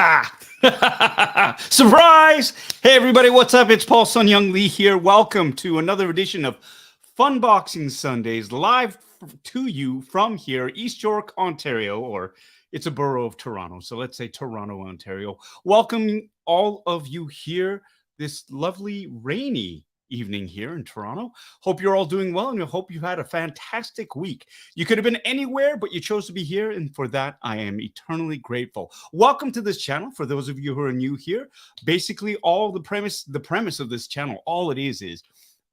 Ha! Surprise! Hey everybody, what's up? It's Paul Sun-Hyung Lee here. Welcome to another edition of Funboxing Sundays, live to you from here, East York, Ontario, or it's a borough of Toronto, so let's say Toronto, Ontario. Welcome all of you here this lovely rainy evening here in Toronto. Hope you're all doing well, and I hope you had a fantastic week. You could have been anywhere, but you chose to be here, and for that, I am eternally grateful. Welcome to this channel. For those of you who are new here, basically all the premise of this channel, all it is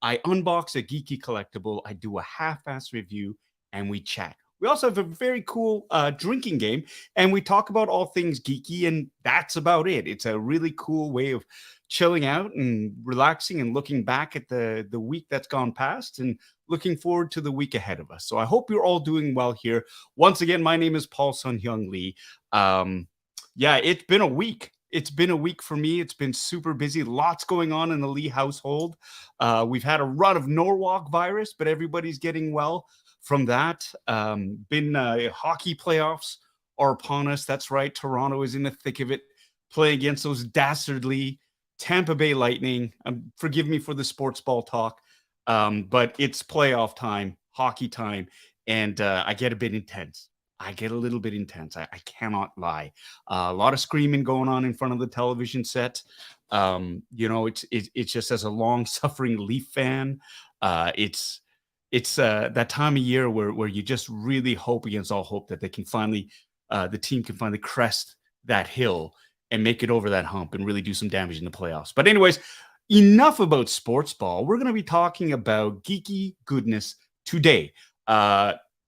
I unbox a geeky collectible, I do a half-ass review, and we chat. We also have a very cool drinking game, and we talk about all things geeky, and that's about it. It's a really cool way of chilling out and relaxing and looking back at the week that's gone past and looking forward to the week ahead of us. So I hope you're all doing well here. Once again, my name is Paul Sun-Hyung Lee. Yeah, it's been a week. It's been a week for me. It's been super busy. Lots going on in the Lee household. We've had a run of Norwalk virus, but everybody's getting well from that. Hockey playoffs are upon us. That's right. Toronto is in the thick of it, playing against those dastardly Tampa Bay Lightning. Forgive me for the sports ball talk, but it's playoff time, hockey time, and I get a bit intense. I get a little bit intense. I cannot lie. A lot of screaming going on in front of the television set. It's just as a long-suffering Leaf fan, it's that time of year where you just really hope against all hope that they can finally, the team can finally crest that hill and make it over that hump and really do some damage in the playoffs. But anyways, enough about sports ball. We're going to be talking about geeky goodness today.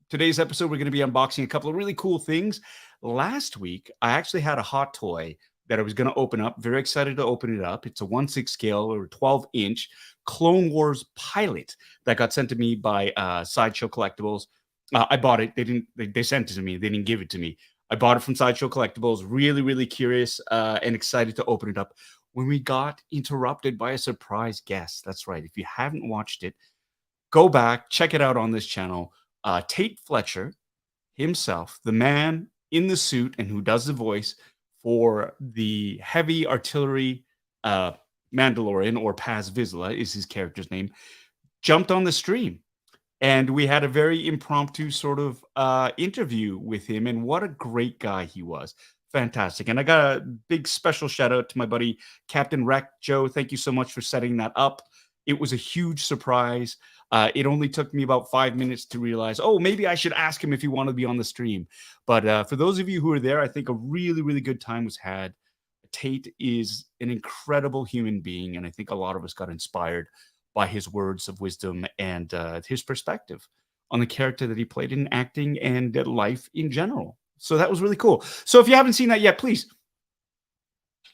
Today's episode, we're going to be unboxing a couple of really cool things. Last week, I actually had a hot toy that I was going to open up. Very excited to open it up. It's a 1/6 scale or 12-inch Clone Wars pilot that got sent to me by Sideshow Collectibles. I bought it. They sent it to me. They didn't give it to me. I bought it from Sideshow Collectibles. Really, really curious and excited to open it up when we got interrupted by a surprise guest. That's right. If you haven't watched it, go back, check it out on this channel. Tate Fletcher himself, the man in the suit and who does the voice for the heavy artillery Mandalorian, or Paz Vizsla is his character's name, jumped on the stream. And we had a very impromptu sort of interview with him. And what a great guy he was. Fantastic. And I got a big special shout out to my buddy, Captain Wreck. Joe, thank you so much for setting that up. It was a huge surprise. It only took me about 5 minutes to realize, oh, maybe I should ask him if he wanted to be on the stream. But for those of you who are there, I think a really, really good time was had. Tate is an incredible human being, and I think a lot of us got inspired by his words of wisdom and his perspective on the character that he played in acting and life in general. So that was really cool. So if you haven't seen that yet, please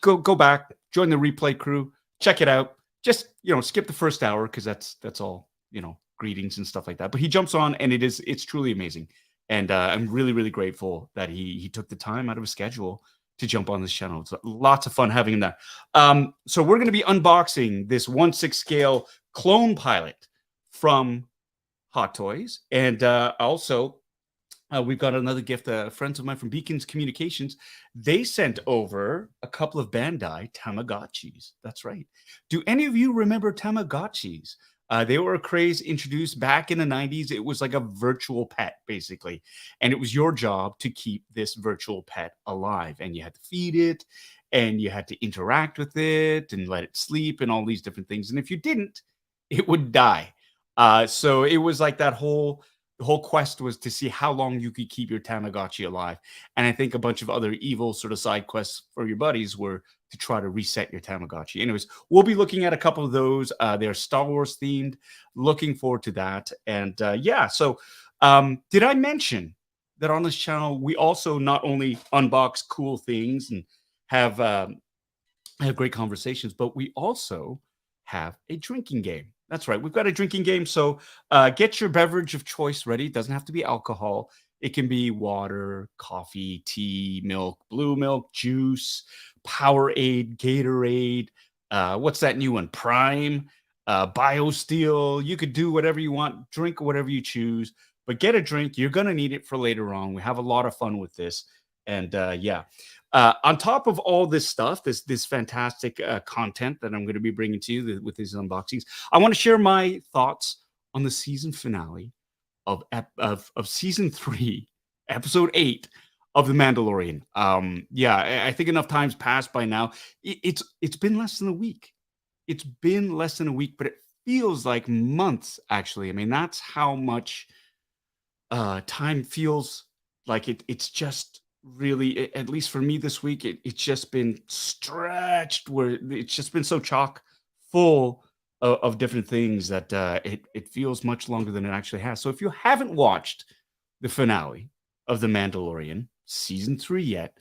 go back, join the replay crew, check it out. Just, skip the first hour because that's all, greetings and stuff like that. But he jumps on, and it's truly amazing. And I'm really, really grateful that he took the time out of his schedule to jump on this channel. It's lots of fun having him there. So we're going to be unboxing this 1/6 scale clone pilot from Hot Toys. And also, we've got another gift. Friends of mine from Beacons Communications, they sent over a couple of Bandai Tamagotchis. That's right. Do any of you remember Tamagotchis? They were a craze introduced back in the 90s. It was like a virtual pet, basically. And it was your job to keep this virtual pet alive. And you had to feed it, and you had to interact with it and let it sleep and all these different things. And if you didn't, it would die. So it was like the whole quest was to see how long you could keep your Tamagotchi alive. And I think a bunch of other evil sort of side quests for your buddies were to try to reset your Tamagotchi. Anyways, we'll be looking at a couple of those. They're Star Wars themed. Looking forward to that. And yeah, so did I mention that on this channel, we also not only unbox cool things and have great conversations, but we also have a drinking game. That's right. We've got a drinking game. So get your beverage of choice ready. It doesn't have to be alcohol. It can be water, coffee, tea, milk, blue milk, juice, Powerade, Gatorade. What's that new one? Prime, BioSteel. You could do whatever you want. Drink whatever you choose. But get a drink. You're going to need it for later on. We have a lot of fun with this. And yeah. On top of all this stuff, this fantastic content that I'm going to be bringing to you with these unboxings, I want to share my thoughts on the season finale of season 3, episode 8 of The Mandalorian. Yeah, I think enough time's passed by now. It's been less than a week. It's been less than a week, but it feels like months, actually. I mean, that's how much time feels like it's just really, at least for me this week, it's just been stretched where it's just been so chock full of different things that it feels much longer than it actually has. So if you haven't watched the finale of The Mandalorian season 3 yet,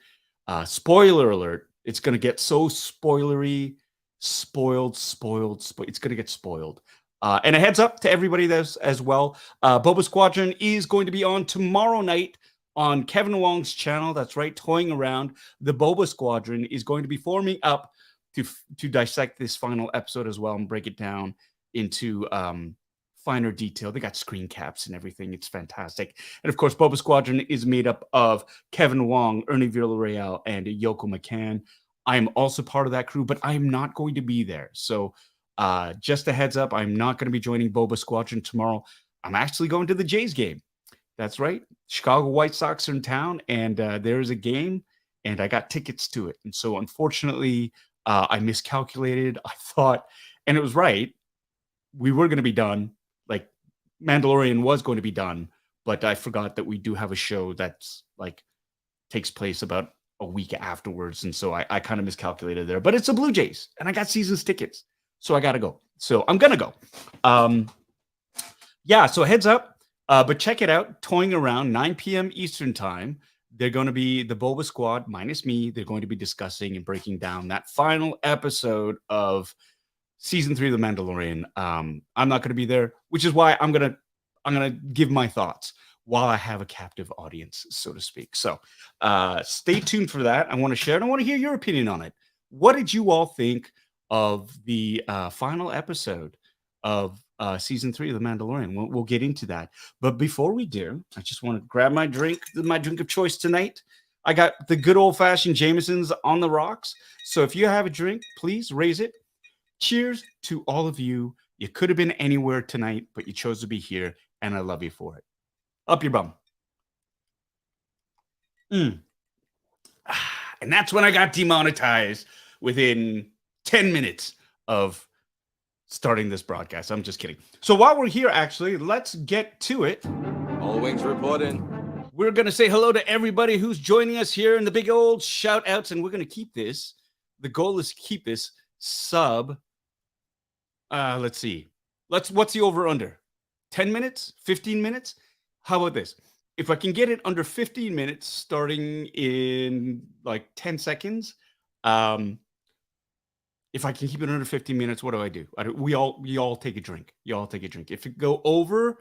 spoiler alert, it's going to get so spoilery, it's going to get spoiled. And a heads up to everybody that's as well. Boba Squadron is going to be on tomorrow night on Kevin Wong's channel. That's right, Toying Around. The Boba Squadron is going to be forming up to dissect this final episode as well and break it down into finer detail. They got screen caps and everything. It's fantastic. And of course, Boba Squadron is made up of Kevin Wong, Ernie Villarreal, and Yoko McCann. I am also part of that crew, but I am not going to be there. So just a heads up, I'm not going to be joining Boba Squadron tomorrow. I'm actually going to the Jays game. That's right. Chicago White Sox are in town, and there is a game, and I got tickets to it. And so, unfortunately, I miscalculated. I thought, and it was right, we were going to be done. Like, Mandalorian was going to be done, but I forgot that we do have a show that's like takes place about a week afterwards. And so I kind of miscalculated there. But it's the Blue Jays, and I got seasons tickets. So I got to go. So I'm going to go. Yeah, so heads up. But check it out. Toying Around, 9 p.m. Eastern time. They're going to be the Boba Squad minus me. They're going to be discussing and breaking down that final episode of season 3 of The Mandalorian. I'm not going to be there, which is why I'm gonna give my thoughts while I have a captive audience, so to speak. So stay tuned for that. I want to share it. I want to hear your opinion on it. What did you all think of the final episode of season 3 of The Mandalorian? We'll get into that. But before we do, I just want to grab my drink of choice tonight. I got the good old-fashioned Jameson's on the rocks. So if you have a drink, please raise it. Cheers to all of you. You could have been anywhere tonight, but you chose to be here, and I love you for it. Up your bum. And that's when I got demonetized within 10 minutes of starting this broadcast. I'm just kidding. So while we're here, actually, let's get to it. All wings reporting. We're going to say hello to everybody who's joining us here in the big old shout outs, and we're going to keep this. The goal is to keep this sub. Let's see. What's the over under? 10 minutes? 15 minutes? How about this? If I can get it under 15 minutes, starting in like 10 seconds, if I can keep it under 15 minutes, what do? We all take a drink. You all take a drink. If it go over,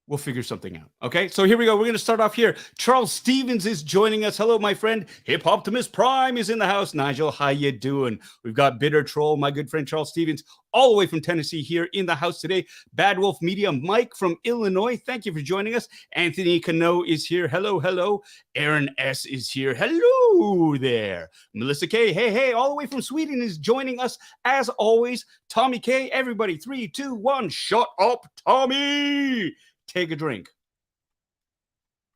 we'll figure something out. Okay, so here we go. We're going to start off here. Charles Stevens is joining us. Hello, my friend. Hip Optimus Prime is in the house. Nigel, how you doing? We've got Bitter Troll, my good friend Charles Stevens, all the way from Tennessee here in the house today. Bad Wolf Media, Mike from Illinois. Thank you for joining us. Anthony Cano is here. Hello, hello. Aaron S. is here. Hello there. Melissa K. Hey, all the way from Sweden is joining us as always. Tommy K. Everybody, 3, 2, 1. Shut up, Tommy. Take a drink.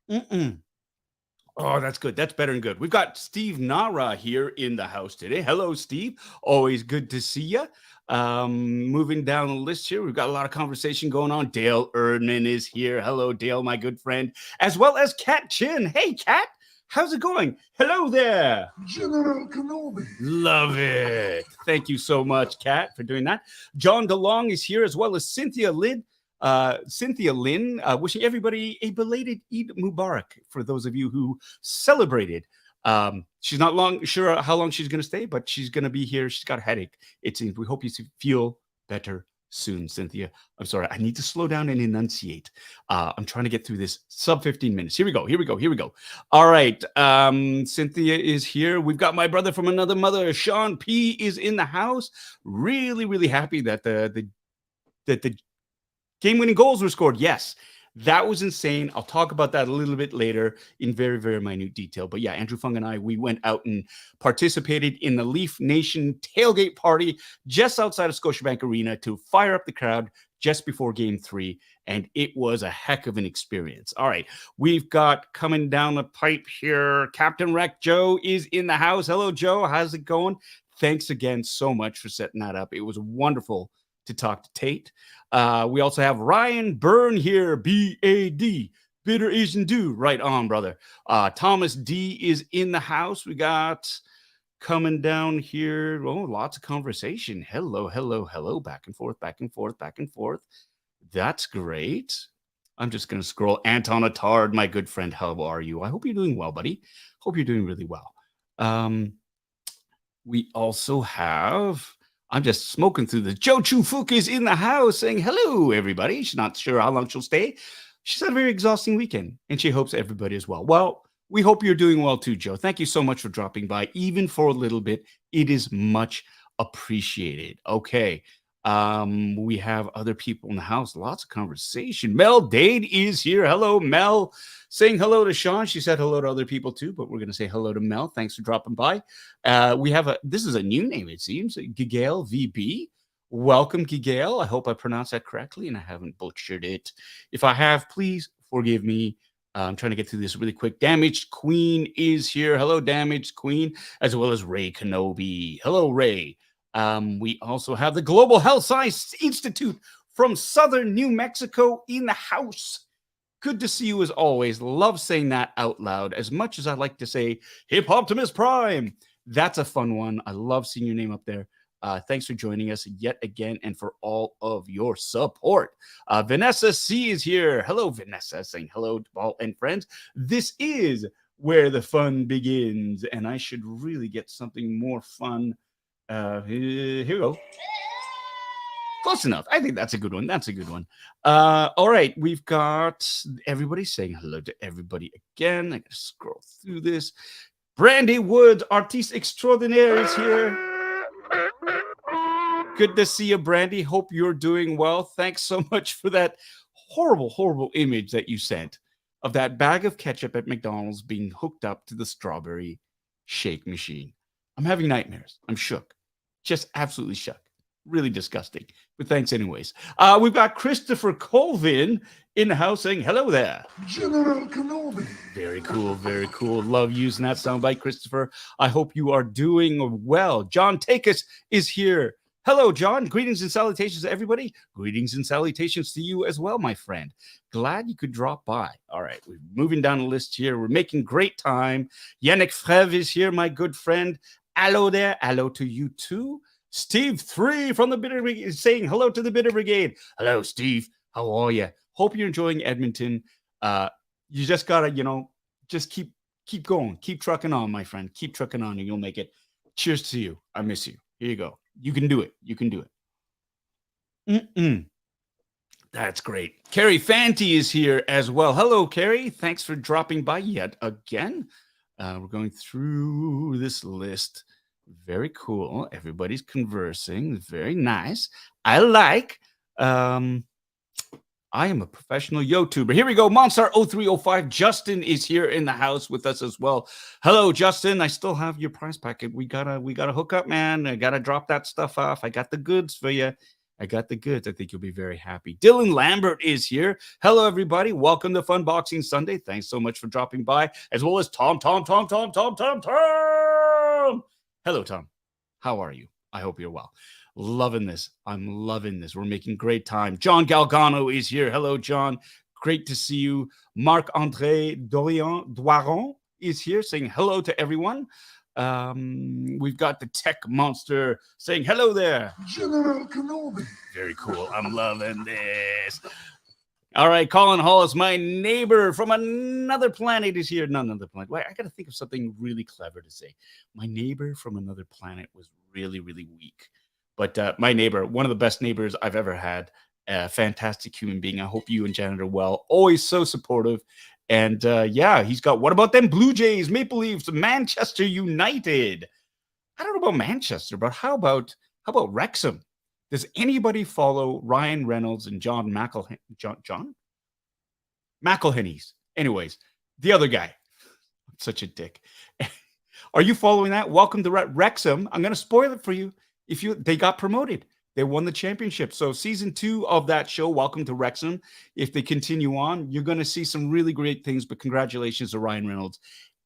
Oh, that's good. That's better than good. We've got Steve Nara here in the house today. Hello, Steve. Always good to see you. Moving down the list here, we've got a lot of conversation going on. Dale Erdman is here. Hello, Dale, my good friend, as well as Kat Chin. Hey, Kat. How's it going? Hello there. General Kenobi. Love it. Thank you so much, Kat, for doing that. John DeLong is here, as well as Cynthia Lynn. Wishing everybody a belated Eid Mubarak for those of you who celebrated. She's not sure how long she's going to stay, but she's going to be here. She's got a headache. It seems. We hope you feel better soon, Cynthia. I'm sorry. I need to slow down and enunciate. I'm trying to get through this sub 15 minutes. Here we go. All right. Cynthia is here. We've got my brother from another mother. Sean P is in the house. Really, really happy that the game-winning goals were scored. Yes, That was insane. I'll talk about that a little bit later in very, very minute detail. But yeah, Andrew Fung and I, we went out and participated in the Leaf Nation tailgate party just outside of Scotiabank Arena to fire up the crowd just before game 3. And it was a heck of an experience. All right. We've got coming down the pipe here. Captain Wreck Joe is in the house. Hello, Joe. How's it going? Thanks again so much for setting that up. It was wonderful to talk to Tate. We also have Ryan Byrne here, B-A-D, Bitterasiandude. Right on, brother. Thomas D is in the house. We got coming down here. Oh, lots of conversation. Hello, hello, hello. Back and forth, back and forth, back and forth. That's great. I'm just going to scroll. Anton Attard, my good friend, how are you? I hope you're doing well, buddy. Hope you're doing really well. We also have, I'm just smoking through this. Jo Chu Fook is in the house saying hello, everybody. She's not sure how long she'll stay. She's had a very exhausting weekend, and she hopes everybody is well. Well, we hope you're doing well too, Joe. Thank you so much for dropping by, even for a little bit. It is much appreciated. Okay. We have other people in the house. Lots of conversation. Mel Dade is here. Hello, Mel. Saying hello to Sean. She said hello to other people too, but we're going to say hello to Mel. Thanks for dropping by. We have this is a new name, it seems. Gigale VB. Welcome, Gigale. I hope I pronounced that correctly and I haven't butchered it. If I have, please forgive me. I'm trying to get through this really quick. Damaged Queen is here. Hello, Damaged Queen, as well as Ray Kenobi. Hello, Ray. We also have the Global Health Science Institute from Southern New Mexico in the house. Good to see you as always. Love saying that out loud as much as I like to say Hip Optimus Prime. That's a fun one. I love seeing your name up there. Thanks for joining us yet again and for all of your support. Vanessa C is here. Hello, Vanessa, saying hello to all and friends. This is where the fun begins, and I should really get something more fun. Here we go. Close enough. I think that's a good one. That's a good one. All right. We've got everybody saying hello to everybody again. I got to scroll through this. Brandy Woods, artiste extraordinaire, is here. Good to see you, Brandy. Hope you're doing well. Thanks so much for that horrible, horrible image that you sent of that bag of ketchup at McDonald's being hooked up to the strawberry shake machine. I'm having nightmares. I'm shook. Just absolutely shook. Really disgusting. But thanks anyways. We've got Christopher Colvin in the house saying hello there. General Kenobi. Very cool. Very cool. Love using that soundbite, Christopher. I hope you are doing well. John Takis is here. Hello, John. Greetings and salutations to everybody. Greetings and salutations to you as well, my friend. Glad you could drop by. All right, we're moving down the list here. We're making great time. Yannick Frev is here, my good friend. Hello there. Hello to you too. Steve 3 from the Bitter Brigade is saying hello to the Bitter Brigade. Hello, Steve. How are you? Hope you're enjoying Edmonton. You just gotta, just keep going. Keep trucking on, my friend. Keep trucking on and you'll make it. Cheers to you. I miss you. Here you go. You can do it. You can do it. That's great. Carrie Fanti is here as well. Hello, Carrie. Thanks for dropping by yet again. We're going through this list. Very cool. Everybody's conversing. Very nice. I like. I am a professional YouTuber. Here we go. Monstar 0305. Justin is here in the house with us as well. Hello, Justin. I still have your prize packet. We gotta hook up, man. I gotta drop that stuff off. I got the goods for you. I got the goods. I think you'll be very happy. Dylan Lambert is here. Hello, everybody. Welcome to Funboxing Sunday. Thanks so much for dropping by, as well as Tom. Hello, Tom. How are you? I hope you're well. Loving this. I'm loving this. We're making great time. John Galgano is here. Hello, John. Great to see you. Marc-André Doiron is here saying hello to everyone. We've got the tech monster saying hello there. General Kenobi. Very cool. I'm loving this. All right, Colin Hall is my neighbor from another planet is here. Not another planet. Wait, I got to think of something really clever to say. My neighbor from another planet was really, really weak. But my neighbor, one of the best neighbors I've ever had, a fantastic human being. I hope you and Janet are well. Always so supportive. And yeah, he's got, what about them Blue Jays, Maple Leafs, Manchester United? I don't know about Manchester, but how about Wrexham? Does anybody follow Ryan Reynolds and John McElhenney? John? McElhenney's. Anyways, the other guy, such a dick. Are you following that? Welcome to Wrexham. I'm going to spoil it for you. They got promoted. They won the championship. So season 2 of that show, Welcome to Wrexham. If they continue on, you're going to see some really great things. But congratulations to Ryan Reynolds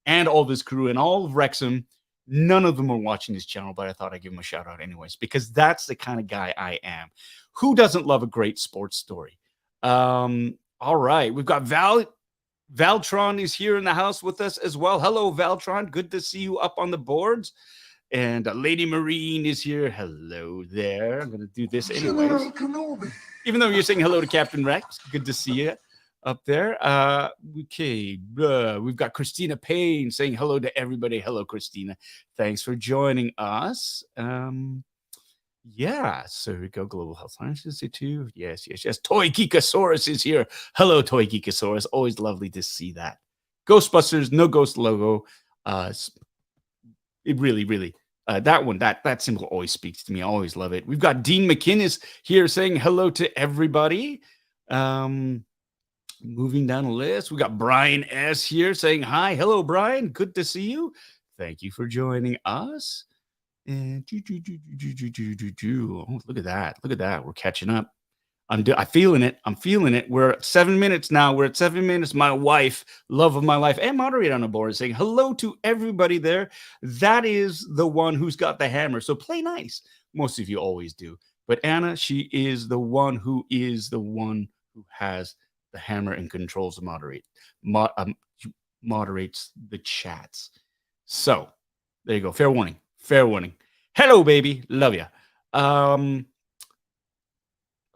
and all this crew and all of Wrexham. None of them are watching this channel, but I thought I'd give them a shout out anyways, because that's the kind of guy I am. Who doesn't love a great sports story? All right. We've got Valtron is here in the house with us as well. Hello, Valtron. Good to see you up on the boards. And Lady Marine is here. Hello there. I'm going to do this anyways. General Kenobi. Even though you're saying hello to Captain Rex. Good to see you up there. Okay. We've got Christina Payne saying hello to everybody. Hello, Christina. Thanks for joining us. Yeah, so we go. Global Health Sciences too. Yes. Toy Geekasaurus is here. Hello, Toy Geekasaurus. Always lovely to see that. Ghostbusters, no ghost logo. It really, that one, that symbol always speaks to me. I always love it. We've got Dean McInnes here saying hello to everybody. Moving down the list, we got Brian S here saying hi. Hello, Brian. Good to see you. Thank you for joining us. And oh, look at that. Look at that. We're catching up. I'm feeling it. I'm feeling it. We're at 7 minutes now. We're at 7 minutes. My wife, love of my life, and moderator on the board is saying hello to everybody there. That is the one who's got the hammer. So play nice. Most of you always do. But Anna, she is the one who has the hammer and controls the moderates the chats. So there you go. Fair warning. Fair warning. Hello, baby. Love ya.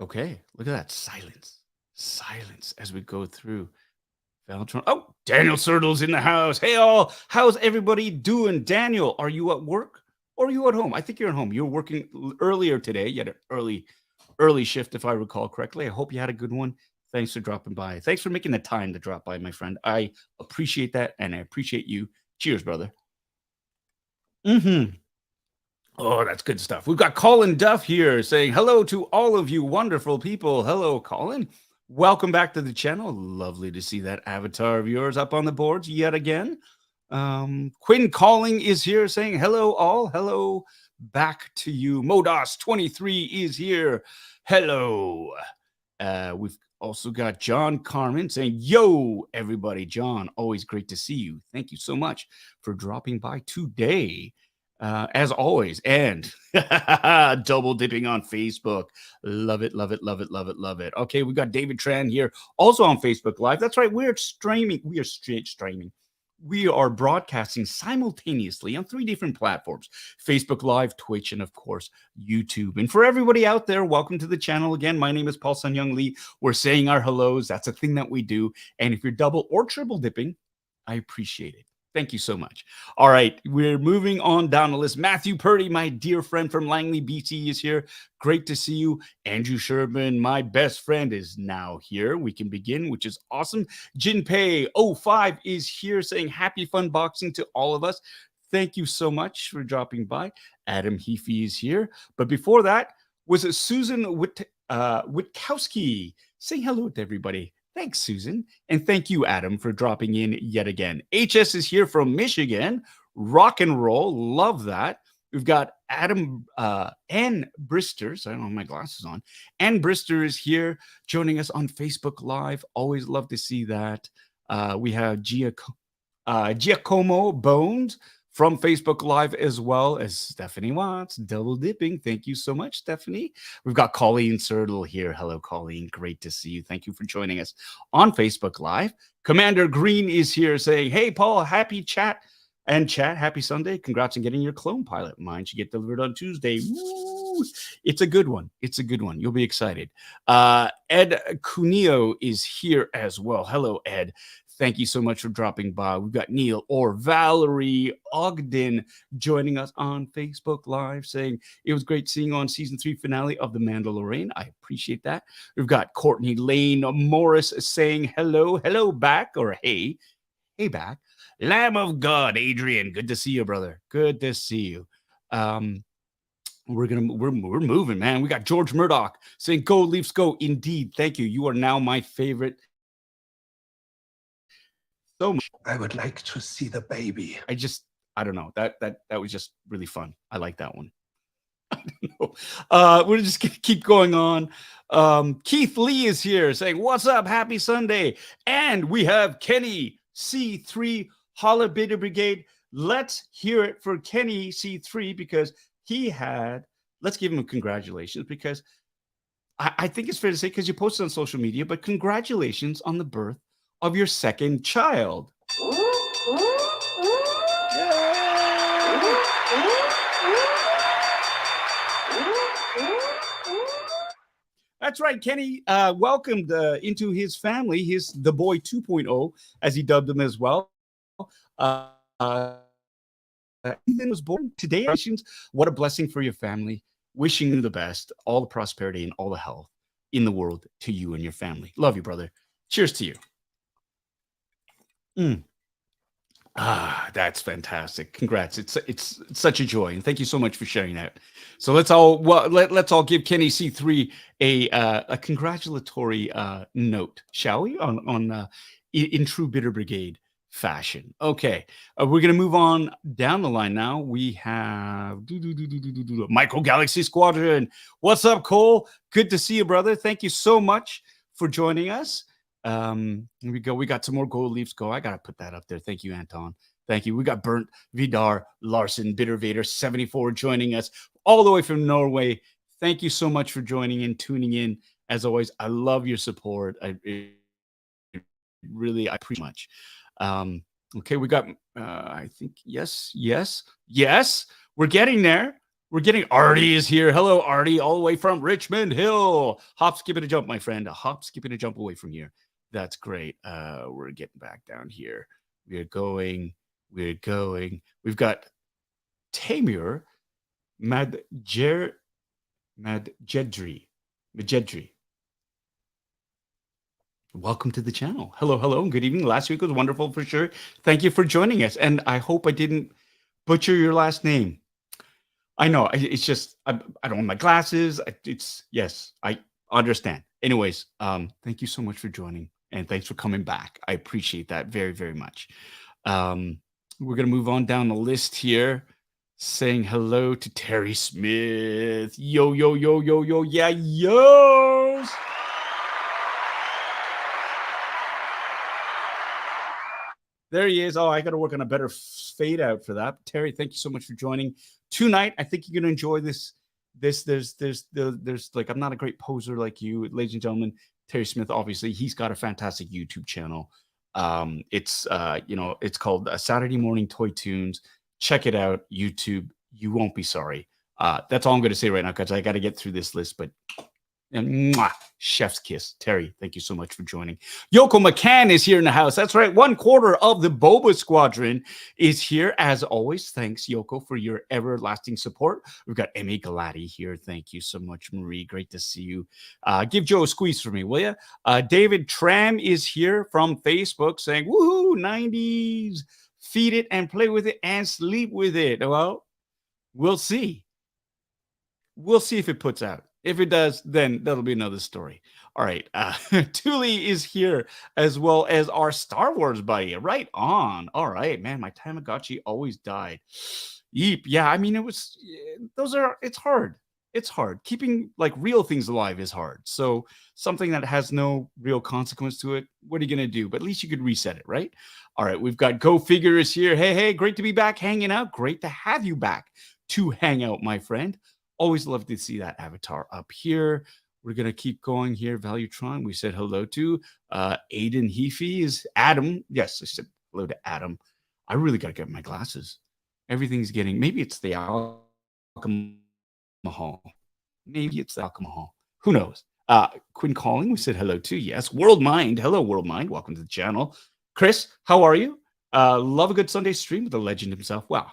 Okay, look at that. Silence as we go through. Valtron. Oh, Daniel Sertle's in the house. Hey, all. How's everybody doing? Daniel, are you at work or are you at home? I think you're at home. You were working earlier today. You had an early shift, if I recall correctly. I hope you had a good one. Thanks for dropping by. Thanks for making the time to drop by, my friend. I appreciate that, and I appreciate you. Cheers, brother. Oh, that's good stuff. We've got Colin Duff here saying hello to all of you wonderful people. Hello, Colin. Welcome back to the channel. Lovely to see that avatar of yours up on the boards yet again. Quinn Calling is here saying hello, all. Hello back to you. Modos23 is here. Hello. We've also got John Carmen saying, yo, everybody. John, always great to see you. Thank you so much for dropping by today. As always, and double dipping on Facebook. Love it. Okay, we got David Tran here also on Facebook Live. That's right, we're streaming. We are broadcasting simultaneously on 3 different platforms: Facebook Live, Twitch, and of course YouTube. And for everybody out there, welcome to the channel again. My name is Paul Sun-Hyung Lee. We're saying our hellos. That's a thing that we do. And if you're double or triple dipping, I appreciate it. Thank you so much. All right, we're moving on down the list. Matthew Purdy, my dear friend from Langley, BC, is here. Great to see you. Andrew Sherman, my best friend, is now here. We can begin, which is awesome. Jinpei05 is here saying happy fun boxing to all of us. Thank you so much for dropping by. Adam Heafy is here. But before that, was it Susan Witkowski saying hello to everybody. Thanks, Susan. And thank you, Adam, for dropping in yet again. HS is here from Michigan. Rock and roll. Love that. We've got Adam Ann Bristers. I don't have my glasses on. Ann Brister is here joining us on Facebook Live. Always love to see that. We have Giacomo Bones from Facebook Live, as well as Stephanie Watts, double dipping. Thank you so much, Stephanie. We've got Colleen Sertle here. Hello, Colleen. Great to see you. Thank you for joining us on Facebook Live. Commander Green is here saying, hey, Paul, happy chat. And chat, happy Sunday. Congrats on getting your clone pilot. Mine should get delivered on Tuesday. Woo! It's a good one. It's a good one. You'll be excited. Ed Cuneo is here as well. Hello, Ed. Thank you so much for dropping by. We've got Neil or Valerie Ogden joining us on Facebook Live saying it was great seeing you on season 3 finale of The Mandalorian. I appreciate that. We've got Courtney Lane Morris saying hello back, or hey back. Lamb of God, Adrian. Good to see you, brother. Good to see you. We're moving, man. We got George Murdoch saying, go Leafs, go. Indeed. Thank you. You are now my favorite so much. I would like to see the baby. I don't know. That was just really fun. I like that one. We're just gonna keep going on. Keith Lee is here saying, "What's up? Happy Sunday!" And we have Kenny C3 Holla Bitter Brigade. Let's hear it for Kenny C3 because he had. Let's give him a congratulations because I think it's fair to say because you posted on social media, but congratulations on the birth of your second child. That's right, Kenny welcomed into his family, the boy 2.0, as he dubbed him as well. Ethan was born today. What a blessing for your family. Wishing you the best, all the prosperity and all the health in the world to you and your family. Love you, brother. Cheers to you. That's fantastic. Congrats. It's such a joy. And thank you so much for sharing that. So let's all give Kenny C3 a congratulatory note, shall we? In true Bitter Brigade fashion. Okay. We're going to move on down the line now. We have Michael Galaxy Squadron. What's up, Cole? Good to see you, brother. Thank you so much for joining us. Here we go. We got some more Gold Leafs go. I got to put that up there. Thank you, Anton. Thank you. We got Bernd Vidar Larson, Bitter Vader 74 joining us all the way from Norway. Thank you so much for joining in, tuning in. As always, I love your support. I appreciate much. Okay, we got, I think, yes. We're getting there. Artie is here. Hello, Artie, all the way from Richmond Hill. Hop, skip, and a jump, my friend. A hop, skip, and a jump away from here. That's great. We're getting back down here. We're going. We've got Tamir Madjedri. Welcome to the channel. Hello, and good evening. Last week was wonderful for sure. Thank you for joining us. And I hope I didn't butcher your last name. I know. It's just, I don't have my glasses. I understand. Anyways, thank you so much for joining. And thanks for coming back. I appreciate that very, very much. We're going to move on down the list here. Saying hello to Terry Smith. Yo. Yeah, yo. There he is. Oh, I got to work on a better fade out for that. Terry, thank you so much for joining tonight. I think you're going to enjoy this. There's like, I'm not a great poser like you, ladies and gentlemen. Terry Smith, obviously, he's got a fantastic YouTube channel. It's called Saturday Morning Toy Tunes. Check it out, YouTube. You won't be sorry. That's all I'm going to say right now because I got to get through this list. But chef's kiss. Terry, thank you so much for joining. Yoko McCann is here in the house. That's right. 1/4 of the Boba Squadron is here. As always, thanks, Yoko, for your everlasting support. We've got Emmy Galati here. Thank you so much, Marie. Great to see you. Give Joe a squeeze for me, will you? David Tram is here from Facebook saying, woohoo, 90s. Feed it and play with it and sleep with it. Well, we'll see. We'll see if it puts out. If it does, then that'll be another story. All right. Thule is here as well as our Star Wars buddy. Right on. All right, man. My Tamagotchi always died. Yeep. Yeah, I mean, it's hard. It's hard. Keeping like real things alive is hard. So something that has no real consequence to it, what are you going to do? But at least you could reset it, right? All right. We've got Go Figure is here. Hey, great to be back hanging out. Great to have you back to hang out, my friend. Always love to see that avatar up here. We're going to keep going here. Valuetron, we said hello to. Aiden Heafy is Adam. Yes, I said hello to Adam. I really got to get my glasses. Everything's getting, maybe it's the alcohol. Maybe it's the alcohol. Who knows? Quinn Calling, we said hello to. Yes. World Mind. Hello, World Mind. Welcome to the channel. Chris, how are you? Love a good Sunday stream with the legend himself. Wow.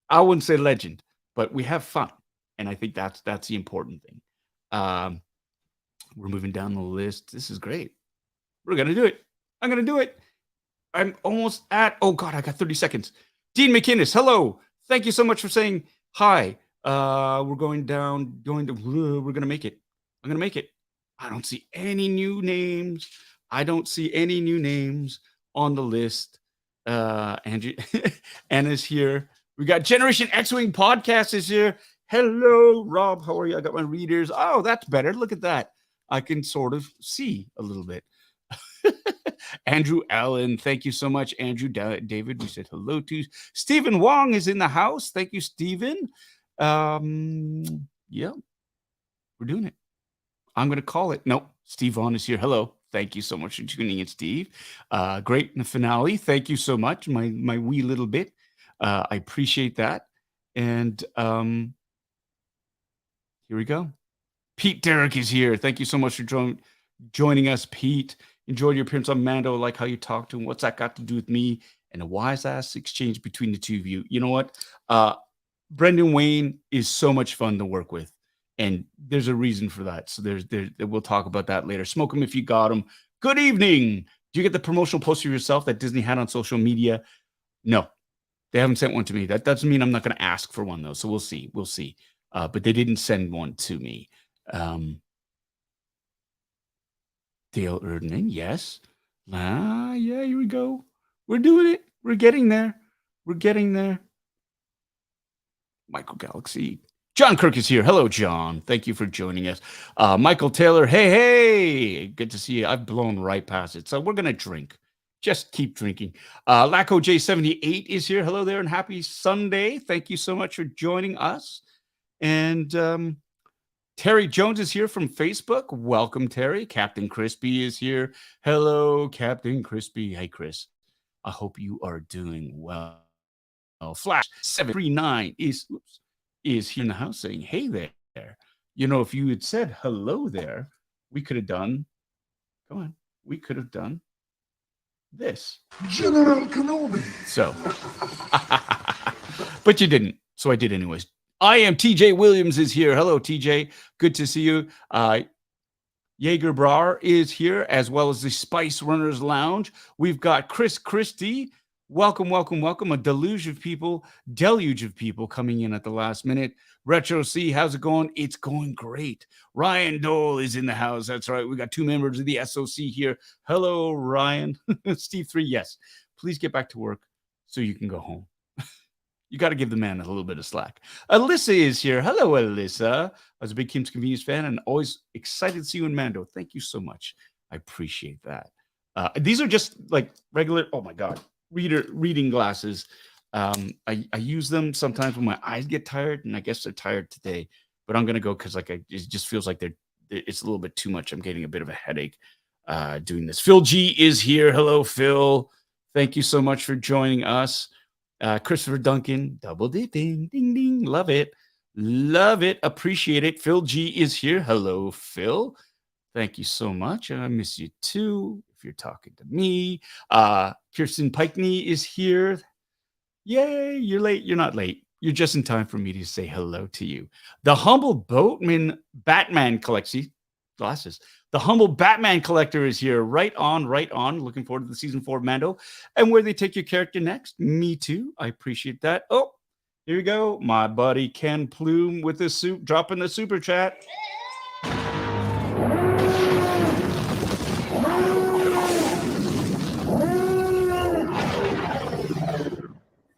I wouldn't say legend, but we have fun. And I think that's the important thing. We're moving down the list. This is great. We're going to do it. I'm going to do it. I'm almost at, oh God, I got 30 seconds. Dean McInnes, hello. Thank you so much for saying hi. We're going down, we're going to make it. I'm going to make it. I don't see any new names. On the list. Andrew Anna's here. We got Generation X-Wing podcast is here. Hello, Rob. How are you? I got my readers. Oh, that's better. Look at that. I can sort of see a little bit. Andrew Allen, thank you so much. Andrew David, we said hello to. Stephen Wong is in the house. Thank you, Stephen. Yeah, we're doing it. I'm going to call it. Nope. Steve Vaughn is here. Hello. Thank you so much for tuning in, Steve. Great finale. Thank you so much. My wee little bit. I appreciate that. And here we go. Pete Derrick is here. Thank you so much for joining us, Pete. Enjoyed your appearance on Mando. Like how you talked to him. What's that got to do with me? And a wise-ass exchange between the two of you. You know what? Brendan Wayne is so much fun to work with. And there's a reason for that. So we'll talk about that later. Smoke them if you got them. Good evening. Do you get the promotional poster yourself that Disney had on social media? No, they haven't sent one to me. That doesn't mean I'm not going to ask for one, though. So we'll see. We'll see. But they didn't send one to me. Dale Erdman, yes. Yeah, here we go. We're doing it. We're getting there. We're getting there. Michael Galaxy. John Kirk is here. Hello, John. Thank you for joining us. Michael Taylor. Hey. Good to see you. I've blown right past it. So we're going to drink. Just keep drinking. Laco J78 is here. Hello there and happy Sunday. Thank you so much for joining us. And Terry Jones is here from Facebook. Welcome, Terry. Captain Crispy is here. Hello, Captain Crispy. Hey, Chris. I hope you are doing well. Flash 739 is here in the house saying, hey there. You know, if you had said hello there, we could have done, come on, we could have done this. General Kenobi. So, but you didn't. So I did anyways. I am TJ Williams is here. Hello, TJ. Good to see you. Jaeger Brar is here, as well as the Spice Runners Lounge. We've got Chris Christie. Welcome. A deluge of people coming in at the last minute. Retro C, how's it going? It's going great. Ryan Dole is in the house. That's right. We got two members of the SOC here. Hello, Ryan. Steve 3, yes. Please get back to work so you can go home. You got to give the man a little bit of slack. Alyssa is here. Hello, Alyssa. I was a big Kim's Convenience fan and always excited to see you in Mando. Thank you so much. I appreciate that. These are just like regular, oh my God, reading glasses. I use them sometimes when my eyes get tired, and I guess they're tired today. But I'm going to go because it just feels like it's a little bit too much. I'm getting a bit of a headache doing this. Phil G is here. Hello, Phil. Thank you so much for joining us. Christopher Duncan, double dipping, ding, ding. Love it. Appreciate it. Phil G is here. Hello, Phil. Thank you so much. I miss you too. If you're talking to me, Kirsten Pikney is here. Yay, you're late. You're not late. You're just in time for me to say hello to you. The Humble Boatman Batman collection glasses. The Humble Batman Collector is here. Right on. Looking forward to the season 4 of Mando and where they take your character next. Me too. I appreciate that. Oh, here we go. My buddy Ken Plume with the soup, dropping the super chat.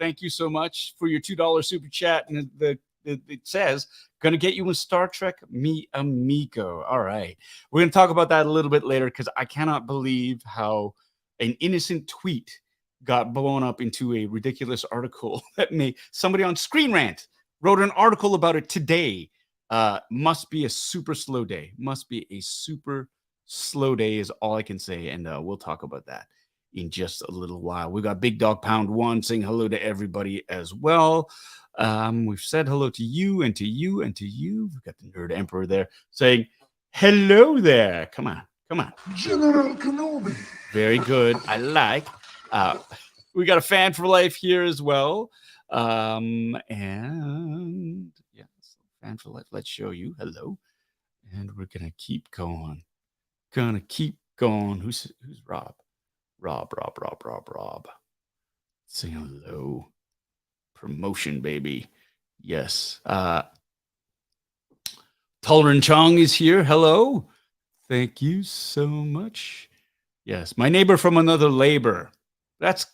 Thank you so much for your $2 super chat. And it says, going to get you in Star Trek, Mi Amigo. All right. We're going to talk about that a little bit later because I cannot believe how an innocent tweet got blown up into a ridiculous article that somebody on Screen Rant wrote an article about it today. Must be a super slow day. Must be a super slow day is all I can say. And we'll talk about that in just a little while. We got Big Dog Pound 1 saying hello to everybody as well. We've said hello to you and to you and to you. We've got the Nerd Emperor there saying hello there. Come on. General Kenobi. Very good. I like. We got a fan for life here as well. And yes, fan for life. Let's show you. Hello. And we're gonna keep going. Who's Rob? Rob. Say hello. Promotion, baby. Yes. Tolerant Chong is here. Hello. Thank you so much. Yes. My neighbor from another labor. That's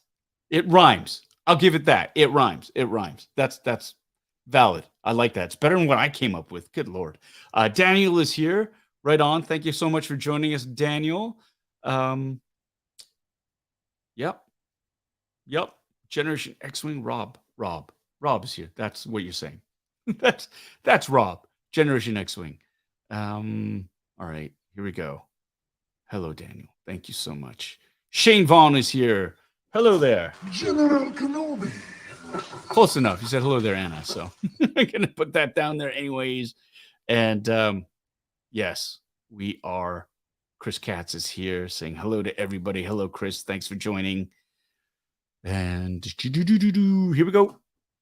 It rhymes. I'll give it that. It rhymes. It rhymes. That's valid. I like that. It's better than what I came up with. Good Lord. Daniel is here. Right on. Thank you so much for joining us, Daniel. Yep. Generation X-Wing Rob is here. That's what you're saying. that's Rob. Generation X-Wing. All right, here we go. Hello, Daniel. Thank you so much. Shane Vaughn is here. Hello there. General Kenobi. Close enough. You said hello there, Anna. So I'm gonna put that down there anyways. And yes, we are. Chris Katz is here saying hello to everybody. Hello, Chris. Thanks for joining. And here we go.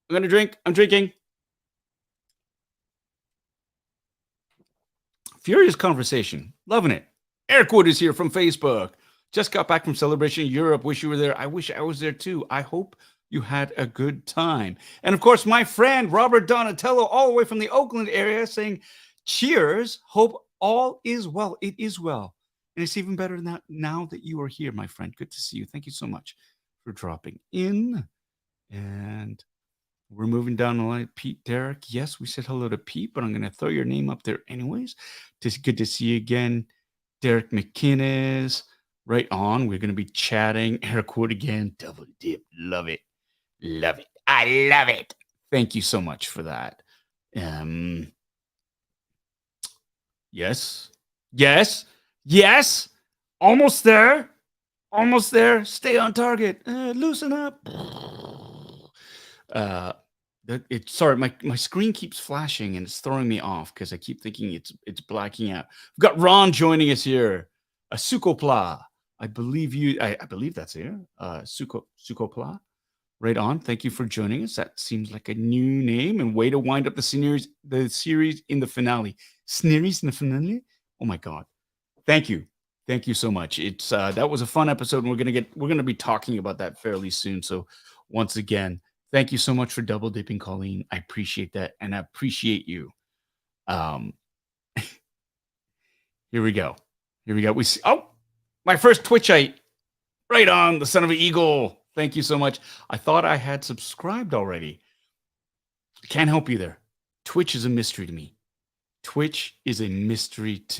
I'm gonna drink. I'm drinking. Furious conversation. Loving it. Eric Wood is here from Facebook. Just got back from Celebration Europe. Wish you were there. I wish I was there too. I hope you had a good time. And of course, my friend Robert Donatello, all the way from the Oakland area, saying, cheers. Hope all is well. It is well. And it's even better than that now that you are here, my friend. Good to see you. Thank you so much for dropping in. And we're moving down the line. Pete, Derek. Yes, we said hello to Pete, but I'm going to throw your name up there anyways. Just good to see you again. Derek McInnes. Right on. We're going to be chatting. Eric Wood again. Double dip. Love it. Love it. I love it. Thank you so much for that. Yes. Almost there. Stay on target. Loosen up. Sorry, my screen keeps flashing and it's throwing me off because I keep thinking it's blacking out. We've got Ron joining us here. A Sukopla. I believe that's here. Sukopla. Right on. Thank you for joining us. That seems like a new name and way to wind up the series in the finale. Series in the finale? Oh my God. Thank you so much. It's that was a fun episode, and we're gonna be talking about that fairly soon. So once again, thank you so much for double dipping, Colleen. I appreciate that, and I appreciate you. Here we go. We see. Oh, my first Twitchite. Right on, the son of an eagle. Thank you so much. I thought I had subscribed already. Can't help you there. Twitch is a mystery to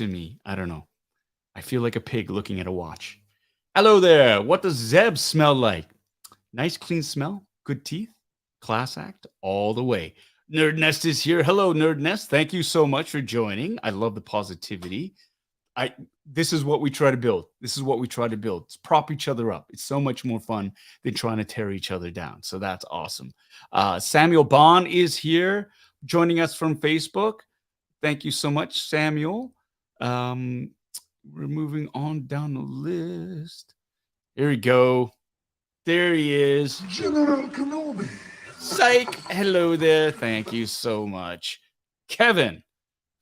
me. I don't know. I feel like a pig looking at a watch. Hello there. What does Zeb smell like? Nice, clean smell. Good teeth. Class act all the way. Nerd Nest is here. Hello, Nerd Nest. Thank you so much for joining. I love the positivity. This is what we try to build. It's prop each other up. It's so much more fun than trying to tear each other down. So that's awesome. Samuel Bond is here joining us from Facebook. Thank you so much, Samuel. We're moving on down the list. Here we go. There he is. General Kenobi. Psych. Hello there. Thank you so much, Kevin,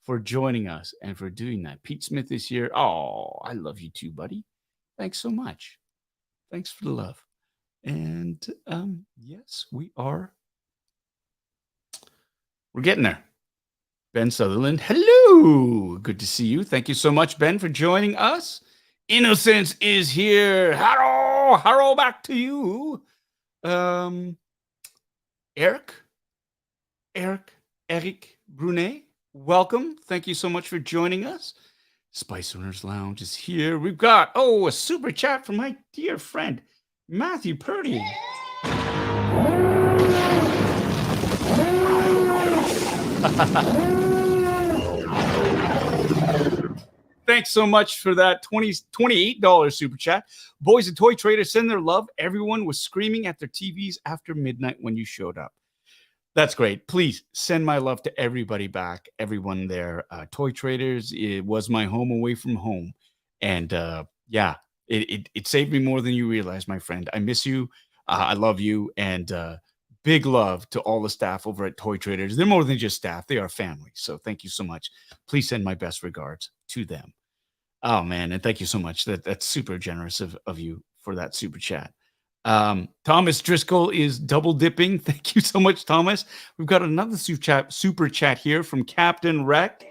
for joining us and for doing that. Pete Smith is here. Oh, I love you too, buddy. Thanks so much. Thanks for the love. And yes, we're getting there. Ben Sutherland, hello. Good to see you. Thank you so much, Ben, for joining us. Innocence is here. Hello, back to you. Eric Brunet, welcome. Thank you so much for joining us. Spice Owners Lounge is here. We've got, a super chat from my dear friend, Matthew Purdy. Thanks so much for that $28 super chat. Boys and Toy Traders send their love. Everyone was screaming at their TVs after midnight when you showed up. That's great. Please send my love to everybody back, everyone there. Toy Traders, it was my home away from home. And it saved me more than you realize, my friend. I miss you. I love you. And big love to all the staff over at Toy Traders. They're more than just staff. They are family. So thank you so much. Please send my best regards to them. Oh, man. And thank you so much. That's super generous of you for that super chat. Thomas Driscoll is double dipping. Thank you so much, Thomas. We've got another super chat here from Captain Wreck.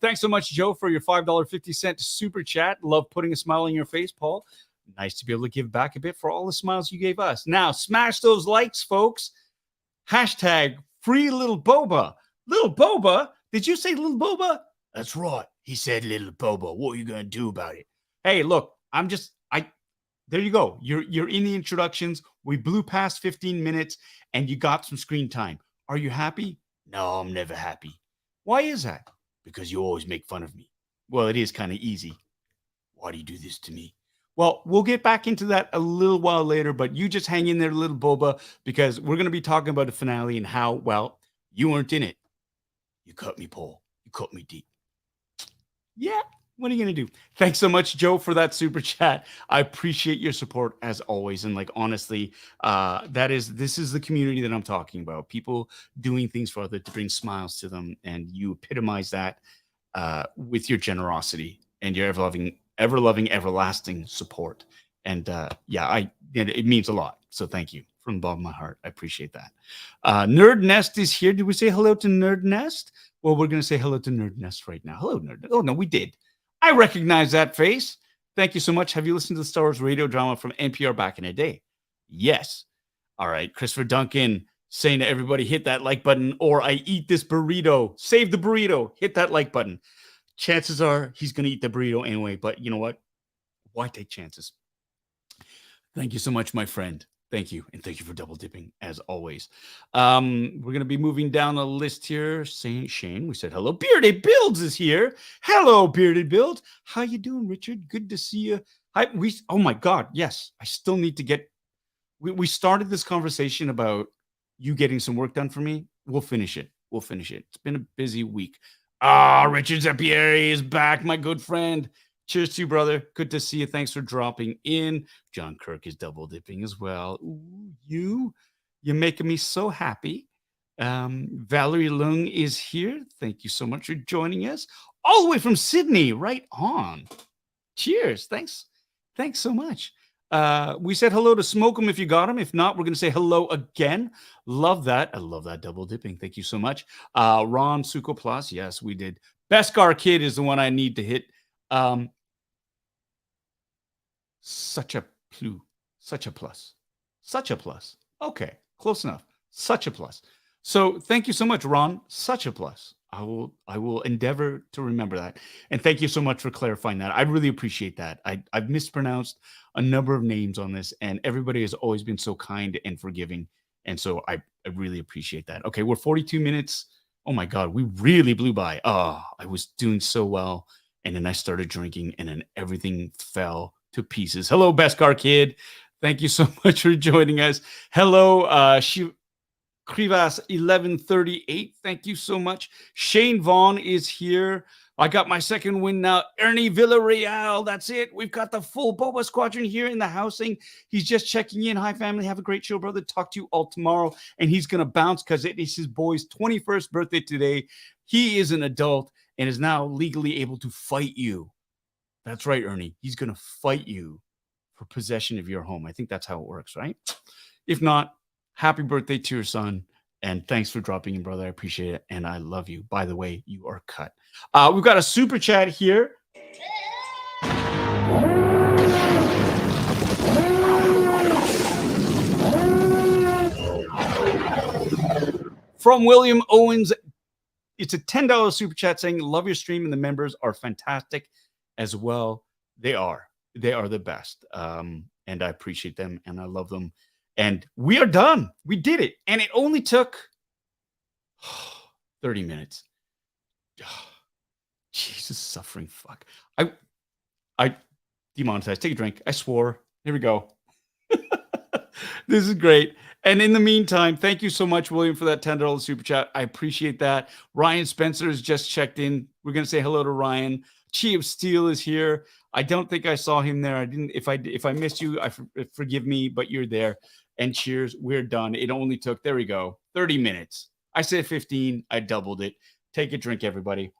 Thanks so much, Joe, for your $5.50 super chat. Love putting a smile on your face, Paul. Nice to be able to give back a bit for all the smiles you gave us. Now, smash those likes, folks. Hashtag free little boba. Little boba? Did you say little boba? That's right. He said little boba. What are you going to do about it? Hey, look, there you go. You're in the introductions. We blew past 15 minutes and you got some screen time. Are you happy? No, I'm never happy. Why is that? Because you always make fun of me. Well, it is kind of easy. Why do you do this to me? Well, we'll get back into that a little while later, but you just hang in there, little boba, because we're going to be talking about the finale and how, well, you weren't in it. You cut me, Paul. You cut me deep. Yeah, what are you going to do? Thanks so much, Joe, for that super chat. I appreciate your support as always. And like, honestly, this is the community that I'm talking about. People doing things for others to bring smiles to them. And you epitomize that with your generosity and your ever-loving, everlasting support. And it means a lot. So thank you from the bottom of my heart. I appreciate that. Nerd Nest is here. Did we say hello to Nerd Nest? Well, we're going to say hello to Nerd Nest right now. Hello, Nerd. Oh, no, we did. I recognize that face. Thank you so much. Have you listened to the Star Wars radio drama from NPR back in the day? Yes. All right. Christopher Duncan saying to everybody, hit that like button or I eat this burrito. Save the burrito. Hit that like button. Chances are he's going to eat the burrito anyway, but you know what? Why take chances? Thank you so much, my friend. Thank you. And thank you for double dipping, as always. We're going to be moving down the list here. Shane, we said hello. Bearded Builds is here. Hello, Bearded Builds. How you doing, Richard? Good to see you. Oh, my God. Yes, I still need to get... We started this conversation about you getting some work done for me. We'll finish it. It's been a busy week. Richard Zappieri is back, my good friend. Cheers to you, brother. Good to see you. Thanks for dropping in. John Kirk is double dipping as well. Ooh, you're making me so happy. Valerie Lung is here. Thank you so much for joining us. All the way from Sydney. Right on. Cheers. Thanks so much. We said hello to Smoke 'em if you got him. If not, we're going to say hello again. Love that. I love that double dipping. Thank you so much. Ron Suko Plus. Yes, we did. Beskar Kid is the one I need to hit. Such a plus. Okay, close enough. Such a plus. So thank you so much, Ron. Such a plus. I will endeavor to remember that. And thank you so much for clarifying that. I really appreciate that. I've mispronounced a number of names on this, and everybody has always been so kind and forgiving. And so I really appreciate that. Okay, we're 42 minutes. Oh my God, we really blew by. Oh, I was doing so well. And then I started drinking, and then everything fell to pieces. Hello, Beskar Kid. Thank you so much for joining us. Hello, Krivas 1138. Thank you so much. Shane Vaughn is here. I got my second win now. Ernie Villarreal. That's it. We've got the full Boba Squadron here in the housing. He's just checking in. Hi, family. Have a great show, brother. Talk to you all tomorrow. And he's going to bounce because it is his boy's 21st birthday today. He is an adult and is now legally able to fight you. That's right, Ernie. He's going to fight you for possession of your home. I think that's how it works, right? If not, happy birthday to your son. And thanks for dropping in, brother. I appreciate it. And I love you. By the way, you are cut. We've got a super chat here. From William Owens. It's a $10 super chat saying, love your stream and the members are fantastic as well. They are the best. And I appreciate them and I love them. And we are done. We did it. And it only took 30 minutes. Jesus suffering fuck. I demonetized. Take a drink. I swore. Here we go. This is great. And in the meantime, thank you so much, William, for that $10 super chat. I appreciate that. Ryan Spencer has just checked in. We're going to say hello to Ryan. Chi of Steel is here. I don't think I saw him there. I didn't. If I missed you, forgive me, but you're there. And cheers. We're done. It only took, there we go, 30 minutes. I said 15. I doubled it. Take a drink, everybody.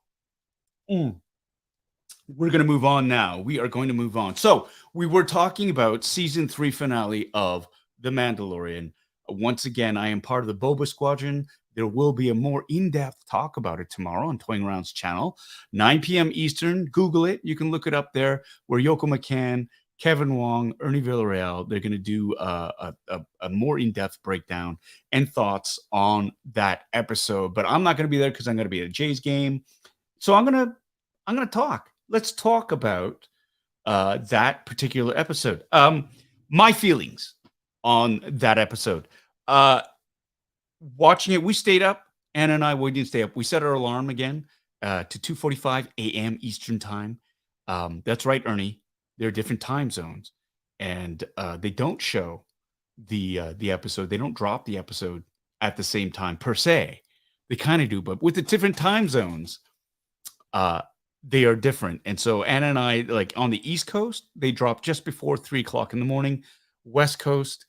We're going to move on now. We are going to move on. So we were talking about season 3 finale of The Mandalorian. Once again, I am part of the Boba Squadron. There will be a more in-depth talk about it tomorrow on Toying Around's channel, 9 p.m. Eastern. Google it. You can look it up there, where Yoko McCann, Kevin Wong, Ernie Villarreal, they're going to do a more in-depth breakdown and thoughts on that episode. But I'm not going to be there because I'm going to be at a Jays game. So I'm gonna talk. Let's talk about that particular episode. My feelings on that episode. Watching it, we stayed up. Anna and I, we didn't stay up. We set our alarm again to 2:45 a.m. Eastern time. That's right, Ernie. There are different time zones, and they don't show the episode. They don't drop the episode at the same time per se. They kind of do, but with the different time zones, they are different. And so Anna and I, like on the East Coast, they drop just before 3 o'clock in the morning. West Coast,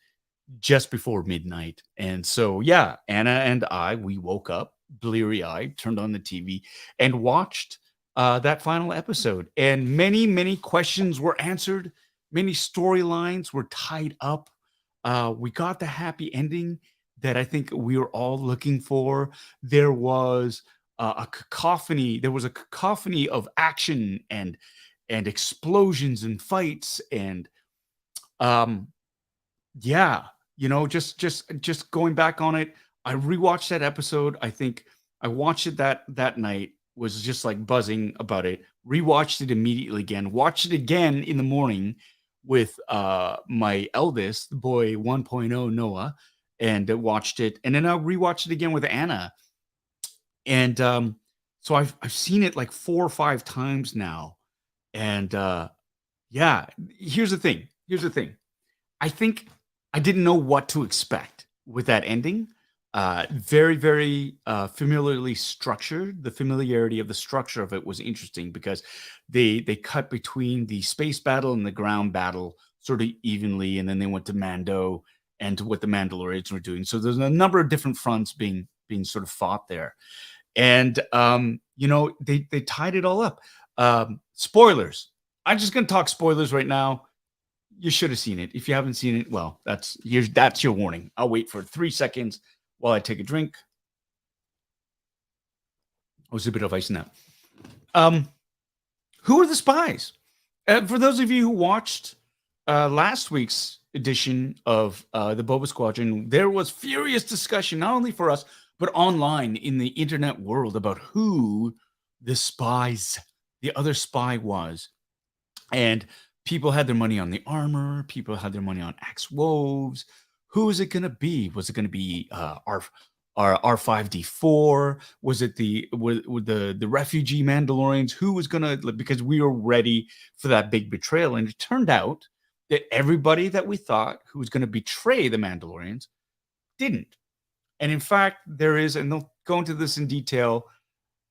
just before midnight. And so, yeah, Anna and I, we woke up bleary eyed, turned on the TV, and watched that final episode. And many, many questions were answered. Many storylines were tied up. We got the happy ending that I think we were all looking for. There was a cacophony. There was a cacophony of action and explosions and fights and yeah, just going back on it. I rewatched that episode. I think I watched it that night, was just like buzzing about it. Rewatched it immediately again. Watched it again in the morning with my eldest, the boy 1.0 Noah, and watched it. And then I rewatched it again with Anna. And so I've seen it like 4 or 5 times now. And yeah, here's the thing. I think I didn't know what to expect with that ending. Very, very familiarly structured. The familiarity of the structure of it was interesting because they cut between the space battle and the ground battle sort of evenly, and then they went to Mando and to what the Mandalorians were doing. So there's a number of different fronts being sort of fought there. And they tied it all up. Spoilers. I'm just gonna talk spoilers right now. You should have seen it. If you haven't seen it, well, that's your warning. I'll wait for 3 seconds while I take a drink. Oh, there's a bit of ice in that. Who are the spies? For those of you who watched last week's edition of the Boba Squadron, there was furious discussion, not only for us, but online in the internet world about who the other spy was. And people had their money on the armor. People had their money on Axe Woves. Who is it going to be? Was it going to be R5D4? Was it the refugee Mandalorians? Who was going to? Because we were ready for that big betrayal, and it turned out that everybody that we thought who was going to betray the Mandalorians didn't. And in fact, there is, and they'll go into this in detail.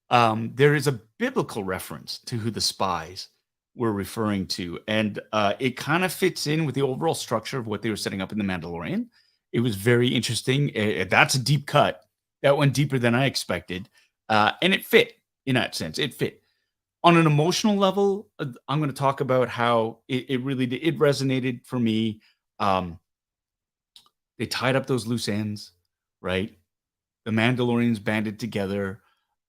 There is a biblical reference to who the spies were referring to, and it kind of fits in with the overall structure of what they were setting up in the Mandalorian. It was very interesting. That's a deep cut. That went deeper than I expected, and it fit in that sense. It fit on an emotional level. I'm going to talk about how it really did. It resonated for me. They tied up those loose ends, right? The Mandalorians banded together.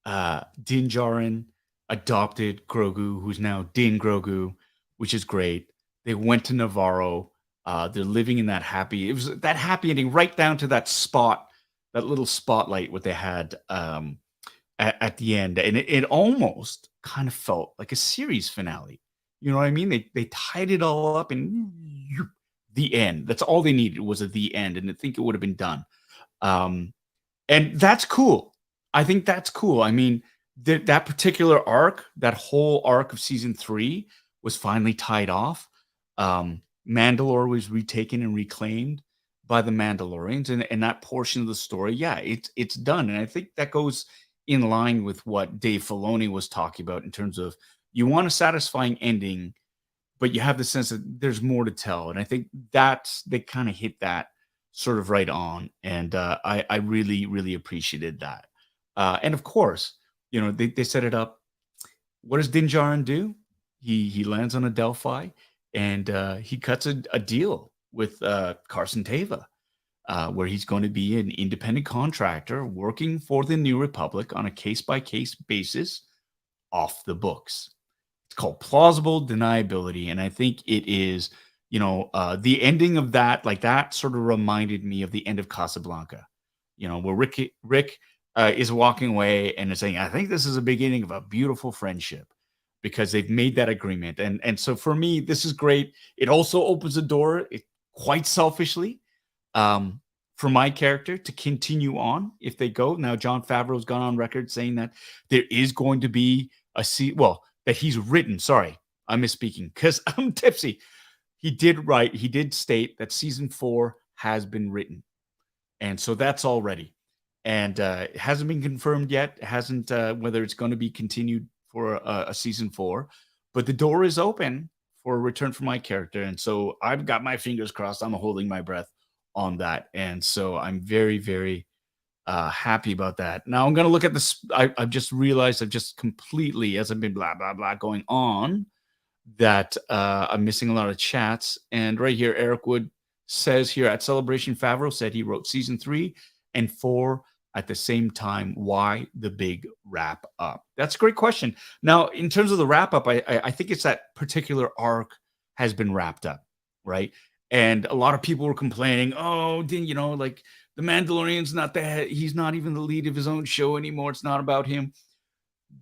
Din Djarin adopted Grogu, who's now Din Grogu, which is great. They went to Navarro. They're living in that happy. It was that happy ending, right down to that spot, that little spotlight what they had at the end, and it almost kind of felt like a series finale. You know what I mean? They tied it all up, and the end. That's all they needed was at the end, and I think it would have been done. And that's cool. I think that's cool. I mean, that particular arc, that whole arc of season 3 was finally tied off. Mandalore was retaken and reclaimed by the Mandalorians, and that portion of the story, yeah, it's done. And I think that goes in line with what Dave Filoni was talking about in terms of you want a satisfying ending, but you have the sense that there's more to tell. And I think they kind of hit that sort of right on. And I really, really appreciated that. And of course, they set it up. What does Din Djarin do? He lands on a Delphi, and he cuts a deal with Carson Teva. where he's going to be an independent contractor working for the New Republic on a case-by-case basis off the books. It's called plausible deniability, and I think it is, the ending of that, like that, sort of reminded me of the end of Casablanca. Where Rick is walking away and is saying, "I think this is a beginning of a beautiful friendship," because they've made that agreement, and so for me, this is great. It also opens the door, quite selfishly, um, for my character to continue on if they go. Now, John Favreau's gone on record saying that there is going to be that he's written. Sorry, I'm misspeaking because I'm tipsy. He did state that season 4 has been written. And so that's all ready. And it hasn't been confirmed yet. It hasn't, whether it's going to be continued for a season 4, but the door is open for a return for my character. And so I've got my fingers crossed. I'm holding my breath on that. And so I'm very, very happy about that. Now I'm going to look at this. I've just realized I've just completely, as I've been blah, blah, blah going on, that I'm missing a lot of chats. And right here, Eric Wood says here at Celebration, Favreau said he wrote season 3 and 4 at the same time. Why the big wrap up? That's a great question. Now, in terms of the wrap up, I think it's that particular arc has been wrapped up, right? And a lot of people were complaining, oh, like the Mandalorian's not he's not even the lead of his own show anymore. It's not about him.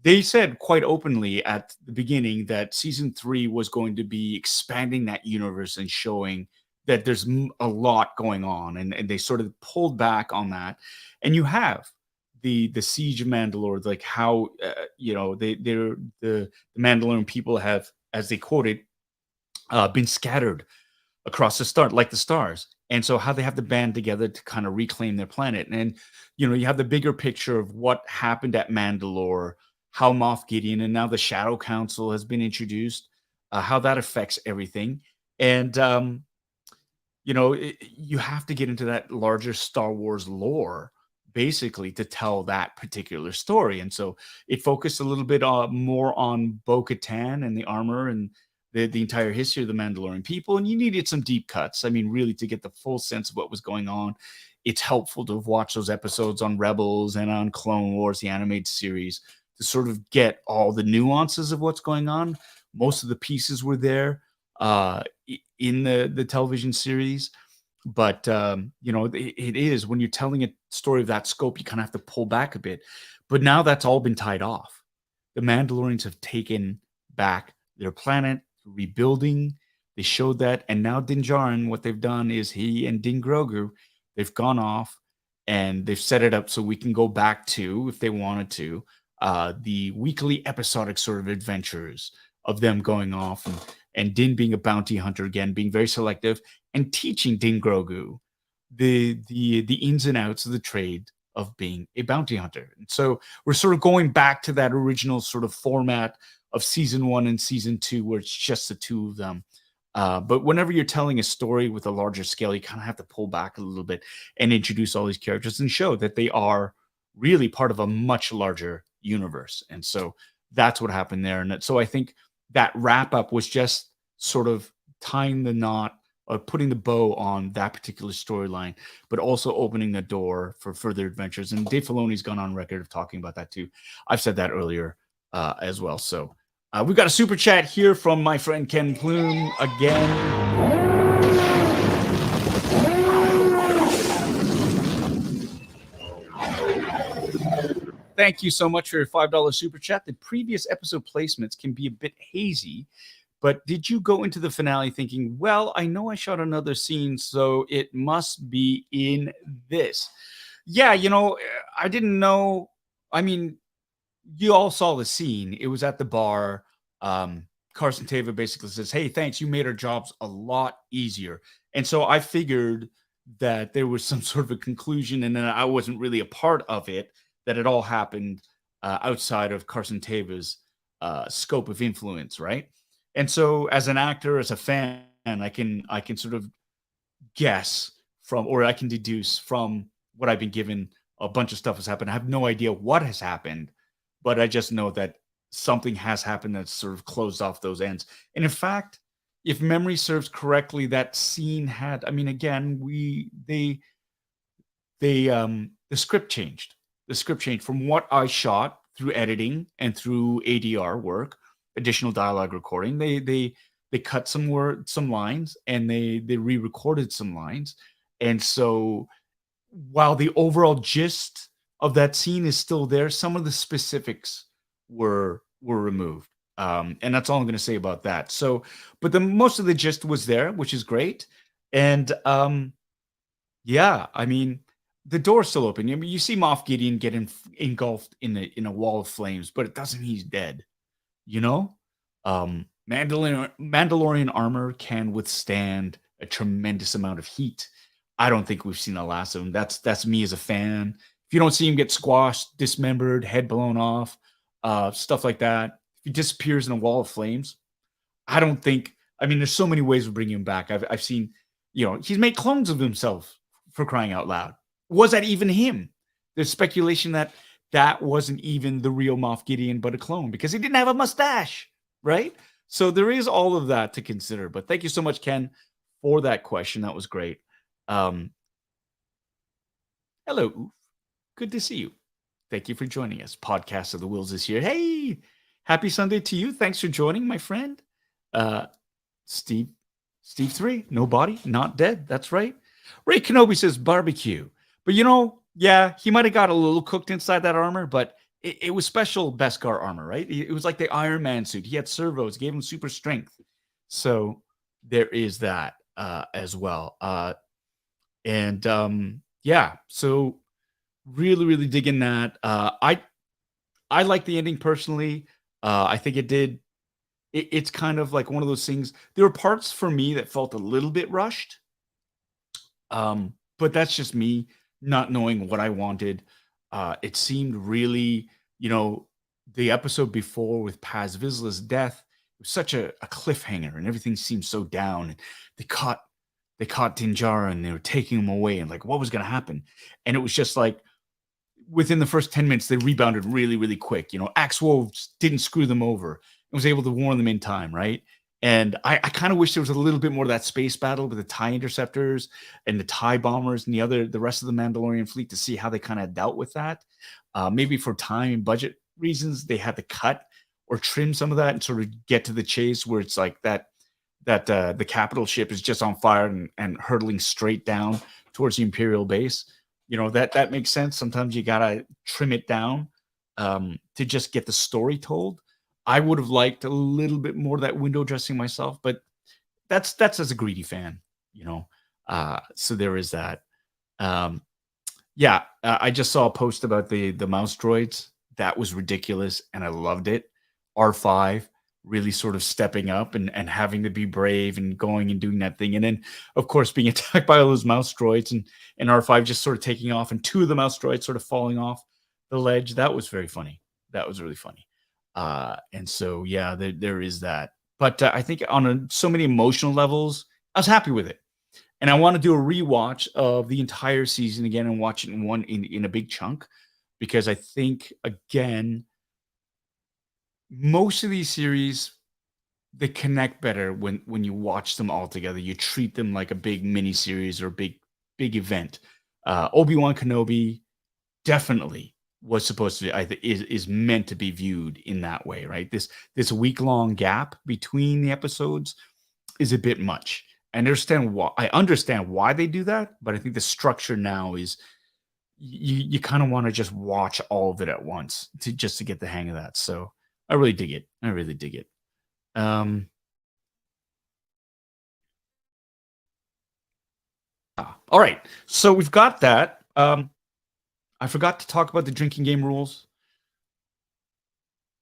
They said quite openly at the beginning that season 3 was going to be expanding that universe and showing that there's a lot going on, and they sort of pulled back on that. And you have the siege of Mandalore, like how the Mandalorian people have, as they quoted, been scattered across the stars, and so how they have to band together to kind of reclaim their planet. And you have the bigger picture of what happened at Mandalore, how Moff Gideon and now the Shadow Council has been introduced, how that affects everything. And you have to get into that larger Star Wars lore, basically, to tell that particular story. And so it focused a little bit more on Bo-Katan and the armor and the entire history of the Mandalorian people. And you needed some deep cuts. I mean, really, to get the full sense of what was going on. It's helpful to have watched those episodes on Rebels and on Clone Wars, the animated series, to sort of get all the nuances of what's going on. Most of the pieces were there in the television series, but it is, when you're telling a story of that scope, you kind of have to pull back a bit. But now that's all been tied off. The Mandalorians have taken back their planet, rebuilding. They showed that, and now Din Djarin, what they've done is he and Din Grogu, they've gone off and they've set it up so we can go back to, if they wanted to, the weekly episodic sort of adventures of them going off and Din being a bounty hunter again, being very selective, and teaching Din Grogu the ins and outs of the trade of being a bounty hunter. And so we're sort of going back to that original sort of format of season 1 and season 2, where it's just the two of them. But whenever you're telling a story with a larger scale, you kind of have to pull back a little bit and introduce all these characters and show that they are really part of a much larger universe. And so that's what happened there. And so I think that wrap up was just sort of tying the knot or putting the bow on that particular storyline, but also opening the door for further adventures. And Dave Filoni's gone on record of talking about that too. I've said that earlier as well. So we've got a super chat here from my friend Ken Plume again. Thank you so much for your $5 super chat. The previous episode placements can be a bit hazy, but did you go into the finale thinking, well, I know I shot another scene, so it must be in this? Yeah, I didn't know. I mean, you all saw the scene. It was at the bar. Carson Teva basically says, hey, thanks. You made our jobs a lot easier. And so I figured that there was some sort of a conclusion, and then I wasn't really a part of it, that it all happened outside of Carson Teva's scope of influence, right? And so as an actor, as a fan, I can sort of guess from, or I can deduce from what I've been given, a bunch of stuff has happened. I have no idea what has happened, but I just know that something has happened that's sort of closed off those ends. And in fact, if memory serves correctly, that scene had, I mean, again, the script changed. The script changed from what I shot through editing and through ADR work, additional dialogue recording. They cut some lines, and they re-recorded some lines. And so while the overall gist of that scene is still there, some of the specifics were removed. And that's all I'm going to say about that. So, but the most of the gist was there, which is great. And yeah, I mean, the door's still open. I mean, you see Moff Gideon get engulfed in a wall of flames, but it doesn't mean he's dead. You know, Mandalorian armor can withstand a tremendous amount of heat. I don't think we've seen the last of him. That's me as a fan. If you don't see him get squashed, dismembered, head blown off, stuff like that, if he disappears in a wall of flames, I don't think. I mean, there's so many ways of bringing him back. I've seen, he's made clones of himself, for crying out loud. Was that even him? There's speculation that that wasn't even the real Moff Gideon, but a clone, because he didn't have a mustache, right? So there is all of that to consider. But thank you so much, Ken, for that question. That was great. Hello, Oof. Good to see you. Thank you for joining us. Podcast of the Wills is here. Hey, happy Sunday to you. Thanks for joining, my friend. Steve 3, no body, not dead. That's right. Ray Kenobi says barbecue. But yeah, he might have got a little cooked inside that armor, but it was special Beskar armor, right? It was like the Iron Man suit. He had servos, gave him super strength. So there is that as well. Yeah, so really, really digging that. I like the ending personally. I think it's kind of like one of those things. There were parts for me that felt a little bit rushed. But that's just me not knowing what I wanted. It seemed really, the episode before with Paz Vizsla's death, it was such a cliffhanger, and everything seemed so down. And they caught Din Djarin, and they were taking him away, and like, what was going to happen? And it was just like, within the first 10 minutes, they rebounded really, really quick. Axe Wolves didn't screw them over and was able to warn them in time, right? And I kind of wish there was a little bit more of that space battle with the TIE interceptors and the TIE bombers and the rest of the Mandalorian fleet, to see how they kind of dealt with that. Maybe for time and budget reasons, they had to cut or trim some of that and sort of get to the chase where it's like that the capital ship is just on fire and hurtling straight down towards the Imperial base. That makes sense. Sometimes you gotta trim it down to just get the story told. I would have liked a little bit more of that window dressing myself, but that's as a greedy fan, so there is that. I just saw a post about the mouse droids. That was ridiculous, and I loved it. R5 really sort of stepping up and having to be brave and going and doing that thing. And then, of course, being attacked by all those mouse droids and R5 just sort of taking off, and 2 of the mouse droids sort of falling off the ledge. That was very funny. That was really funny. And so, yeah, there is that. But I think on so many emotional levels, I was happy with it. And I want to do a rewatch of the entire season again and watch it in a big chunk, because I think, again, most of these series, they connect better when you watch them all together. You treat them like a big mini series or big event. Obi-Wan Kenobi definitely was supposed to be, is meant to be viewed in that way, right? This week-long gap between the episodes is a bit much. I understand why they do that, but I think the structure now is you kind of want to just watch all of it at once to get the hang of that. So I really dig it. I really dig it. All right. So we've got that. I forgot to talk about the drinking game rules.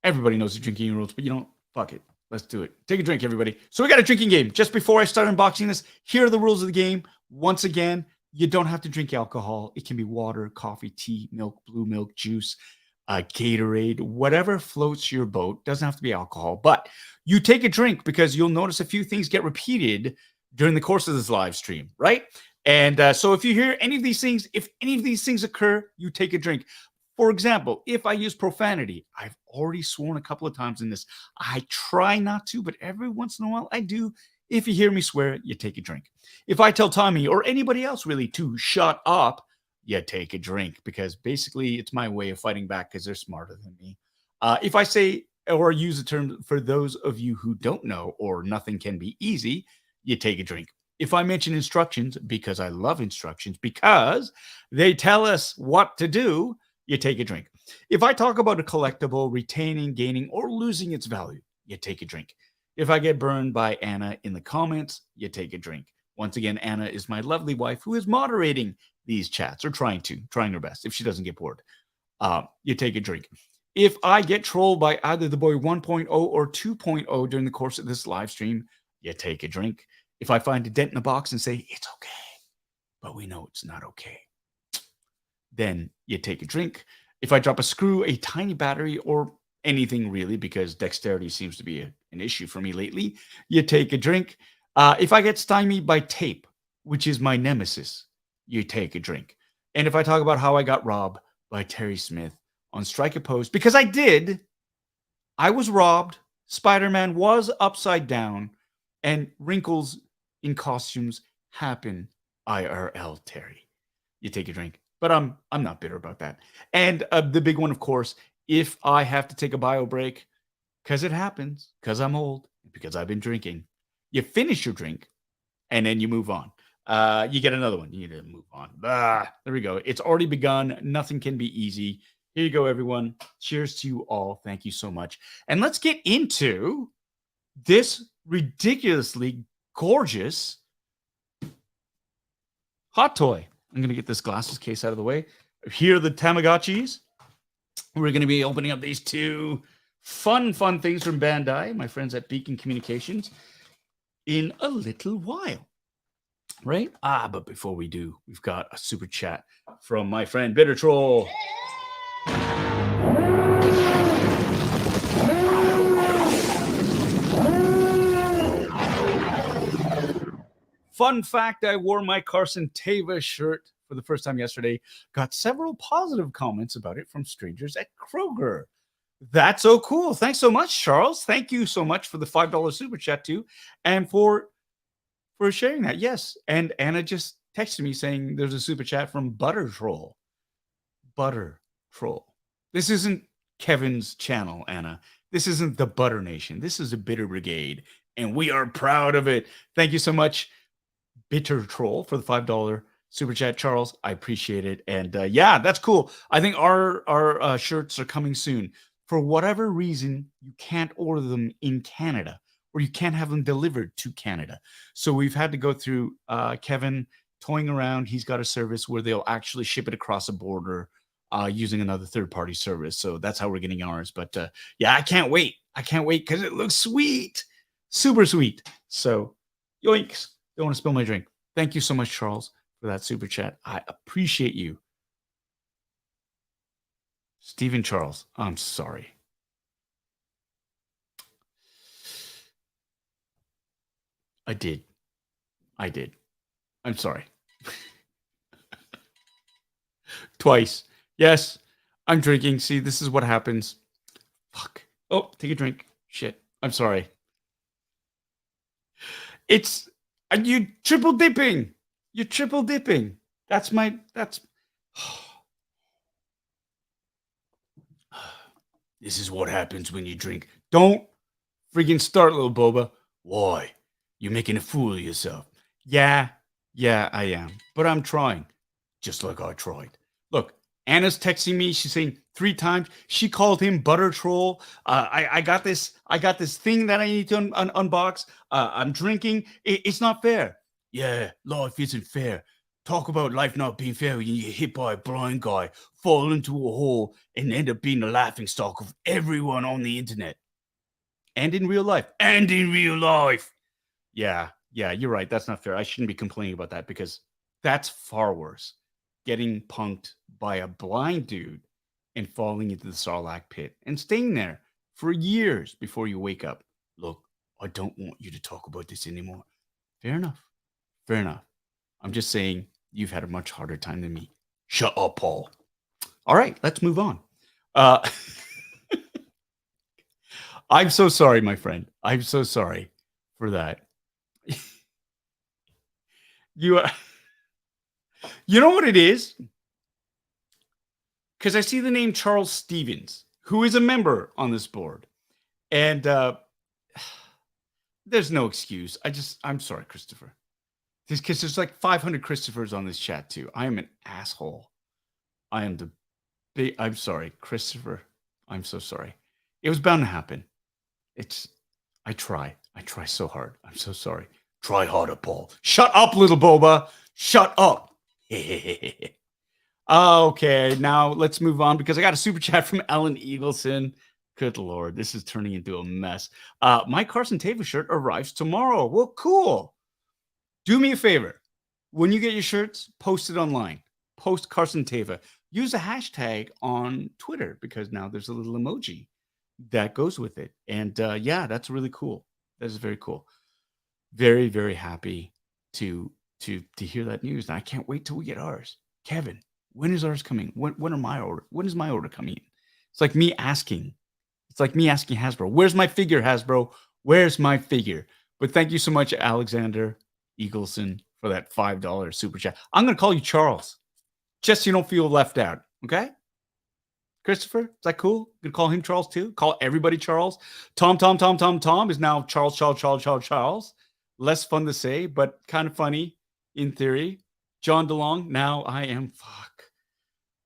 Everybody knows the drinking game rules, but fuck it. Let's do it. Take a drink, everybody. So we got a drinking game. Just before I start unboxing this, here are the rules of the game. Once again, you don't have to drink alcohol. It can be water, coffee, tea, milk, blue milk, juice, Gatorade, whatever floats your boat. Doesn't have to be alcohol, but you take a drink, because you'll notice a few things get repeated during the course of this live stream, right? And so if you hear any of these things, if any of these things occur, you take a drink. For example, if I use profanity, I've already sworn a couple of times in this. I try not to, but every once in a while I do. If you hear me swear, you take a drink. If I tell Tommy or anybody else really to shut up, you take a drink, because basically it's my way of fighting back because they're smarter than me. If I say or use a term for those of you who don't know, or nothing can be easy, you take a drink. If I mention instructions, because I love instructions, because they tell us what to do, you take a drink. If I talk about a collectible retaining, gaining, or losing its value, you take a drink. If I get burned by Anna in the comments, you take a drink. Once again, Anna is my lovely wife who is moderating these chats, or trying her best if she doesn't get bored. You take a drink. If I get trolled by either the boy 1.0 or 2.0 during the course of this live stream, you take a drink. If I find a dent in the box and say, it's okay, but we know it's not okay, then you take a drink. If I drop a screw, a tiny battery, or anything really, because dexterity seems to be an issue for me lately, you take a drink. If I get stymied by tape, which is my nemesis, you take a drink. And if I talk about how I got robbed by Terry Smith on Strike a Pose, because I was robbed, Spider-Man was upside down, and wrinkles in costumes happen IRL, Terry. You take a drink. But I'm not bitter about that. And the big one, of course, if I have to take a bio break, because it happens, because I'm old, because I've been drinking, you finish your drink, and then you move on. You get another one. You need to move on. There we go. It's already begun. Nothing can be easy. Here you go, everyone. Cheers to you all. Thank you so much. And let's get into this ridiculously gorgeous hot toy. I'm going to get this glasses case out of the way. Here are the Tamagotchis. We're going to be opening up these two fun things from Bandai, my friends at Beacon Communications, in a little while. Right? But before we do, we've got a super chat from my friend Bitter Troll. Fun fact, I wore my Carson Teva shirt for the first time yesterday. Got several positive comments about it from strangers at Kroger. That's so cool. Thanks so much, Charles. Thank you so much for the $5 super chat too, and for sharing that. Yes, and Anna just texted me saying there's a super chat from Butter Troll. Butter Troll. This isn't Kevin's channel, Anna. This isn't the Butter Nation. This is a Bitter Brigade, and we are proud of it. Thank you so much, Bitter Troll, for the $5 super chat, Charles. I appreciate it. And yeah, that's cool. I think our shirts are coming soon. For whatever reason, you can't order them in Canada, or you can't have them delivered to Canada. So we've had to go through Kevin toying around. He's got a service where they'll actually ship it across a border using another third-party service. So that's how we're getting ours. But yeah, I can't wait. I can't wait because it looks sweet. Super sweet. So yoinks. Don't want to spill my drink. Thank you so much, Charles, for that super chat. I appreciate you. Stephen Charles, I'm sorry. I did. I'm sorry. Twice. Yes, I'm drinking. See, this is what happens. Fuck. Oh, take a drink. Shit. I'm sorry. You triple dipping. You're triple dipping. That's. This is what happens when you drink. Don't freaking start, little boba. Why? You're making a fool of yourself. Yeah, I am. But I'm trying. Just like I tried. Look, Anna's texting me. She's saying 3 times. She called him Butter Troll. I got this thing that I need to unbox. I'm drinking. It's not fair. Yeah, life isn't fair. Talk about life not being fair when you get hit by a blind guy, fall into a hole, and end up being the laughingstock of everyone on the internet. And in real life. Yeah, you're right. That's not fair. I shouldn't be complaining about that, because that's far worse. Getting punked by a blind dude and falling into the Sarlacc pit and staying there for years before you wake up. Look, I don't want you to talk about this anymore. Fair enough. I'm just saying you've had a much harder time than me. Shut up, Paul. All right, let's move on. I'm so sorry, my friend. I'm so sorry for that. You know what it is? because I see the name Charles Stevens, who is a member on this board. And there's no excuse. I'm sorry, Christopher. Because there's like 500 Christophers on this chat too. I am an asshole. I am the big. I'm sorry, Christopher. I'm so sorry. It was bound to happen. I try so hard. I'm so sorry. Try harder, Paul. Shut up, little boba. Shut up. Okay, now let's move on because I got a super chat from Ellen Eagleson. Good Lord, this is turning into a mess. My Carson Tava shirt arrives tomorrow. Well, cool. Do me a favor. When you get your shirts, post it online. Post Carson Tava. Use a hashtag on Twitter because now there's a little emoji that goes with it. And yeah, that's really cool. That is very cool. Very, very happy to hear that news. And I can't wait till we get ours. Kevin, when is ours coming? When is my order coming in? It's like me asking. It's like me asking Hasbro, where's my figure, Hasbro? Where's my figure? But thank you so much, Alexander Eagleson, for that $5 super chat. I'm going to call you Charles, just so you don't feel left out. Okay? Christopher, is that cool? You can call him Charles too? Call everybody Charles. Tom is now Charles. Less fun to say, but kind of funny in theory. John DeLong, now I am fuck.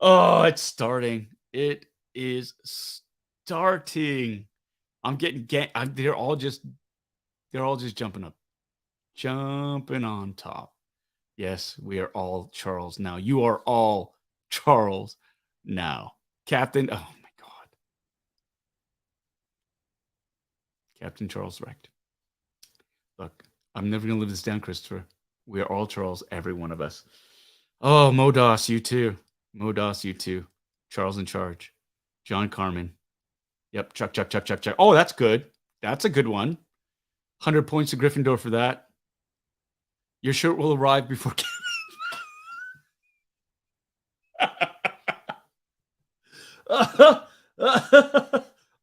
Oh, it's starting. It is starting. I'm getting they're all just jumping up. Jumping on top. Yes, we are all Charles now. You are all Charles now. Captain, oh my God. Captain Charles Wrecked. Look, I'm never going to live this down, Christopher. We are all Charles, every one of us. Oh, Modos, you too. Modos, you too. Charles in charge. John Carmen. Yep, Chuck. Oh, that's good. That's a good one. 100 points to Gryffindor for that. Your shirt will arrive before...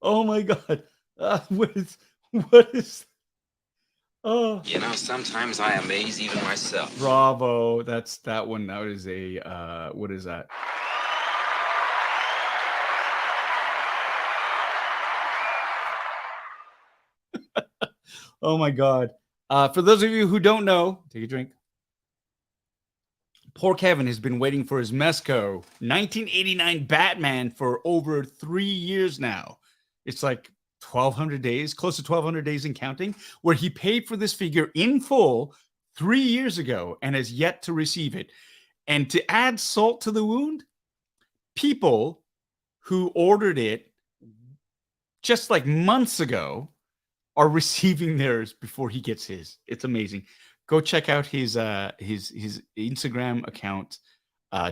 Oh my God. What is oh, You know, sometimes I amaze even myself. bravo. That's that one. That is a what is that? Oh my God. For those of you who don't know, take a drink. Poor Kevin has been waiting for his Mezco 1989 Batman for over 3 years now. It's like 1,200 days, close to 1,200 days and counting, where he paid for this figure in full 3 years ago and has yet to receive it. And to add salt to the wound, people who ordered it just like months ago are receiving theirs before he gets his. It's amazing. Go check out his Instagram account,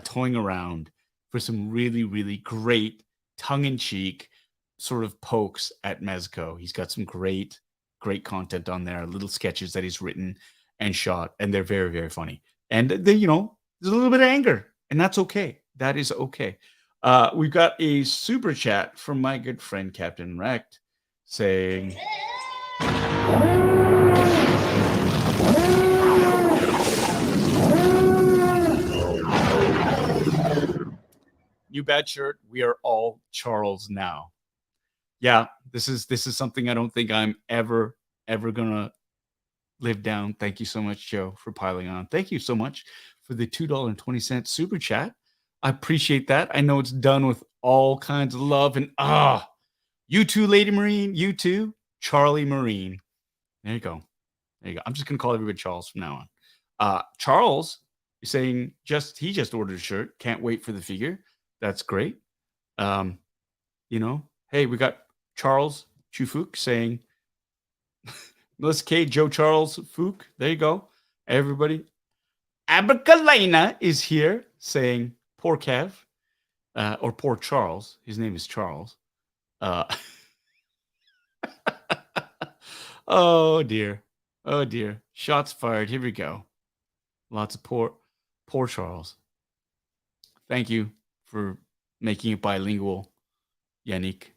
toying around, for some really, really great tongue-in-cheek sort of pokes at Mezco. He's got some great content on there, little sketches that he's written and shot, and they're very, very funny. And they, there's a little bit of anger, and that's okay. That is okay. We've got a super chat from my good friend Captain Wrecked saying, "New bad shirt. We are all Charles now." Yeah, this is something I don't think I'm ever gonna live down. Thank you so much, Joe, for piling on. Thank you so much for the $2.20 super chat. I appreciate that. I know it's done with all kinds of love and you too, Lady Marine. You too, Charlie Marine. There you go. I'm just gonna call everybody Charles from now on. Charles is saying he just ordered a shirt. Can't wait for the figure. That's great. Hey, we got Charles Chufuk saying, Melissa K, Joe Charles Fook. There you go. Everybody. Abakalena is here saying, poor Kev, or poor Charles. His name is Charles. Oh dear. Shots fired. Here we go. Lots of poor Charles. Thank you for making it bilingual, Yannick.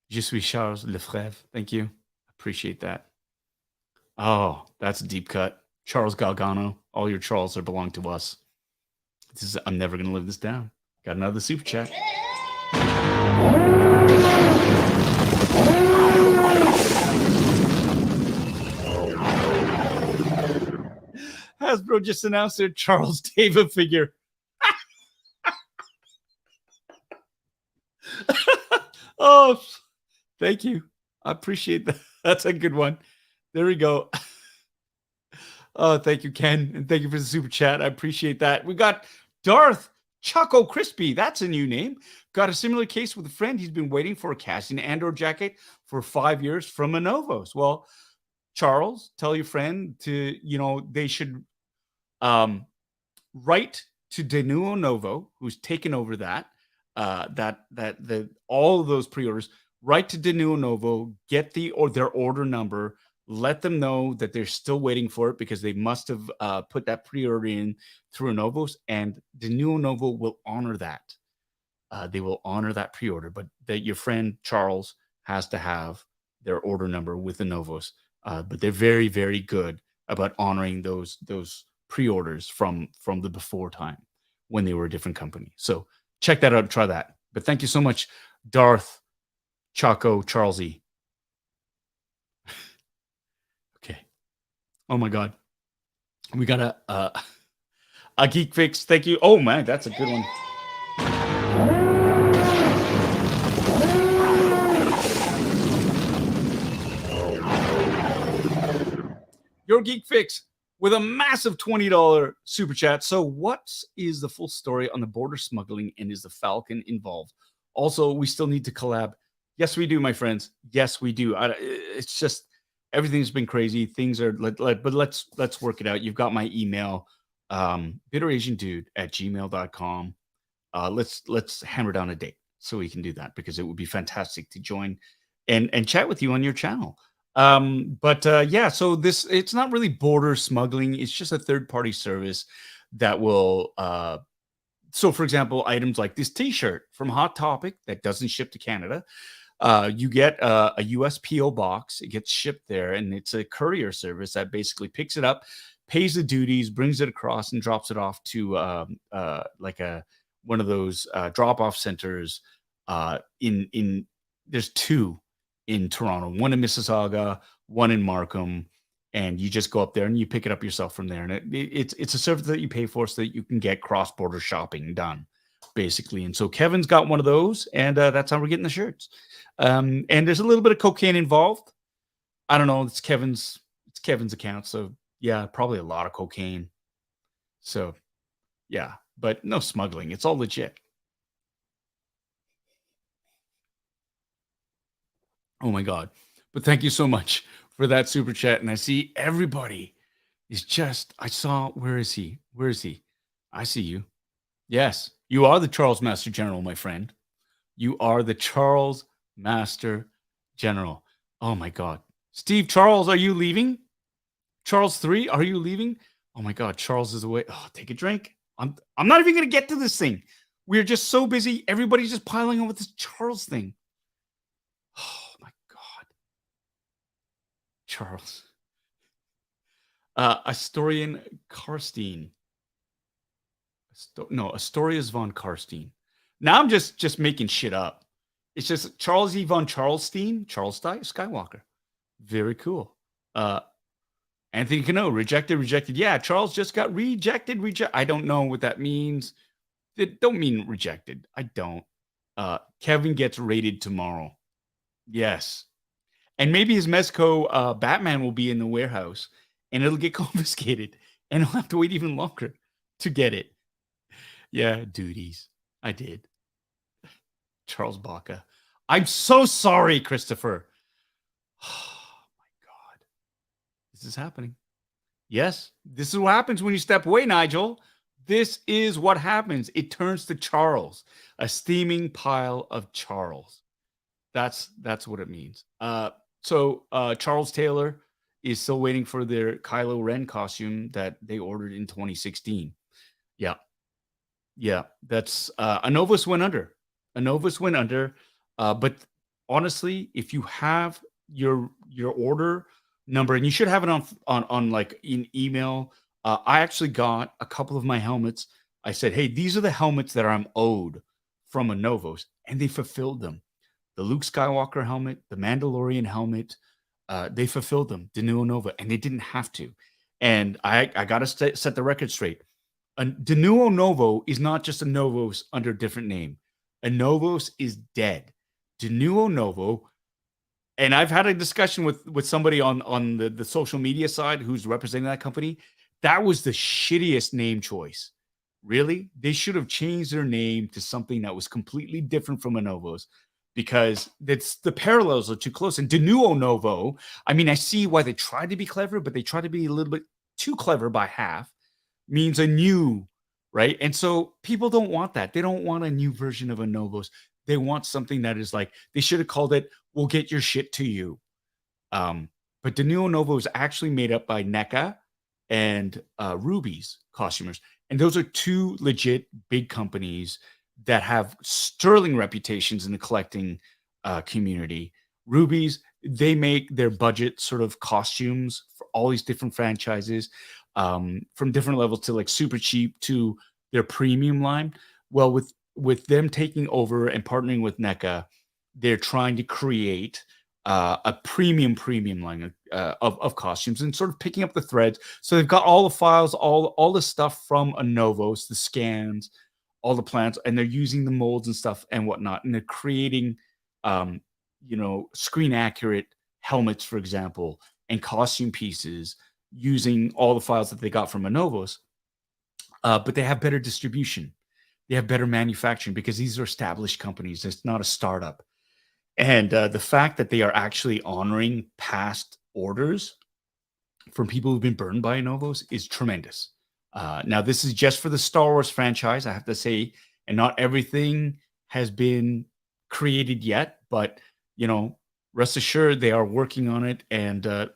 Je suis Charles Lefrèvre. Thank you. Appreciate that. Oh, that's a deep cut. Charles Galgano. All your Charles belong to us. I'm never going to live this down. Got another super chat. Hasbro just announced their Charles David figure. Oh, thank you. I appreciate that. That's a good one. There we go. Oh, thank you, Ken. And thank you for the super chat. I appreciate that. We got Darth Choco Crispy. That's a new name. Got a similar case with a friend. He's been waiting for a Cassian Andor jacket for 5 years from Anovos. Well, Charles, tell your friend they should write to Denuo Novo, who's taken over that all of those pre-orders. Write to Denuo Novo, get their order number, let them know that they're still waiting for it because they must have put that pre-order in through Anovos, and Denuo Novo will honor that. They will honor that pre-order, but that your friend Charles has to have their order number with Anovos. But they're very, very good about honoring those pre-orders from the before time when they were a different company. So check that out and try that. But thank you so much, Darth Choco Charlesy. Okay. Oh my God. We got a geek fix. Thank you. Oh man, that's a good one. Your geek fix with a massive $20 super chat. So what is the full story on the border smuggling, and is the Falcon involved? Also, we still need to collab. Yes, we do, my friends. Yes, we do. It's just everything's been crazy. Things are but let's work it out. You've got my email, bitterasiandude@gmail.com. Let's hammer down a date so we can do that, because it would be fantastic to join and chat with you on your channel. Yeah, so it's not really border smuggling. It's just a third-party service that will so for example, items like this t-shirt from Hot Topic that doesn't ship to Canada, you get a US PO box. It gets shipped there, and it's a courier service that basically picks it up, pays the duties, brings it across, and drops it off to like one of those drop-off centers. In there's two in Toronto, one in Mississauga, one in Markham, and you just go up there and you pick it up yourself from there. And it's a service that you pay for so that you can get cross-border shopping done, basically. And so Kevin's got one of those, and that's how we're getting the shirts. And there's a little bit of cocaine involved. I don't know. It's Kevin's account, so yeah, probably a lot of cocaine. So yeah, but no smuggling. It's all legit. Oh my God. But thank you so much for that super chat. And I see everybody is just, where is he? Where is he? I see you. Yes, you are the Charles Master General, my friend. You are the Charles Master General. Oh my God. Steve Charles, are you leaving? Charles 3, are you leaving? Oh my God, Charles is away. Oh, take a drink. I'm not even going to get to this thing. We're just so busy. Everybody's just piling on with this Charles thing. Oh my God. Charles. Astorian Karstein. Astorius von Karstein. Now I'm just making shit up. It's just Charles E. von Charlestein, Charles Skywalker. Very cool. Anthony Cano, rejected. Yeah, Charles just got rejected. I don't know what that means. It don't mean rejected. I don't. Kevin gets raided tomorrow. Yes. And maybe his Mezco Batman will be in the warehouse, and it'll get confiscated, and he'll have to wait even longer to get it. Yeah, duties. I did. Charles Baca. I'm so sorry, Christopher. Oh my God. This is happening. Yes, this is what happens when you step away, Nigel. This is what happens. It turns to Charles, a steaming pile of Charles. That's what it means. So Charles Taylor is still waiting for their Kylo Ren costume that they ordered in 2016. Yeah, that's Anovos went under. But honestly, if you have your order number, and you should have it on like in email. I actually got a couple of my helmets. I said, hey, these are the helmets that I'm owed from Anovos, and they fulfilled them. The Luke Skywalker helmet, the Mandalorian helmet, they fulfilled them, the new Nova, and they didn't have to. And I got to set the record straight. The new Novo is not just a Novos under a different name. A Novos is dead. The new Novo, and I've had a discussion with somebody on the social media side who's representing that company. That was the shittiest name choice. Really, they should have changed their name to something that was completely different from Anovos, because the parallels are too close. And De Nuevo Novo, I mean, I see why they tried to be clever, but they tried to be a little bit too clever by half. Means a new, right? And so people don't want that. They don't want a new version of Anovos. They want something that is like, they should have called it, "We'll get your shit to you." But De Nuevo Novo is actually made up by NECA and Ruby's costumers. And those are two legit big companies that have sterling reputations in the collecting community. Ruby's, they make their budget sort of costumes for all these different franchises, from different levels to like super cheap to their premium line. Well, with them taking over and partnering with NECA, they're trying to create a premium line of costumes and sort of picking up the threads. So they've got all the files, all the stuff from Anovos, the scans, all the plans, and they're using the molds and stuff and whatnot, and they're creating, screen accurate helmets, for example, and costume pieces using all the files that they got from Anovos. But they have better distribution, they have better manufacturing because these are established companies. It's not a startup. And the fact that they are actually honoring past orders from people who've been burned by Novos is tremendous. Now, this is just for the Star Wars franchise, I have to say, and not everything has been created yet. But, rest assured, they are working on it, and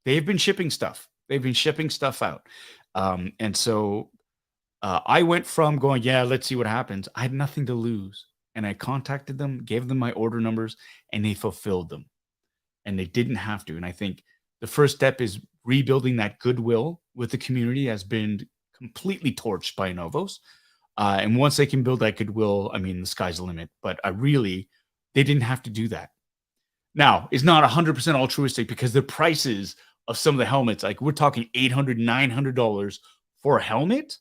they've been shipping stuff. They've been shipping stuff out. And so I went from going, yeah, let's see what happens. I had nothing to lose. And I contacted them, gave them my order numbers, and they fulfilled them. And they didn't have to. And I think the first step is rebuilding that goodwill with the community has been completely torched by Novos. And once they can build that goodwill, I mean, the sky's the limit. But they didn't have to do that. Now, it's not 100% altruistic because the prices of some of the helmets, like we're talking $800, $900 for a helmet,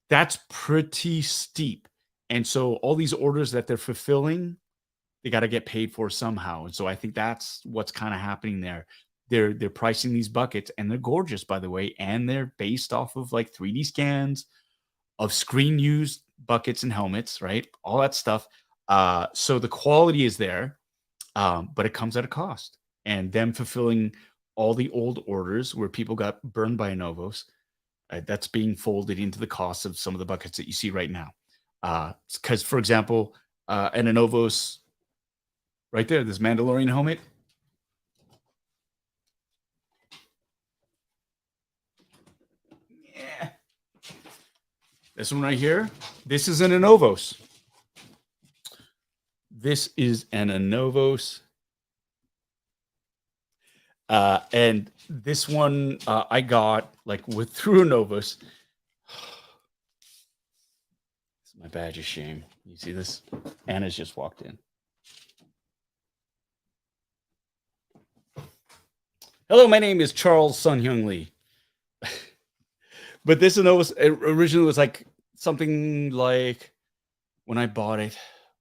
that's pretty steep. And so all these orders that they're fulfilling, they got to get paid for somehow. And so I think that's what's kind of happening there. They're pricing these buckets, and they're gorgeous, by the way, and they're based off of like 3D scans of screen used buckets and helmets, right? All that stuff. So the quality is there, but it comes at a cost. And them fulfilling all the old orders where people got burned by Novos, that's being folded into the cost of some of the buckets that you see right now. Because, for example, an Anovos right there, this Mandalorian helmet. Yeah. This one right here, this is an Anovos. This is an Anovos. And this one I got like through Anovos. My badge of shame. You see this? Anna's just walked in. Hello, my name is Charles Sun-Hyung Lee. But this originally was like something like, when I bought it,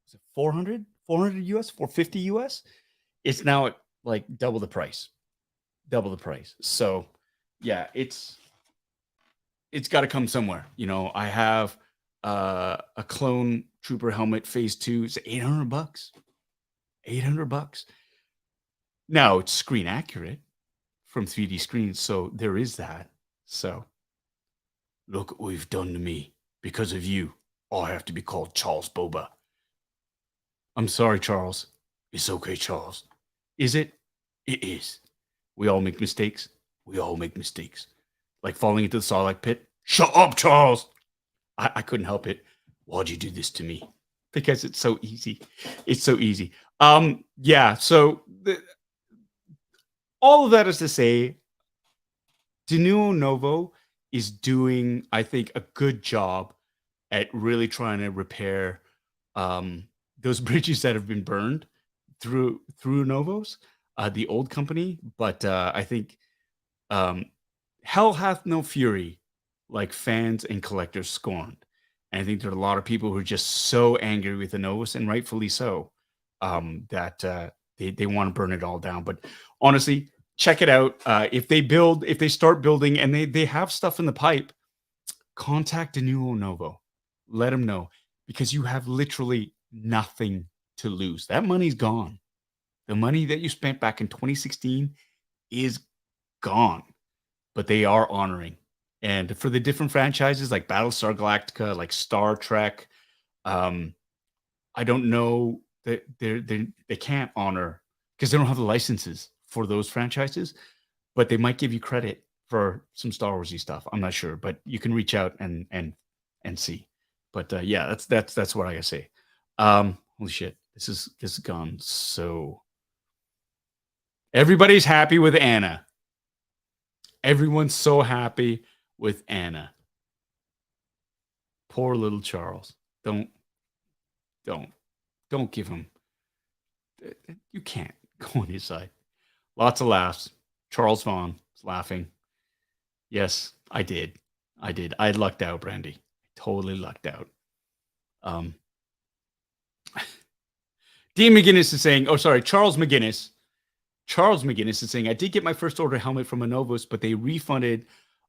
was it 400 US, 450 US? It's now at like double the price. So yeah, it's got to come somewhere. I have a clone trooper helmet phase 2. It's $800. $800. Now it's screen accurate from 3D screens, so there is that. So look what we've done to me. Because of you, I have to be called Charles Boba. I'm sorry, Charles. It's okay, Charles. Is it? It is. We all make mistakes. Like falling into the Sarlacc pit. Shut up, Charles. I couldn't help it. Why'd you do this to me? Because it's so easy. Yeah. So all of that is to say, De Nuevo Novo is doing, I think, a good job at really trying to repair those bridges that have been burned through Novos, the old company. But I think um, hell hath no fury like fans and collectors scorned. And I think there are a lot of people who are just so angry with the Novus, and rightfully so, that they want to burn it all down. But honestly, check it out. If they start building and they have stuff in the pipe, contact Denuo Novo. Let them know, because you have literally nothing to lose. That money's gone. The money that you spent back in 2016 is gone, but they are honoring. And for the different franchises like Battlestar Galactica, like Star Trek, um, I don't know that they can't honor because they don't have the licenses for those franchises, but they might give you credit for some Star Warsy stuff. I'm not sure, but you can reach out and see. But yeah, that's what I gotta say. Holy shit, this is gone. So everybody's happy with Anna. Everyone's so happy with Anna. Poor little Charles. Don't give him. You can't go on his side. Lots of laughs. Charles Vaughn is laughing. Yes, I did. I lucked out, Brandy. Totally lucked out. Dean McGinnis is saying, oh, sorry, Charles McGinnis. Charles McGinnis is saying, I did get my first order helmet from Anovos, but they refunded.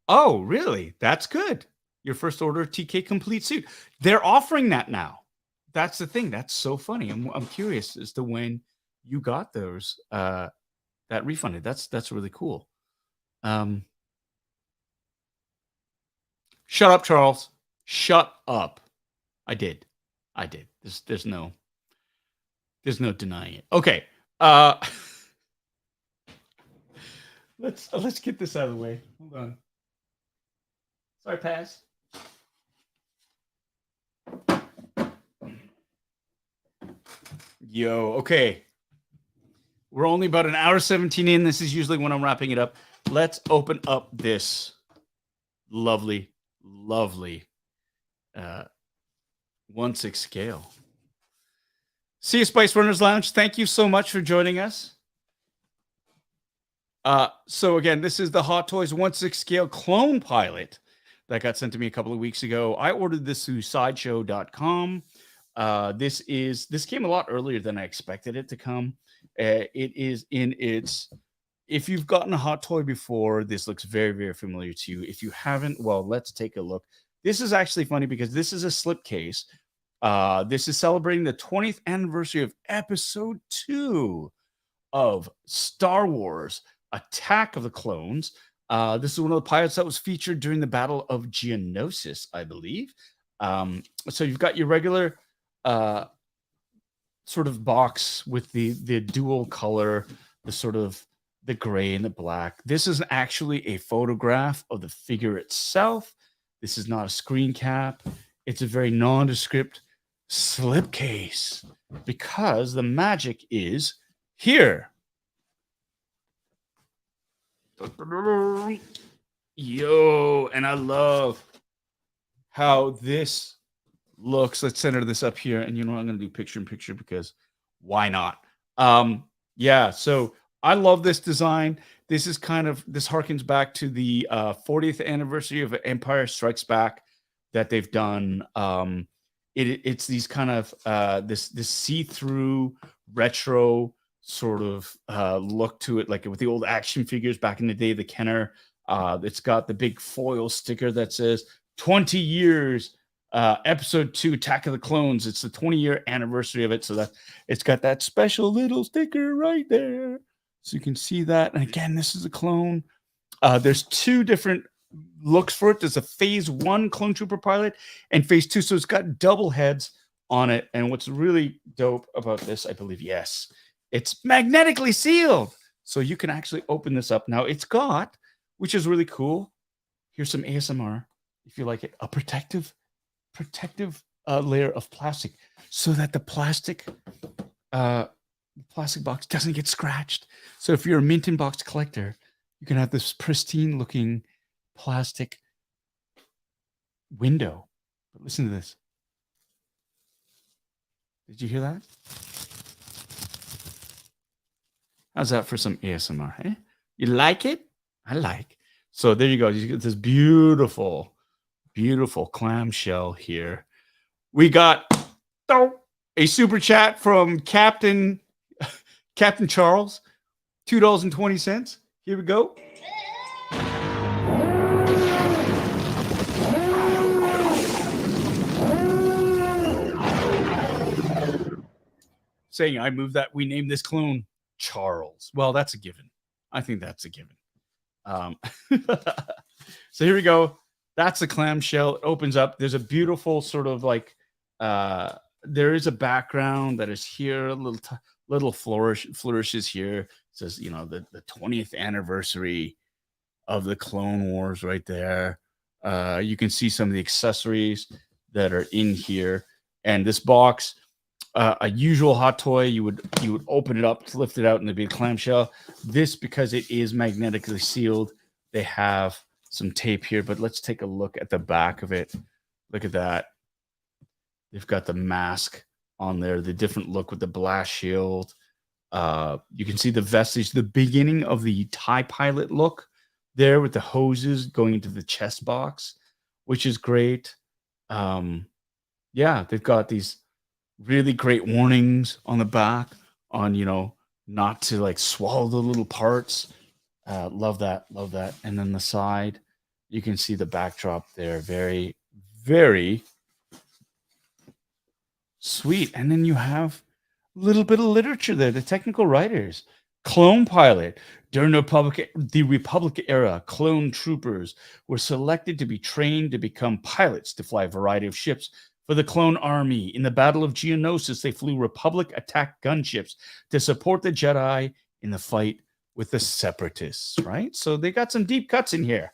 Oh, really? That's good. Your first order TK complete suit. They're offering that now. That's the thing. That's so funny. I'm curious as to when you got those that refunded. That's really cool. Shut up, Charles. Shut up. I did. There's no denying it. Okay. Let's get this out of the way. Hold on. Sorry, pass. Yo, okay. We're only about an hour 17 in. This is usually when I'm wrapping it up. Let's open up this lovely 1/6 scale. See you, Spice Runners Lounge. Thank you so much for joining us. So again, this is the Hot Toys 1/6 scale clone pilot that got sent to me a couple of weeks ago. I ordered this through sideshow.com. This came a lot earlier than I expected it to come. It is in its, if you've gotten a Hot Toy before, this looks very, very familiar to you. If you haven't, well, let's take a look. This is actually funny because this is a slipcase. This is celebrating the 20th anniversary of episode 2 of Star Wars Attack of the Clones. This is one of the pilots that was featured during the Battle of Geonosis, I believe. So you've got your regular sort of box with the dual color, the sort of the gray and the black. This is actually a photograph of the figure itself. This is not a screen cap. It's a very nondescript slipcase because the magic is here. Yo, and I love how this looks. Let's center this up here. And you know what? I'm going to do picture in picture because why not? Yeah, so I love this design. This is this harkens back to the 40th anniversary of Empire Strikes Back that they've done. It's these kind of this see-through retro sort of look to it, like with the old action figures back in the day, the Kenner. It's got the big foil sticker that says 20 years, episode 2, Attack of the Clones. It's the 20-year anniversary of it. So that it's got that special little sticker right there. So you can see that. And again, this is a clone. There's 2 different looks for it. There's a phase 1 clone trooper pilot and phase 2. So it's got double heads on it. And what's really dope about this, I believe, yes, it's magnetically sealed. So you can actually open this up. Now it's got, which is really cool. Here's some ASMR, if you like it, a protective layer of plastic so that the plastic box doesn't get scratched. So if you're a mint in box collector, you can have this pristine looking plastic window But listen to this. Did you hear that? How's that for some ASMR? Eh? You like it? I like. So there you go. You get this beautiful, beautiful clamshell here. We got a super chat from Captain Charles, $2.20. Here we go. Saying I moved that we named this clone Charles. Well, that's a given. I think that's a given. So here we go. That's the clamshell. It opens up. There's a beautiful sort of like there is a background that is here, little flourishes here. It says, you know, the 20th anniversary of the Clone Wars right there. You can see some of the accessories that are in here. And this box, a usual hot toy, you would open it up, lift it out, and there'd be a clamshell. This, because it is magnetically sealed, they have some tape here. But let's take a look at the back of it. Look at that. They've got the mask on there, the different look with the blast shield. You can see the vestige, the beginning of the TIE pilot look there with the hoses going into the chest box, which is great. Yeah, they've got these really great warnings on the back on, you know, not to like swallow the little parts. Love that. And then the side, you can see the backdrop there. Very, very sweet. And then you have a little bit of literature there. The technical writers. Clone pilot. During the Republic era, clone troopers were selected to be trained to become pilots to fly a variety of ships for the clone army. In the Battle of Geonosis, they flew Republic attack gunships to support the Jedi in the fight with the Separatists, right? So they got some deep cuts in here.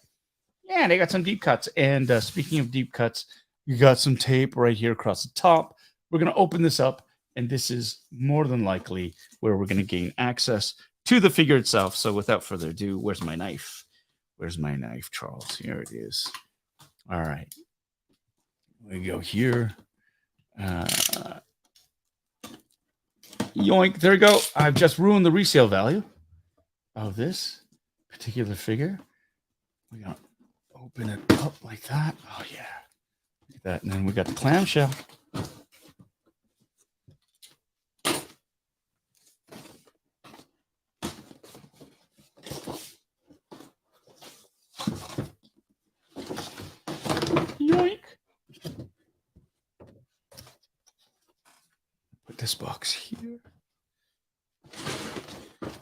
Yeah, they got some deep cuts. And speaking of deep cuts, you got some tape right here across the top. We're going to open this up, and this is more than likely where we're going to gain access to the figure itself. So without further ado, where's my knife? Where's my knife, Charles? Here it is. All right. We go here. Yoink. There we go. I've just ruined the resale value of this particular figure. We got to open it up like that. Oh, yeah. Look at that. And then we got the clamshell. Yoink. Put this box here.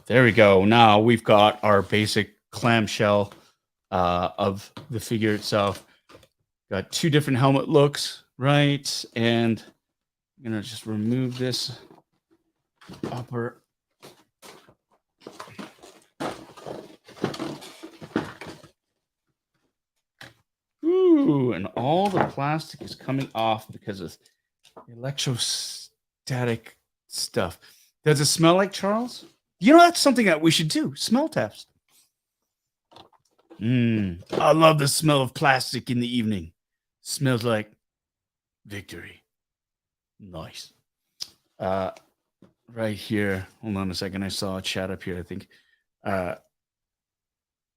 There we go. Now we've got our basic clamshell of the figure itself. Got two different helmet looks, right? And I'm going to just remove this upper. Ooh, and all the plastic is coming off because of electrostatic stuff. Does it smell like, Charles? You know, that's something that we should do. Smell test. I love the smell of plastic in the evening. Smells like victory. Nice. Right here. Hold on a second. I saw a chat up here, I think.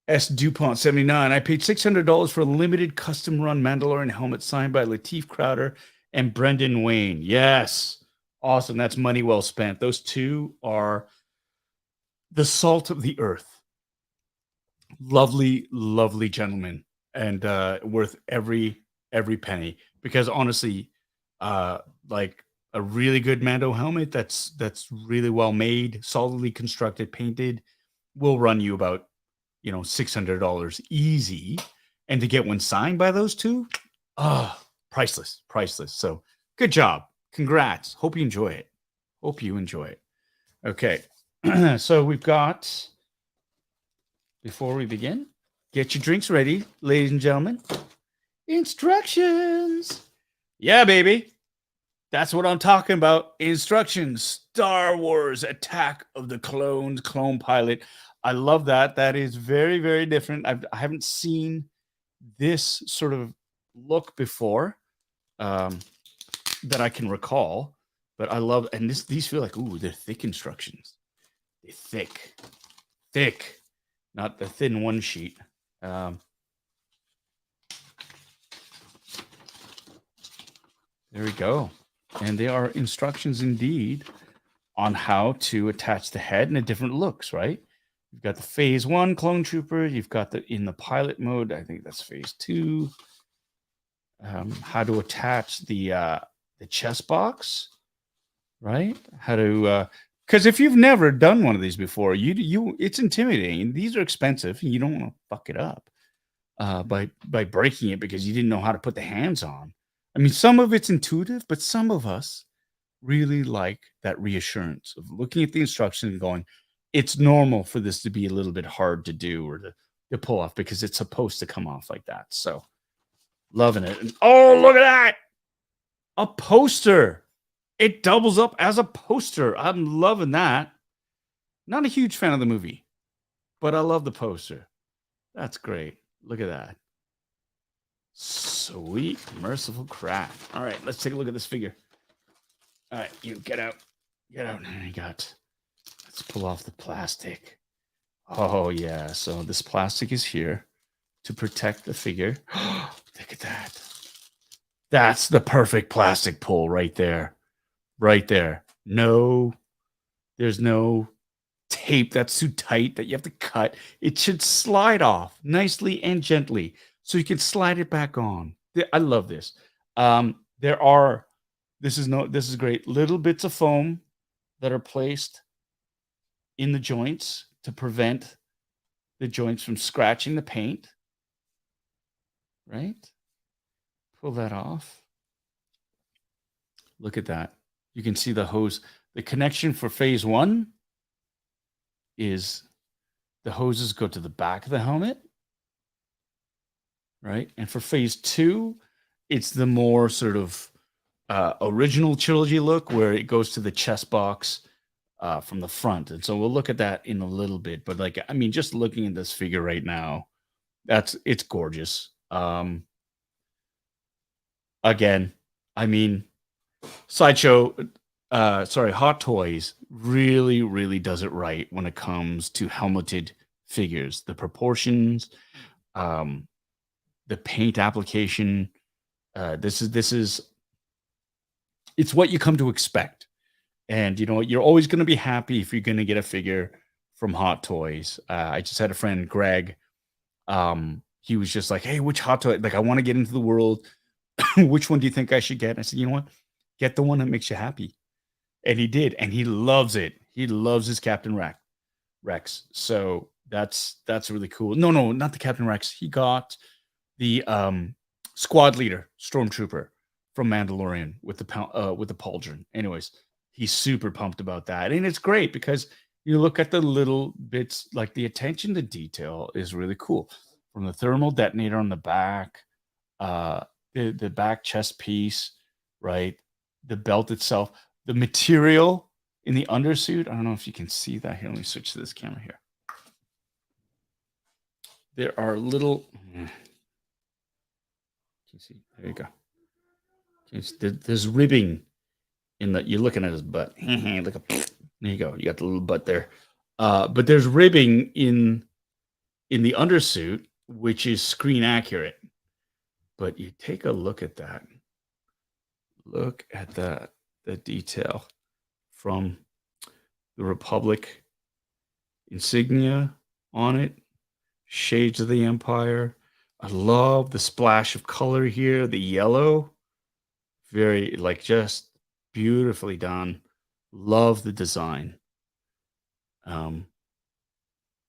S. DuPont 79. I paid $600 for a limited custom run Mandalorian helmet signed by Lateef Crowder and Brendan Wayne. Yes. Awesome. That's money well spent. Those two are the salt of the earth. Lovely, lovely gentlemen, and worth every penny. Because honestly, like a really good Mando helmet that's really well made, solidly constructed, painted, will run you about, you know, $600 easy. And to get one signed by those two, priceless. So good job. Congrats. Hope you enjoy it. Okay. So we've got, before we begin, get your drinks ready, ladies and gentlemen. Instructions. Yeah, baby. That's what I'm talking about. Instructions. Star Wars Attack of the Clones, Clone Pilot. I love that. That is very, very different. I haven't seen this sort of look before. um, that I can recall. But I love, and these feel like, ooh, they're thick instructions. They're thick, not the thin one sheet. There we go. And they are instructions indeed on how to attach the head and the different looks, right? You've got the phase 1 clone trooper. You've got in the pilot mode. I think that's phase 2. How to attach the chest box, right? How to because if you've never done one of these before, it's intimidating. These are expensive, and you don't want to fuck it up by breaking it because you didn't know how to put the hands on. I mean, some of it's intuitive, but some of us really like that reassurance of looking at the instructions and going, it's normal for this to be a little bit hard to do or to pull off because it's supposed to come off like that. So loving it. And, oh, look at that. A poster. It doubles up as a poster. I'm loving that. Not a huge fan of the movie, but I love the poster. That's great. Look at that. Sweet, merciful crap. All right, let's take a look at this figure. All right, you get out. Get out. Let's pull off the plastic. Oh, yeah. So this plastic is here to protect the figure. Look at that. That's the perfect plastic pull right there. Right there. No, there's no tape that's too tight that you have to cut. It should slide off nicely and gently so you can slide it back on. I love this. This is great. Little bits of foam that are placed in the joints to prevent the joints from scratching the paint. Right? Pull that off. Look at that. You can see the hose. The connection for phase 1 is the hoses go to the back of the helmet. Right? And for phase 2, it's the more sort of original trilogy look where it goes to the chest box from the front. And so we'll look at that in a little bit. But like, I mean, just looking at this figure right now, it's gorgeous. Again, I mean, Hot Toys really, really does it right when it comes to helmeted figures. The proportions, the paint application. This is it's what you come to expect. And you know what? You're always going to be happy if you're going to get a figure from Hot Toys. I just had a friend, Greg. He was just like, "Hey, which Hot Toy? Like, I want to get into the world. Which one do you think I should get?" And I said, "You know what? Get the one that makes you happy." And he did, and he loves it. He loves his Captain Rex. So that's really cool. No, not the Captain Rex. He got the squad leader, Stormtrooper from Mandalorian with the pauldron. Anyways, he's super pumped about that, and it's great because you look at the little bits, like the attention to detail is really cool. From the thermal detonator on the back, the back chest piece, right? The belt itself, the material in the undersuit. I don't know if you can see that here. Let me switch to this camera here. There are little. Can you see? There you go. There's ribbing in the. You're looking at his butt. There you go. You got the little butt there. But there's ribbing in the undersuit, which is screen accurate. But you take a look at that. Look at that. The detail from the Republic insignia on it. Shades of the Empire. I love the splash of color here. The yellow. Very, like, just beautifully done. Love the design.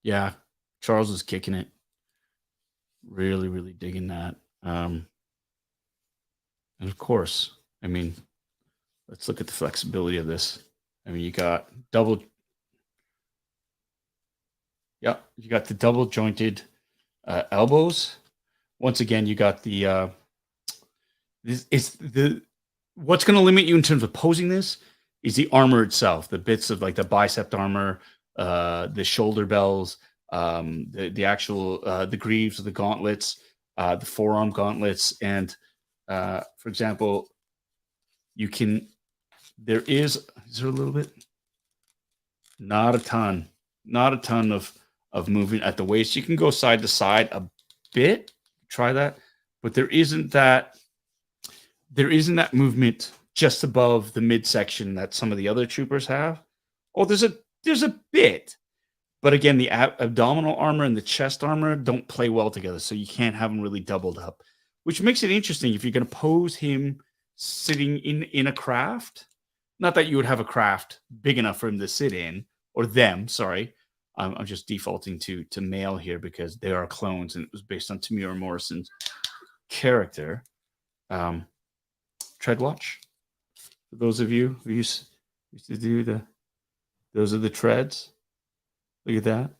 Yeah, Charles is kicking it. Really, really digging that. And of course, I mean, let's look at the flexibility of this. I mean, you got the double jointed elbows. Once again, you got the what's going to limit you in terms of posing this is the armor itself, the bits of like the bicep armor, the shoulder bells, the actual the greaves of the gauntlets, the forearm gauntlets, and For example, you can. There is there a little bit? Not a ton. Not a ton of movement at the waist. You can go side to side a bit. Try that, but there isn't that movement just above the midsection that some of the other troopers have. Oh, there's a bit, but again, the abdominal armor and the chest armor don't play well together, so you can't have them really doubled up, which makes it interesting if you're going to pose him sitting in a craft. Not that you would have a craft big enough for him to sit in, or them. Sorry, I'm just defaulting to male here because they are clones, and it was based on Tamura Morrison's character. Tread watch. For those of you who used to do those are the treads. Look at that.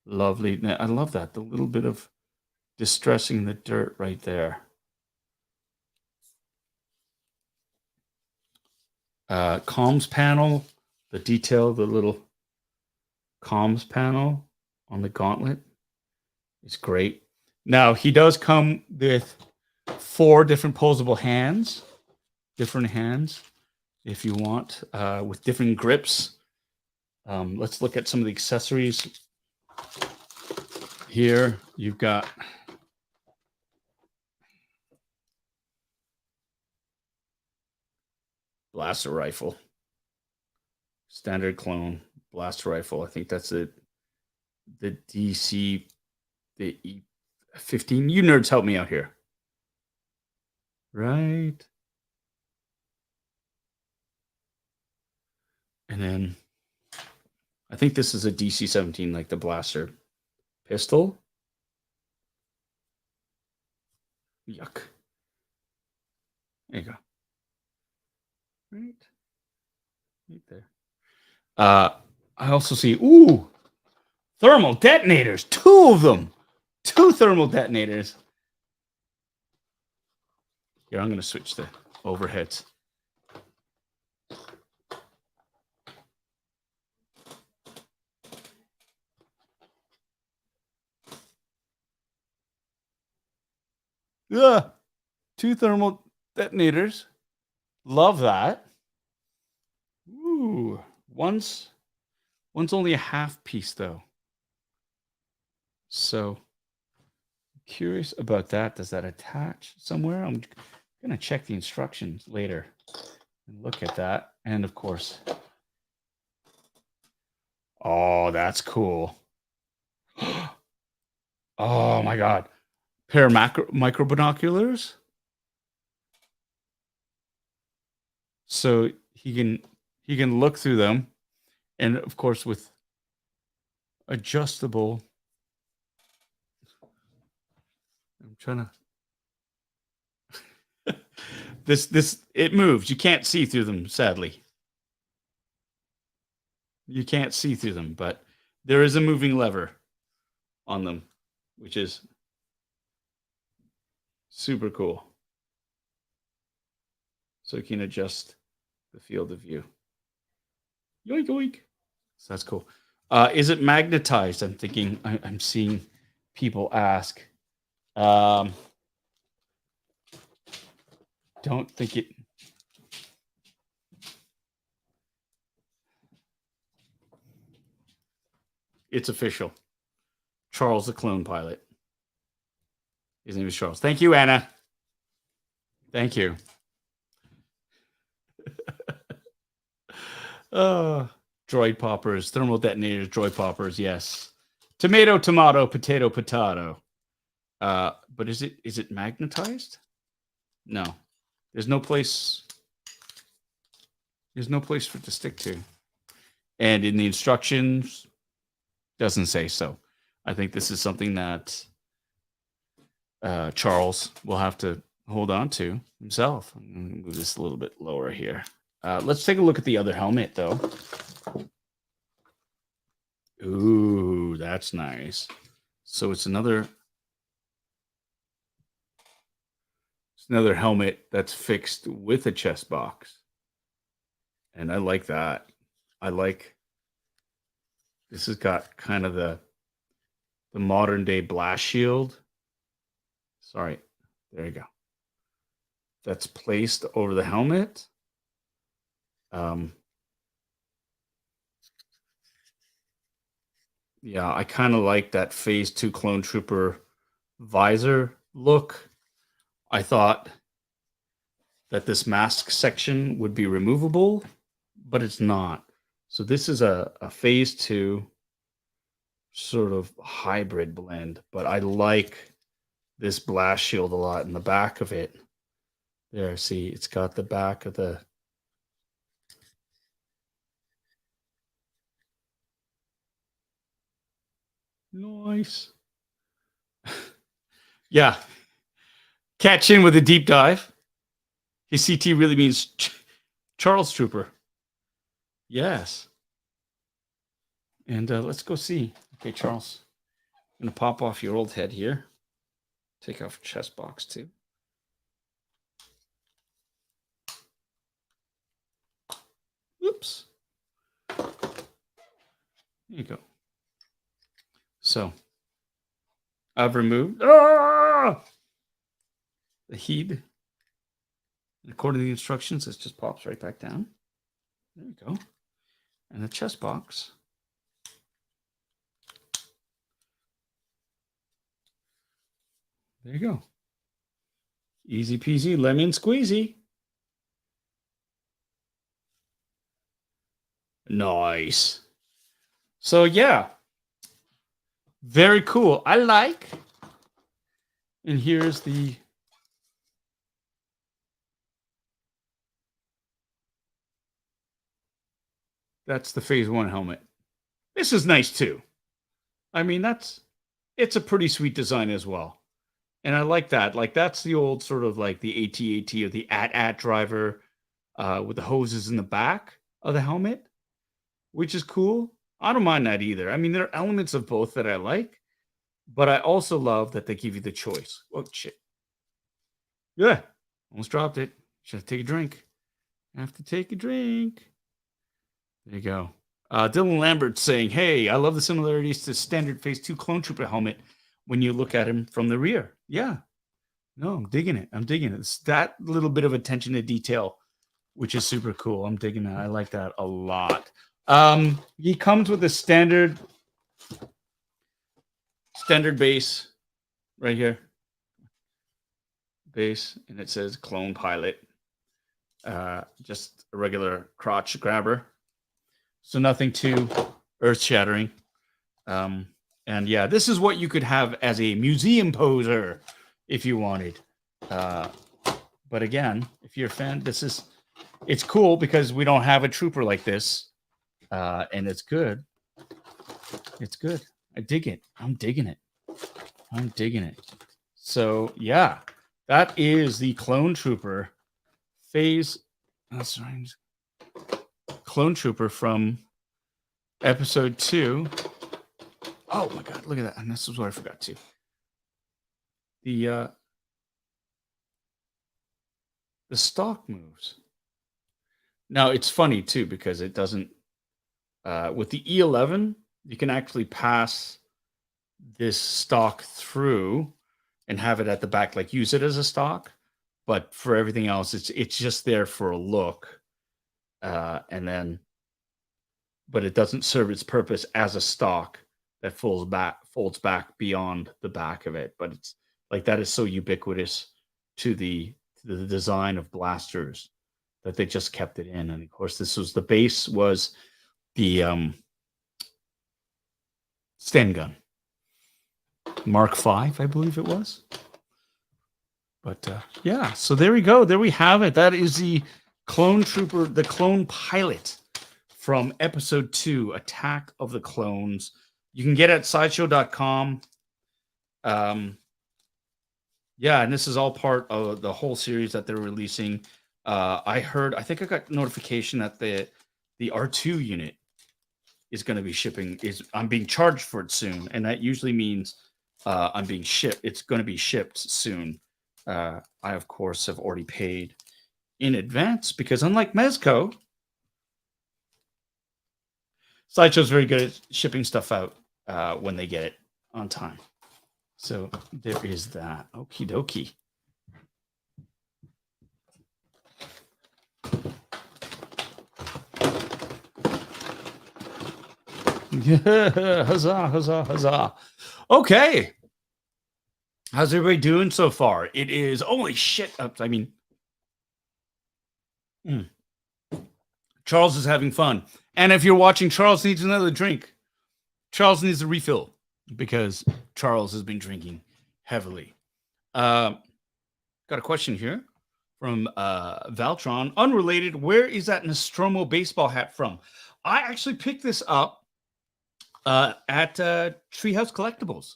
Lovely. I love that. The little bit of distressing the dirt right there. Comms panel. The detail, the little comms panel on the gauntlet is great. Now, he does come with 4 different posable hands. Different hands, if you want, with different grips. Let's look at some of the accessories. Here, you've got blaster rifle, standard clone blaster rifle. I think that's it. The DC, the E15. You nerds, help me out here. Right. And then I think this is a DC-17, like the blaster pistol. Yuck. There you go. Right there. I also see, thermal detonators. 2 of them. 2 thermal detonators. Here, I'm going to switch the overheads. Yeah, 2 thermal detonators. Love that. Ooh, one's only a half piece though. So curious about that. Does that attach somewhere? I'm gonna check the instructions later and look at that. And of course, oh, that's cool. Oh my god. Pair of micro binoculars. So he can look through them, and of course with adjustable. I'm trying to. This it moves. You can't see through them, sadly. You can't see through them, but there is a moving lever on them, which is super cool. So you can adjust the field of view. Yoink, yoink. So that's cool. Is it magnetized? I'm thinking, I'm seeing people ask. Don't think it. It's official. Charles, the clone pilot. His name is Charles. Thank you, Anna. Thank you. Droid poppers, thermal detonators, droid poppers. Yes. Tomato, tomato, potato, potato. But is it magnetized? No. There's no place. There's no place for it to stick to. And in the instructions, doesn't say so. I think this is something that Charles will have to hold on to himself. I'm going to move this a little bit lower here. Let's take a look at the other helmet, though. Ooh, that's nice. So it's another helmet that's fixed with a chest box. And I like that. This has got kind of the modern day blast shield. Sorry, There you go. That's placed over the helmet. Yeah, I kind of like that Phase 2 Clone Trooper visor look. I thought that this mask section would be removable, but it's not. So this is a Phase 2 sort of hybrid blend, but I like this blast shield a lot in the back of it. There, see, it's got the back of the... Nice. Yeah. Catch in with a deep dive. His CT really means Charles Trooper. Yes. And let's go see. Okay, Charles. I'm going to pop off your old head here. Take off chest box too. Oops. There you go. So, I've removed the heat. According to the instructions, it just pops right back down. There you go. And the chest box. There you go. Easy peasy, lemon squeezy. Nice. So, yeah. Very cool. I like. And here's the... That's the Phase 1 helmet. This is nice too. I mean, it's a pretty sweet design as well. And I like that. Like, that's the old sort of like the AT-AT or the AT-AT driver with the hoses in the back of the helmet, which is cool. I don't mind that either. I mean, there are elements of both that I like, but I also love that they give you the choice. Oh, shit. Yeah, almost dropped it. Should have to take a drink. Have to take a drink. There you go. Dylan Lambert saying, hey, I love the similarities to standard Phase 2 Clone Trooper helmet when you look at him from the rear. Yeah. No, I'm digging it. I'm digging it. It's that little bit of attention to detail, which is super cool. I'm digging that. I like that a lot. He comes with a standard base right here. Base, and it says Clone Pilot. Just a regular crotch grabber. So nothing too earth-shattering. And yeah, this is what you could have as a museum poser if you wanted. But again, if you're a fan, it's cool because we don't have a trooper like this. And it's good. It's good. I dig it. I'm digging it. I'm digging it. So yeah, that is the Clone Trooper Phase. That's right. Clone Trooper from Episode 2. Oh my God, look at that. And this is what I forgot to. The stock moves. Now it's funny too, because it doesn't with the E11, you can actually pass this stock through and have it at the back, like use it as a stock. But for everything else, it's just there for a look. And then, but it doesn't serve its purpose as a stock that folds back beyond the back of it. But it's like that is so ubiquitous to the design of blasters that they just kept it in. And of course, the base was the Sten gun, Mark V, I believe it was. But yeah, so there we go. There we have it. That is the Clone Trooper, the Clone Pilot from Episode 2, Attack of the Clones. You can get it at sideshow.com. Yeah, and this is all part of the whole series that they're releasing. I think I got notification that the R2 unit is going to be shipping. I'm being charged for it soon, and that usually means I'm being shipped. It's going to be shipped soon. I, of course, have already paid in advance because unlike Mezco, Sideshow's very good at shipping stuff out when they get it on time. So there is that. Okie dokie. Huzzah, huzzah, huzzah. Okay. How's everybody doing so far? It is, holy shit. Charles is having fun. And if you're watching, Charles needs another drink. Charles needs a refill because Charles has been drinking heavily. Got a question here from Valtron. Unrelated, where is that Nostromo baseball hat from? I actually picked this up at Treehouse Collectibles,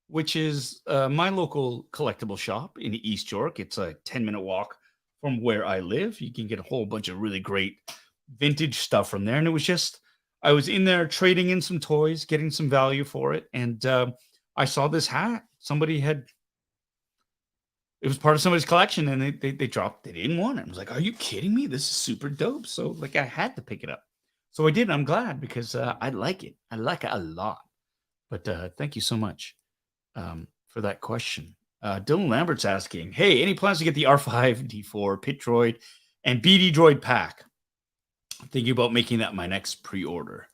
which is my local collectible shop in East York. It's a 10-minute walk from where I live. You can get a whole bunch of really great vintage stuff from there. And it was just, I was in there trading in some toys, getting some value for it. And I saw this hat. It was part of somebody's collection, and they didn't want it. I was like, are you kidding me? This is super dope. So like I had to pick it up. So I did. I'm glad because I like it. I like it a lot. But thank you so much for that question. Dylan Lambert's asking, hey, any plans to get the R5-D4 Pit Droid and BD Droid pack? I'm thinking about making that my next pre-order.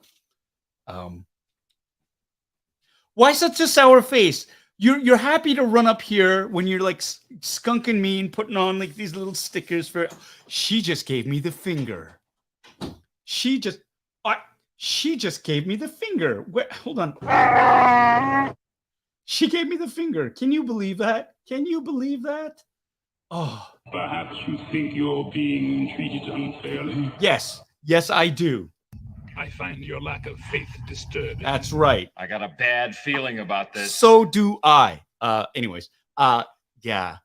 Why such a sour face? You're happy to run up here when you're like skunking me and putting on like these little stickers for. She just gave me the finger. She just gave me the finger. Hold on. She gave me the finger. Can you believe that? Can you believe that? Oh. Perhaps you think you're being treated unfairly? Yes, I do. I find your lack of faith disturbing. That's right. I got a bad feeling about this. So do I. Anyways, yeah,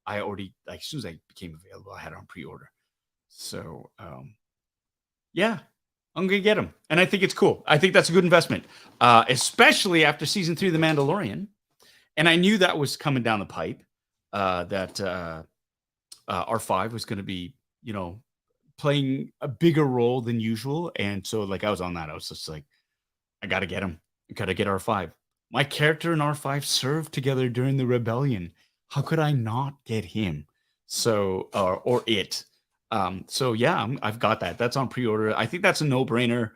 I already, like, as soon as I became available, I had it on pre-order. So, yeah, I'm going to get them. And I think it's cool. I think that's a good investment, especially after season 3 of The Mandalorian. And I knew that was coming down the pipe, that R5 was going to be, playing a bigger role than usual. And so like I was on that. I was just like, I got to get him. I got to get R5. My character and R5 served together during the rebellion. How could I not get him? So, or it. So yeah, I've got that. That's on pre-order. I think that's a no-brainer.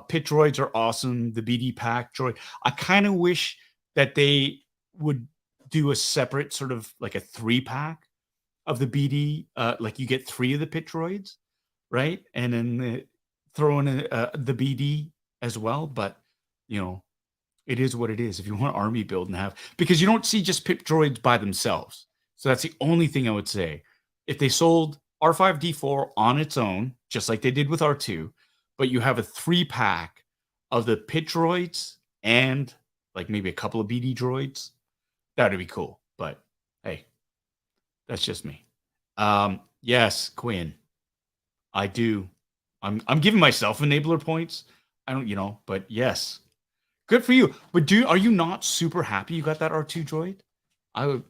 Pit droids are awesome. The BD pack droid. I kind of wish that they would do a separate sort of like a 3-pack of the BD. Like you get 3 of the pit droids, right? And then throw in the BD as well. But, it is what it is. If you want army build and have, because you don't see just pit droids by themselves. So that's the only thing I would say. If they sold R5-D4 on its own, just like they did with R2, but you have a 3-pack of the pit droids and like maybe a couple of BD droids, that'd be cool. But hey, that's just me. Yes, Quinn, I do. I'm giving myself enabler points. I don't, but yes, good for you. But are you not super happy you got that R2 droid? I would.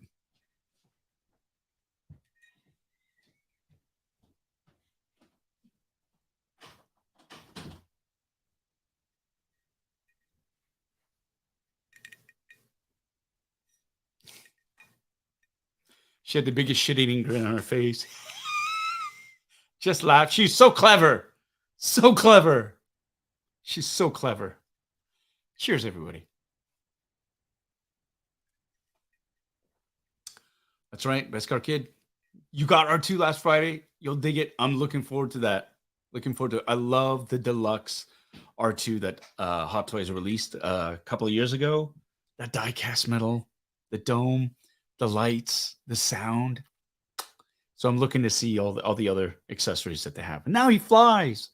She had the biggest shit-eating grin on her face. Just laughed. She's so clever. So clever. She's so clever. Cheers, everybody. That's right, Best Car Kid. You got R2 last Friday. You'll dig it. I'm looking forward to that. Looking forward to it. I love the deluxe R2 that Hot Toys released a couple of years ago. That die-cast metal, the dome, the lights, the sound. So I'm looking to see all the other accessories that they have. And now he flies.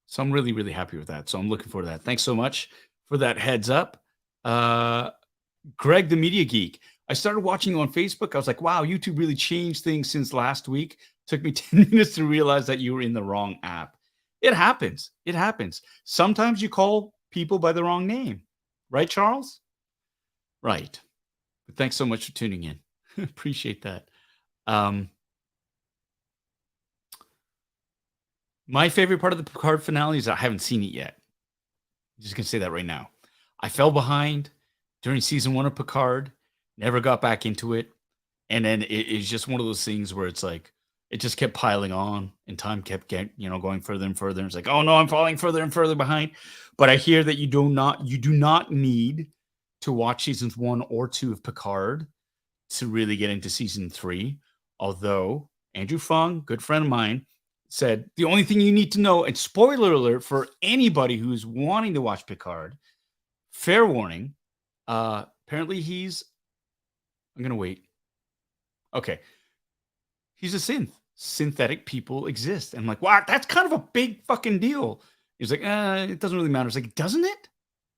So I'm really, really happy with that. So I'm looking forward to that. Thanks so much for that heads up. Greg, the Media Geek. I started watching you on Facebook. I was like, wow, YouTube really changed things since last week. Took me 10 minutes to realize that you were in the wrong app. It happens. It happens. Sometimes you call people by the wrong name. Right, Charles? Right. But thanks so much for tuning in. Appreciate that. My favorite part of the Picard finale is I haven't seen it yet. I'm just going to say that right now. I fell behind during season 1 of Picard, never got back into it. And then it's just one of those things where it's like, it just kept piling on, and time kept going further and further. And it's like, oh no, I'm falling further and further behind. But I hear that you do not need to watch seasons 1 or 2 of Picard to really get into season 3. Although Andrew Fung, good friend of mine, said the only thing you need to know, and spoiler alert for anybody who's wanting to watch Picard, fair warning, apparently I'm gonna wait. Okay. He's a synth. Synthetic people exist. And I'm like, wow, that's kind of a big fucking deal. He's like, it doesn't really matter. It's like, doesn't it?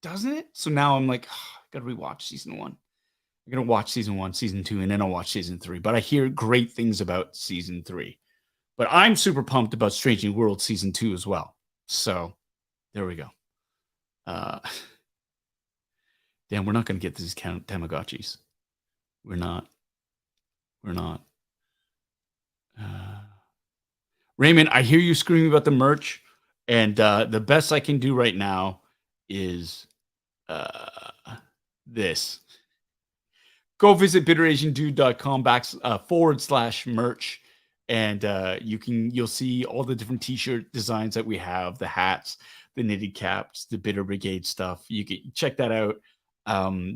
Doesn't it? So now I'm like, I gotta rewatch season 1. I'm gonna watch season 1, season 2, and then I'll watch season 3. But I hear great things about season 3. But I'm super pumped about Strange New World season 2 as well. So there we go. Damn, we're not gonna get these Tamagotchis. We're not. Raymond, I hear you screaming about the merch, and the best I can do right now is this. Go visit bitterasiandude.com/merch, and you'll see all the different t-shirt designs that we have, the hats, the knitted caps, the Bitter Brigade stuff. You can check that out.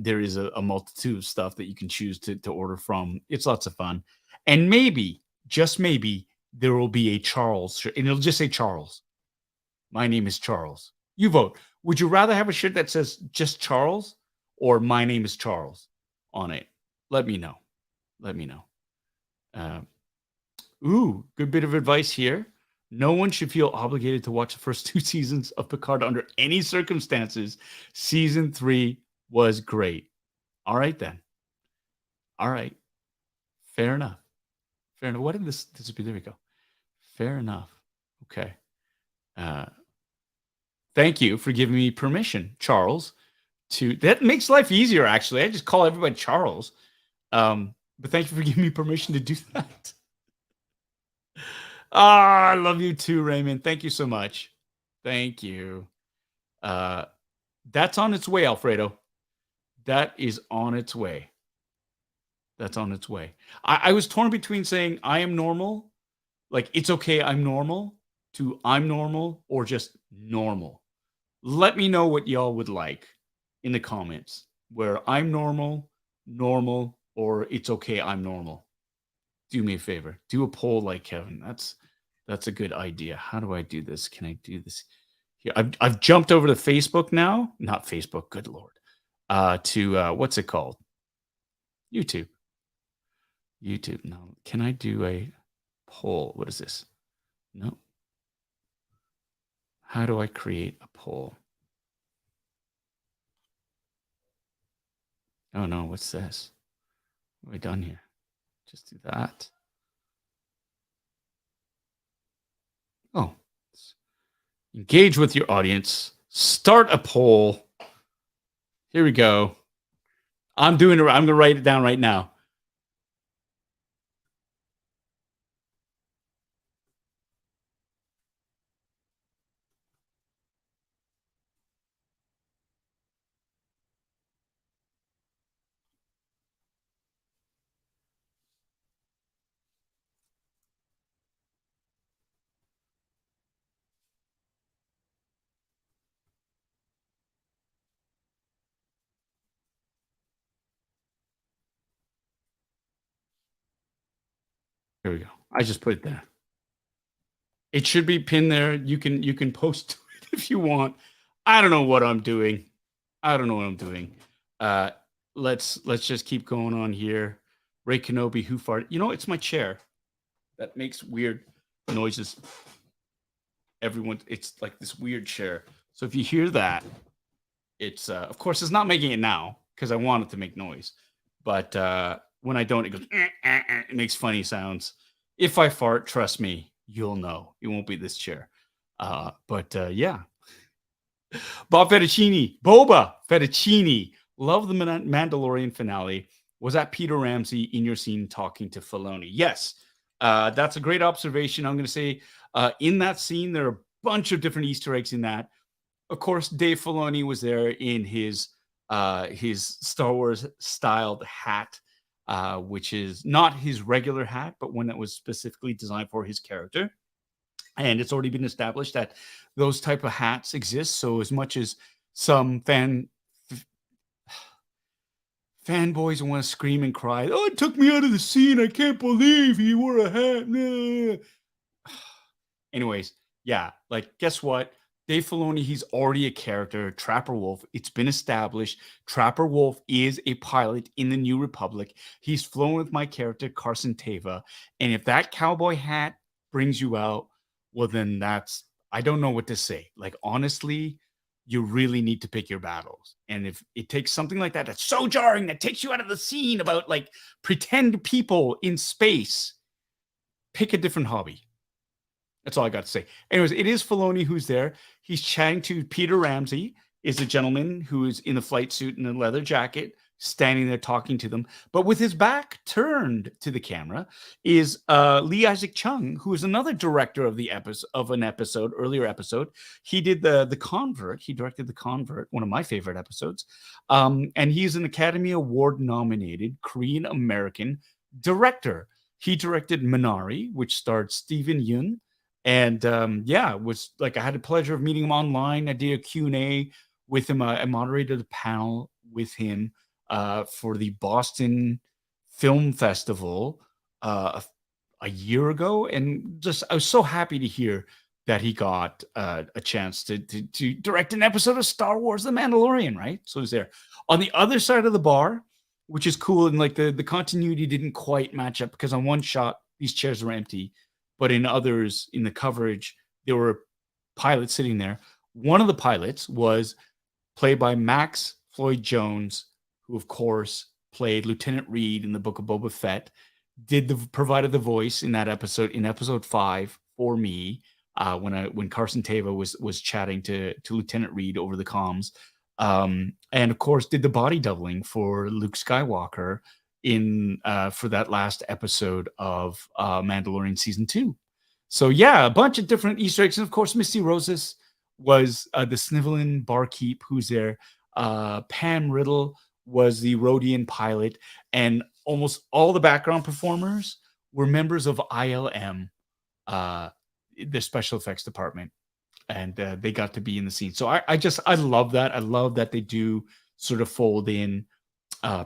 There is a multitude of stuff that you can choose to order from. It's lots of fun. And maybe, just maybe, there will be a Charles shirt, and it'll just say Charles. My name is Charles. You vote. Would you rather have a shirt that says just Charles or my name is Charles on it? Let me know. Good bit of advice here. No one should feel obligated to watch the first 2 seasons of Picard under any circumstances. Season 3 was great. All right, then. All right. Fair enough. What did this be? There we go. Fair enough. Okay. Thank you for giving me permission, Charles. That makes life easier, actually. I just call everybody Charles. But thank you for giving me permission to do that. I love you too, Raymond. Thank you so much. Thank you. That's on its way, Alfredo. That is on its way. That's on its way. I was torn between saying I am normal, like it's okay, I'm normal, to I'm normal, or just normal. Let me know what y'all would like in the comments, where I'm normal, or it's okay, I'm normal. Do me a favor. Do a poll like Kevin. That's a good idea. How do I do this? Can I do this? Here, I've jumped over to Facebook now. Not Facebook, good Lord. To what's it called? YouTube. No. Can I do a poll? What is this? No. How do I create a poll? Oh no, what's this? What have I done here? Just do that. Oh. Engage with your audience. Start a poll. Here we go. I'm going to write it down right now. Here we go. I just put it there. It should be pinned there. You can post to it if you want. I don't know what I'm doing. Let's just keep going on here. Ray Kenobi, who farted? You know, it's my chair that makes weird noises. It's like this weird chair. So if you hear that, it's of course it's not making it now because I want it to make noise. But when I don't, it goes. It makes funny sounds. If I fart, trust me, you'll know. It won't be this chair. Yeah. Boba Fettuccini. Love the Mandalorian finale. Was that Peter Ramsey in your scene talking to Filoni? Yes. That's a great observation. I'm going to say in that scene, there are a bunch of different Easter eggs in that. Of course, Dave Filoni was there in his Star Wars styled hat. which is not his regular hat, but one that was specifically designed for his character. And it's already been established that those type of hats exist. So as much as some fanboys want to scream and cry, "Oh, it took me out of the scene. I can't believe he wore a hat." Nah." Anyways, yeah, like guess what? Dave Filoni, he's already a character, Trapper Wolf. It's been established. Trapper Wolf is a pilot in the New Republic. He's flown with my character, Carson Teva. And if that cowboy hat brings you out, well, then I don't know what to say. Like, honestly, you really need to pick your battles. And if it takes something like that, that's so jarring, that takes you out of the scene about like pretend people in space, pick a different hobby. That's all I got to say. Anyways, it is Filoni who's there. He's chatting to Peter Ramsey, is a gentleman who is in a flight suit and a leather jacket, standing there talking to them. But with his back turned to the camera is Lee Isaac Chung, who is another director of an earlier episode. He did the Convert. He directed The Convert, one of my favorite episodes. And he's an Academy Award nominated Korean American director. He directed Minari, which starred Steven Yeun. And yeah, it was like I had the pleasure of meeting him online. I did a Q&A with him. I moderated a panel with him for the Boston Film Festival a year ago. And just I was so happy to hear that he got a chance to direct an episode of Star Wars: The Mandalorian, right? So he's there. On the other side of the bar, which is cool, and like the continuity didn't quite match up because on one shot, these chairs were empty. But in others, in the coverage, there were pilots sitting there. One of the pilots was played by Max Floyd Jones, who, of course, played Lieutenant Reed in the Book of Boba Fett, provided the voice in that episode, in episode 5 for me, when Carson Teva was chatting to Lieutenant Reed over the comms. And, of course, did the body doubling for Luke Skywalker for that last episode of Mandalorian season 2. So yeah, a bunch of different Easter eggs. And of course, Misty Rosas was the sniveling barkeep who's there. Pam Riddle was the Rhodian pilot, and almost all the background performers were members of ILM, the special effects department, and they got to be in the scene. So I love that. I love that they do sort of fold in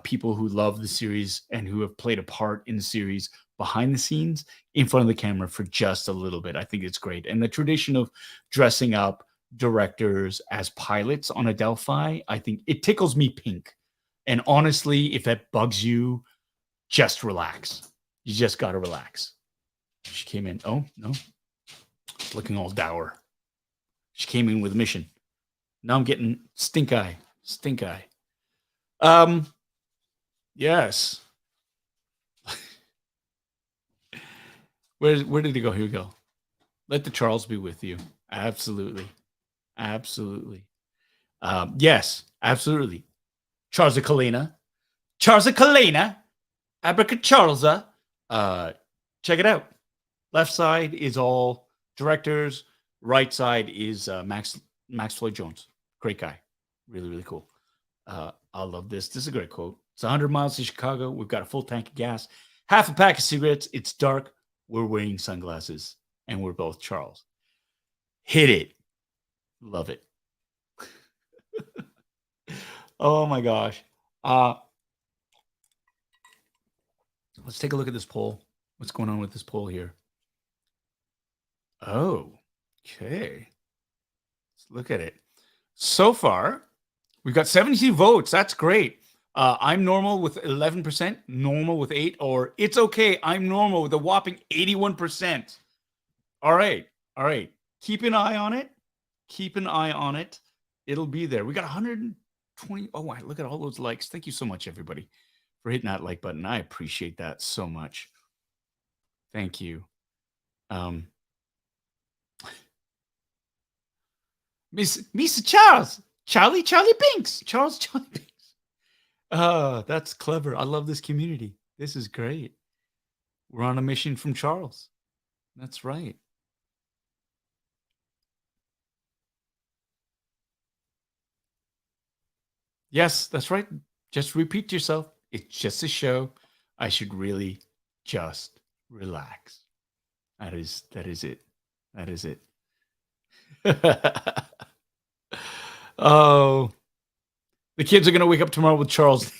people who love the series and who have played a part in the series behind the scenes in front of the camera for just a little bit. I think it's great. And the tradition of dressing up directors as pilots on Adelphi, I think it tickles me pink. And honestly, if that bugs you, just relax. You just got to relax. She came in. Oh, no. Looking all dour. She came in with a mission. Now I'm getting stink eye. Stink eye. Yes. Where did he go? Here we go. Let the Charles be with you. Absolutely. Absolutely. Yes, absolutely. Charles Kalina. Charles Kalina. Abraca Charlesa. Check it out. Left side is all directors. Right side is Max Floyd Jones. Great guy. Really, really cool. I love this. This is a great quote. It's 100 miles to Chicago. We've got a full tank of gas, half a pack of cigarettes. It's dark. We're wearing sunglasses, and we're both Charles. Hit it. Love it. Oh, my gosh. Let's take a look at this poll. What's going on with this poll here? Oh, okay. Let's look at it. So far, we've got 72 votes. That's great. I'm normal with 11%, normal with 8%, or it's okay. I'm normal with a whopping 81%. All right. All right. Keep an eye on it. Keep an eye on it. It'll be there. We got 120. Oh, wow. Look at all those likes. Thank you so much, everybody, for hitting that like button. I appreciate that so much. Thank you. Mr. Charles. Charlie Binks. Charlie Binks. That's clever. I love this community. This is great. We're on a mission from Charles. That's right. Yes, that's right. Just repeat yourself. It's just a show. I should really just relax. That is it. That is it. Oh, the kids are gonna wake up tomorrow with Charles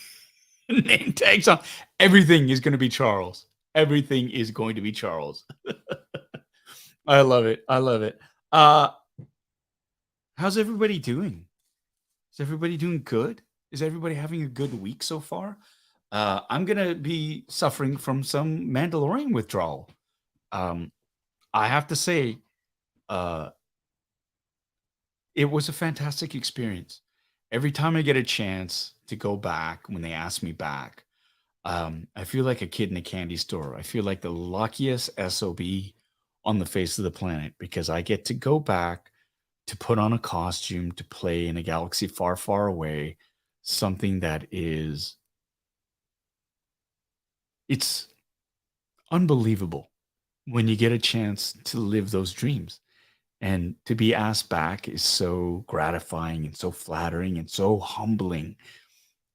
name tags on. Everything is gonna be Charles. Everything is going to be Charles. I love it. I love it. How's everybody doing? Is everybody doing good? Is everybody having a good week so far? I'm gonna be suffering from some Mandalorian withdrawal. I have to say, uh, it was a fantastic experience. Every time I get a chance to go back, when they ask me back, I feel like a kid in a candy store. I feel like the luckiest SOB on the face of the planet because I get to go back to put on a costume to play in a galaxy far, far away, something that is it's unbelievable when you get a chance to live those dreams. And to be asked back is so gratifying and so flattering and so humbling.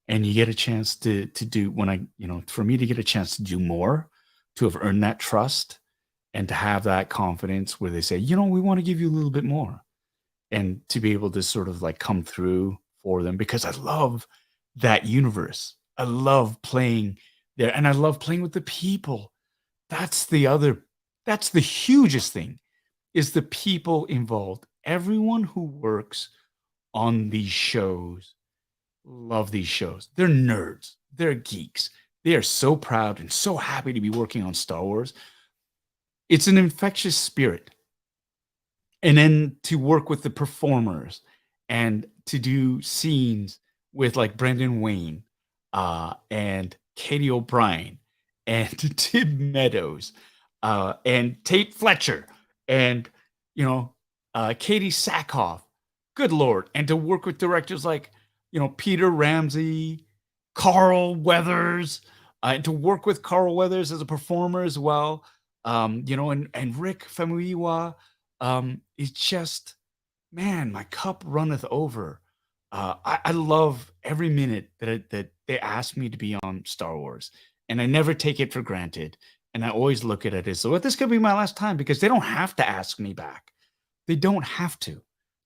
And you get a chance to do when for me to get a chance to do more, to have earned that trust and to have that confidence where they say, we want to give you a little bit more. And to be able to sort of like come through for them because I love that universe. I love playing there and I love playing with the people. That's the hugest thing is the people involved. Everyone who works on these shows love these shows. They're nerds. They're geeks. They are so proud and so happy to be working on Star Wars. It's an infectious spirit. And then to work with the performers and to do scenes with like Brendan Wayne and Katie O'Brien and Tim Meadows and Tate Fletcher and Katie Sackhoff. Good Lord. And to work with directors like Peter Ramsey, Carl Weathers, and to work with Carl Weathers as a performer as well, and Rick Famuyiwa. It's just, man, my cup runneth over. I love every minute that they ask me to be on Star Wars, and I never take it for granted. And I always look at it as, well, this could be my last time because they don't have to ask me back. They don't have to.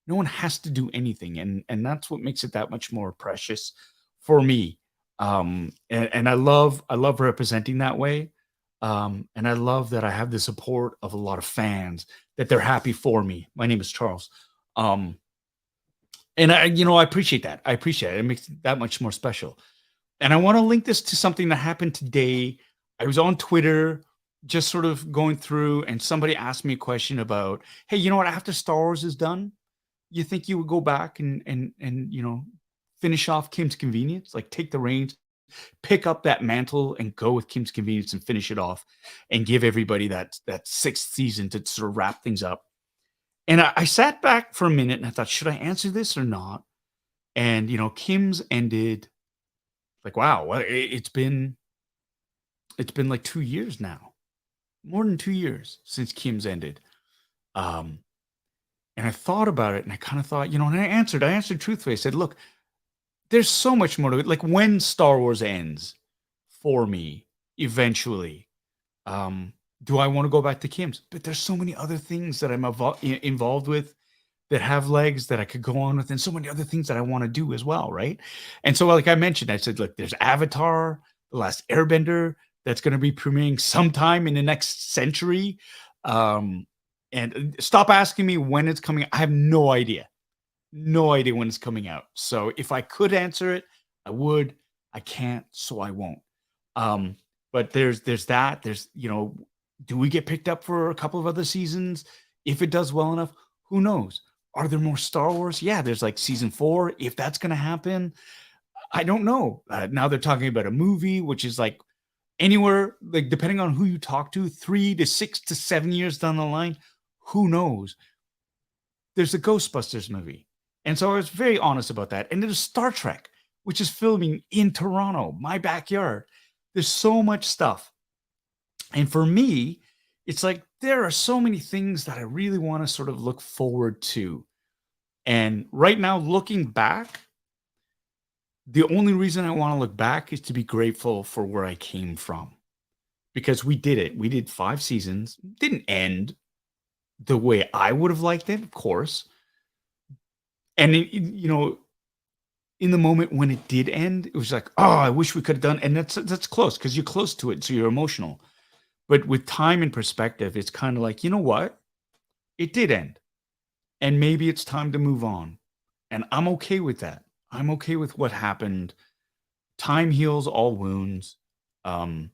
No one has to do anything, and that's what makes it that much more precious for me. And I love representing that way. And I love that I have the support of a lot of fans that they're happy for me. My name is Charles. And I appreciate that. I appreciate it. It makes it that much more special. And I want to link this to something that happened today. I was on Twitter just sort of going through and somebody asked me a question about, hey, you know what, after Star Wars is done, you think you would go back and finish off Kim's Convenience, like take the reins, pick up that mantle and go with Kim's Convenience and finish it off and give everybody that sixth season to sort of wrap things up. And I sat back for a minute and I thought, should I answer this or not? And, Kim's ended like, wow, it's been like 2 years now, more than 2 years since Kim's ended. And I thought about it and I kind of thought, and I answered truthfully. I said, look, there's so much more to it. Like when Star Wars ends for me, eventually, do I want to go back to Kim's? But there's so many other things that I'm involved with that have legs that I could go on with, and so many other things that I want to do as well, right? And so, like I mentioned, I said, look, there's Avatar, The Last Airbender, that's going to be premiering sometime in the next century. And stop asking me when it's coming. I have no idea. No idea when it's coming out. So if I could answer it, I would. I can't, so I won't. But there's that. There's, do we get picked up for a couple of other seasons? If it does well enough, who knows? Are there more Star Wars? Yeah, there's like season 4. If that's going to happen, I don't know. Now they're talking about a movie, which is like anywhere, like depending on who you talk to, 3 to 6 to 7 years down the line, who knows? There's a Ghostbusters movie. And so I was very honest about that. And there's Star Trek, which is filming in Toronto, my backyard. There's so much stuff. And for me, it's like there are so many things that I really want to sort of look forward to. And right now, looking back, the only reason I want to look back is to be grateful for where I came from, because we did it. We did 5 seasons. Didn't end the way I would have liked it, of course. And in the moment when it did end, it was like, oh, I wish we could have done. And that's close because you're close to it, so you're emotional. But with time and perspective, it's kind of like, you know what? It did end, and maybe it's time to move on. And I'm okay with that. I'm okay with what happened. Time heals all wounds. Um,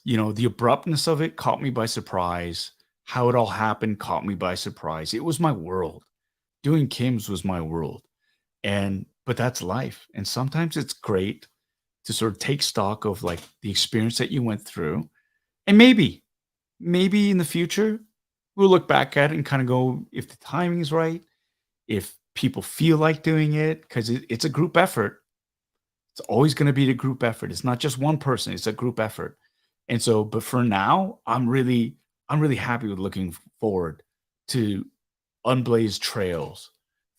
the abruptness of it caught me by surprise. How it all happened caught me by surprise. It was my world. Doing Kim's was my world. But that's life. And sometimes it's great to sort of take stock of like the experience that you went through. And maybe in the future, we'll look back at it and kind of go, if the timing's right, if people feel like doing it, because it's a group effort. It's always going to be a group effort. It's not just one person, it's a group effort. And so, but for now, I'm really happy with looking forward to unblazed trails,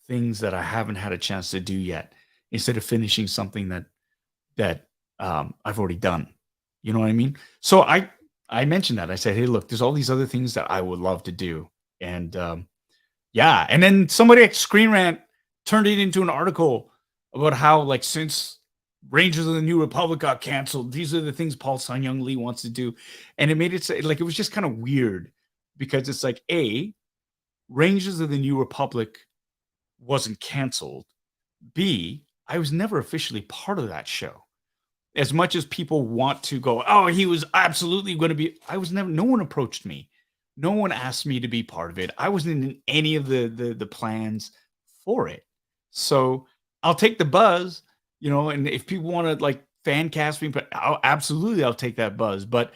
things that I haven't had a chance to do yet, instead of finishing something that I've already done. You know what I mean? So I mentioned that. I said, hey, look, there's all these other things that I would love to do. And yeah. And then somebody at Screen Rant turned it into an article about how, like, since Rangers of the New Republic got canceled, these are the things Paul Sun-Hyung Lee wants to do. And it made it say, like, it was just kind of weird because it's like, A, Rangers of the New Republic wasn't canceled. B, I was never officially part of that show. As much as people want to go, oh, he was absolutely going to be, I was never, no one approached me. No one asked me to be part of it. I wasn't in any of the plans for it. So I'll take the buzz, and if people want to like fan cast me, but I'll take that buzz. But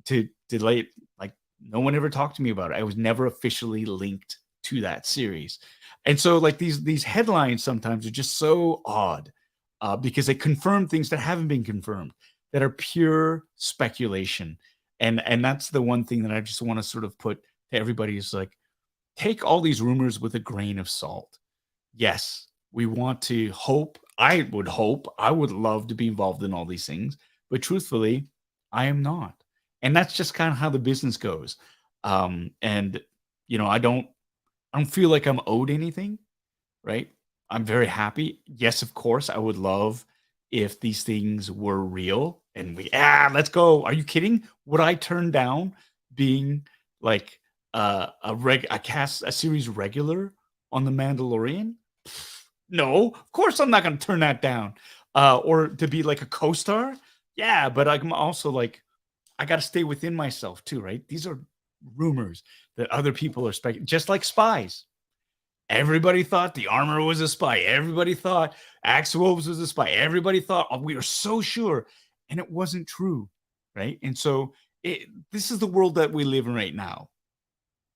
to delay it, like, no one ever talked to me about it. I was never officially linked to that series. And so like these headlines sometimes are just so odd. Because they confirm things that haven't been confirmed, that are pure speculation. And that's the one thing that I just want to sort of put to everybody is like, take all these rumors with a grain of salt. Yes, we want to hope. I would love to be involved in all these things, but truthfully, I am not. And that's just kind of how the business goes. And I don't feel like I'm owed anything, right? I'm very happy. Yes, of course, I would love if these things were real and let's go. Are you kidding? Would I turn down being like a series regular on the Mandalorian? No, of course I'm not going to turn that down. Or to be like a co-star? Yeah, but I'm also like, I got to stay within myself too, right? These are rumors that other people are speculating, just like spies. Everybody thought the armor was a spy. Everybody thought Axe Wolves was a spy. Everybody thought, oh, we were so sure. And it wasn't true, right? And so this is the world that we live in right now.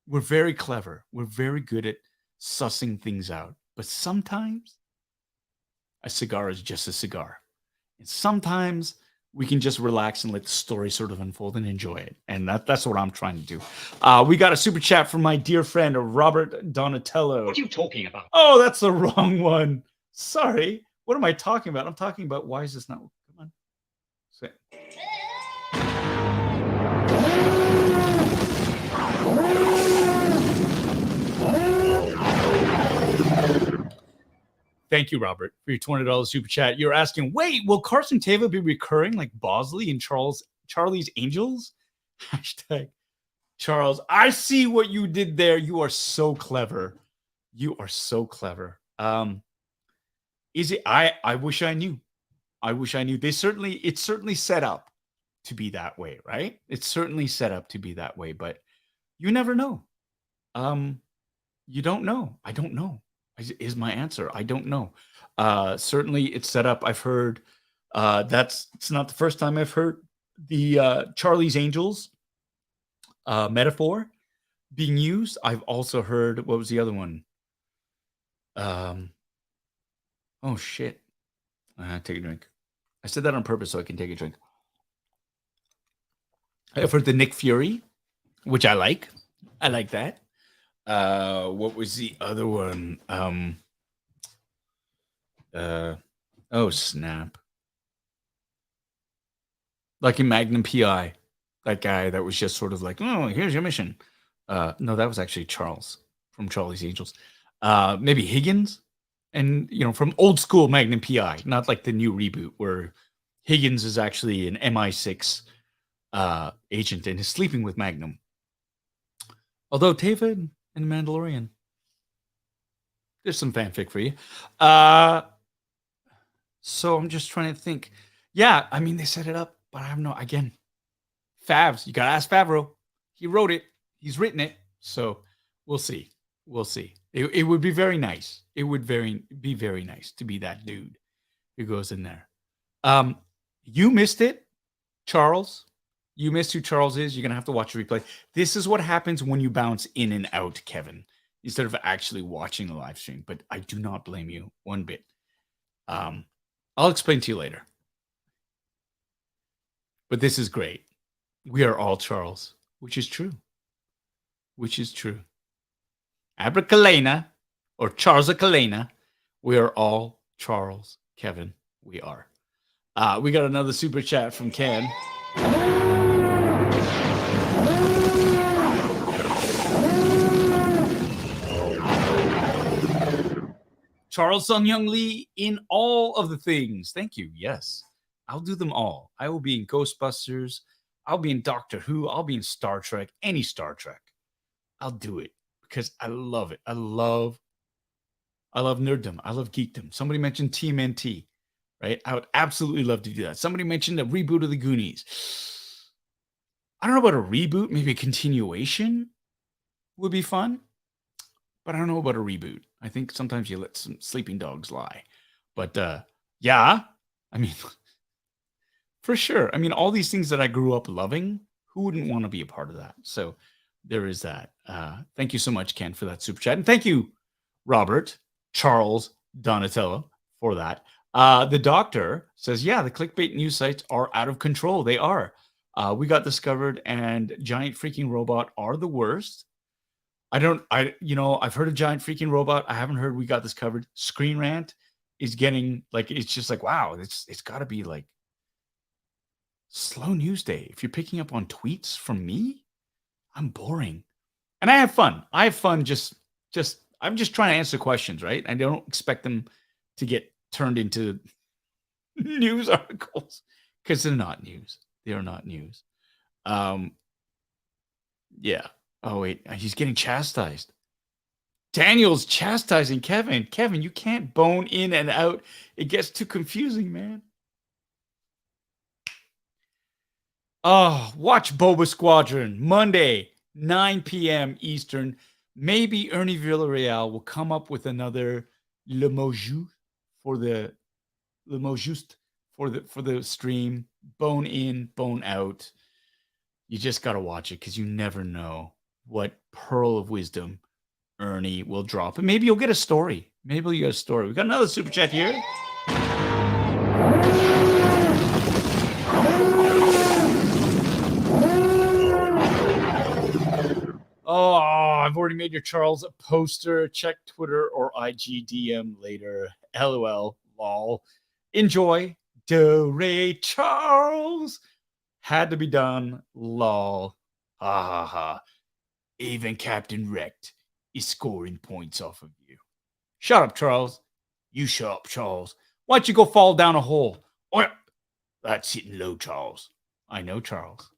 We're very clever. We're very good at sussing things out. But sometimes a cigar is just a cigar. And sometimes we can just relax and let the story sort of unfold and enjoy it. And that's what I'm trying to do. We got a super chat from my dear friend, Robert Donatello. What are you talking about? Oh, that's the wrong one. Sorry. What am I talking about? I'm talking about why is this not? Come on. Say. Thank you, Robert, for your $20 super chat. You're asking, wait, will Carson Teva be recurring like Bosley and Charlie's Angels? Hashtag Charles. I see what you did there. You are so clever. You are so clever. Is it? I wish I knew. I wish I knew. It's certainly set up to be that way, right? It's certainly set up to be that way, but you never know. You don't know. I don't know. Is my answer. I don't know. Certainly it's set up. I've heard it's not the first time I've heard the Charlie's Angels metaphor being used. I've also heard, what was the other one? Oh shit. Take a drink. I said that on purpose so I can take a drink. I've heard the Nick Fury, which I like. I like that. What was the other one? Oh Oh, snap. Like in Magnum PI, that guy that was just sort of like, oh, here's your mission. No, that was actually Charles from Charlie's Angels. Maybe Higgins, and from old school Magnum PI, not like the new reboot where Higgins is actually an MI6 agent and is sleeping with Magnum. Although Teva and Mandalorian, there's some fanfic for you. So I'm just trying to think. Yeah, I mean, they set it up, but I have again, Favs, you got to ask Favreau. He wrote it. He's written it. So we'll see. We'll see. It would be very nice. It would be very nice to be that dude who goes in there. You missed it, Charles. You missed who Charles is. You're going to have to watch the replay. This is what happens when you bounce in and out, Kevin, instead of actually watching the live stream. But I do not blame you one bit. I'll explain to you later. But this is great. We are all Charles, which is true. Which is true. Abracalena, or Charles Acalena, we are all Charles, Kevin. We are. We got another super chat from Ken. Charles Sun-Hyung Lee in all of the things. Thank you. Yes, I'll do them all. I will be in Ghostbusters. I'll be in Doctor Who. I'll be in Star Trek. Any Star Trek. I'll do it because I love it. I love nerddom. I love geekdom. Somebody mentioned TMNT, right? I would absolutely love to do that. Somebody mentioned a reboot of the Goonies. I don't know about a reboot. Maybe a continuation would be fun. But I don't know about a reboot. I think sometimes you let some sleeping dogs lie. But yeah, I mean, for sure. I mean, all these things that I grew up loving, who wouldn't want to be a part of that? So there is that. Thank you so much, Ken, for that super chat. And thank you, Robert, Charles, Donatello, for that. The doctor says, yeah, the clickbait news sites are out of control. They are. We got discovered and giant freaking robot are the worst. I've heard of giant freaking robot. I haven't heard we got this covered. Screen Rant is getting like, it's just like, wow, it's got to be like slow news day. If you're picking up on tweets from me, I'm boring. And I have fun. I'm just trying to answer questions, right? I don't expect them to get turned into news articles because they're not news. They are not news. Yeah. Oh, wait. He's getting chastised. Daniel's chastising Kevin. Kevin, you can't bone in and out. It gets too confusing, man. Oh, watch Boba Squadron Monday, 9 p.m. Eastern. Maybe Ernie Villarreal will come up with another Le Mot Juste for the stream. Bone in, bone out. You just got to watch it because you never know what pearl of wisdom Ernie will drop. And maybe you'll get a story. Maybe you'll get a story. We got another super chat here. Oh, I've already made your Charles a poster. Check Twitter or IG DM later. LOL. Lol. Enjoy. Do Ray Charles. Had to be done. Lol. Ha ha ha. Even Captain Wrecked is scoring points off of you. Shut up, Charles. You shut up, Charles. Why don't you go fall down a hole? Oh, yeah. That's hitting low, Charles. I know, Charles.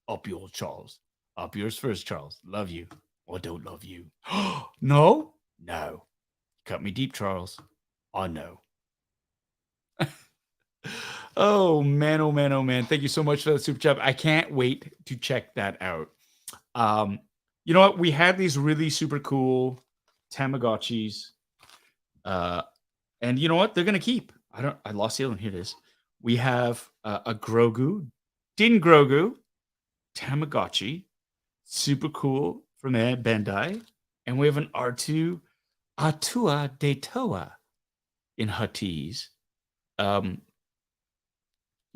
Up yours, Charles. Up yours first, Charles. Love you. Or don't love you. No? No. Cut me deep, Charles. I know. Oh, man, oh, man, oh, man. Thank you so much for that super chat. I can't wait to check that out. You know what? We had these really super cool Tamagotchis. And you know what? They're going to keep. I lost the other one. Here it is. We have a Grogu, Din Grogu, Tamagotchi. Super cool from Bandai. And we have an R2 Atua de Toa in Huttese. You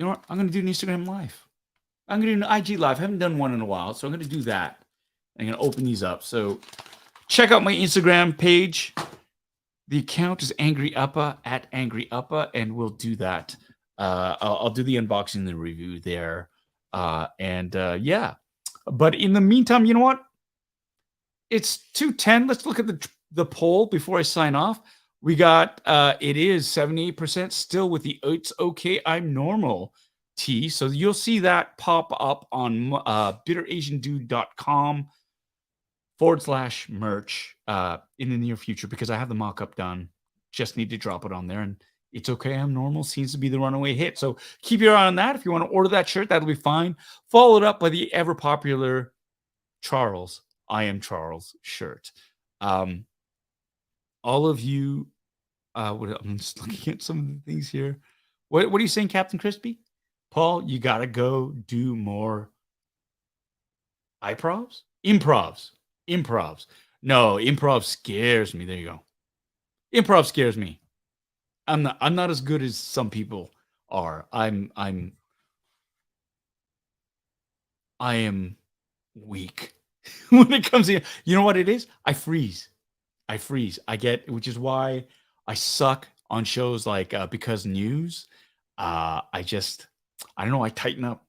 know what? I'm going to do an Instagram live. I'm going to do an IG live. I haven't done one in a while, so I'm going to do that. I'm going to open these up. So check out my Instagram page. The account is Angry Uppa at Angry Uppa, and we'll do that. I'll do the unboxing and the review there. Yeah. But in the meantime, you know what? It's 2:10. Let's look at the poll before I sign off. We got it is 78% still with the It's Okay, I'm Normal tee. So you'll see that pop up on bitterisandude.com/merch in the near future because I have the mock-up done. Just need to drop it on there, and It's Okay, I'm Normal seems to be the runaway hit. So keep your eye on that. If you want to order that shirt, that'll be fine. Followed up by the ever popular Charles, I Am Charles shirt. All of you, I'm just looking at some of the things here. What are you saying, Captain Crispy? Paul, you got to go do more improvs. No, improv scares me. There you go. Improv scares me. I'm not as good as some people are. I am weak when it comes to, you know what it is? I freeze. Which is why I suck on shows like Because News. I don't know. I tighten up.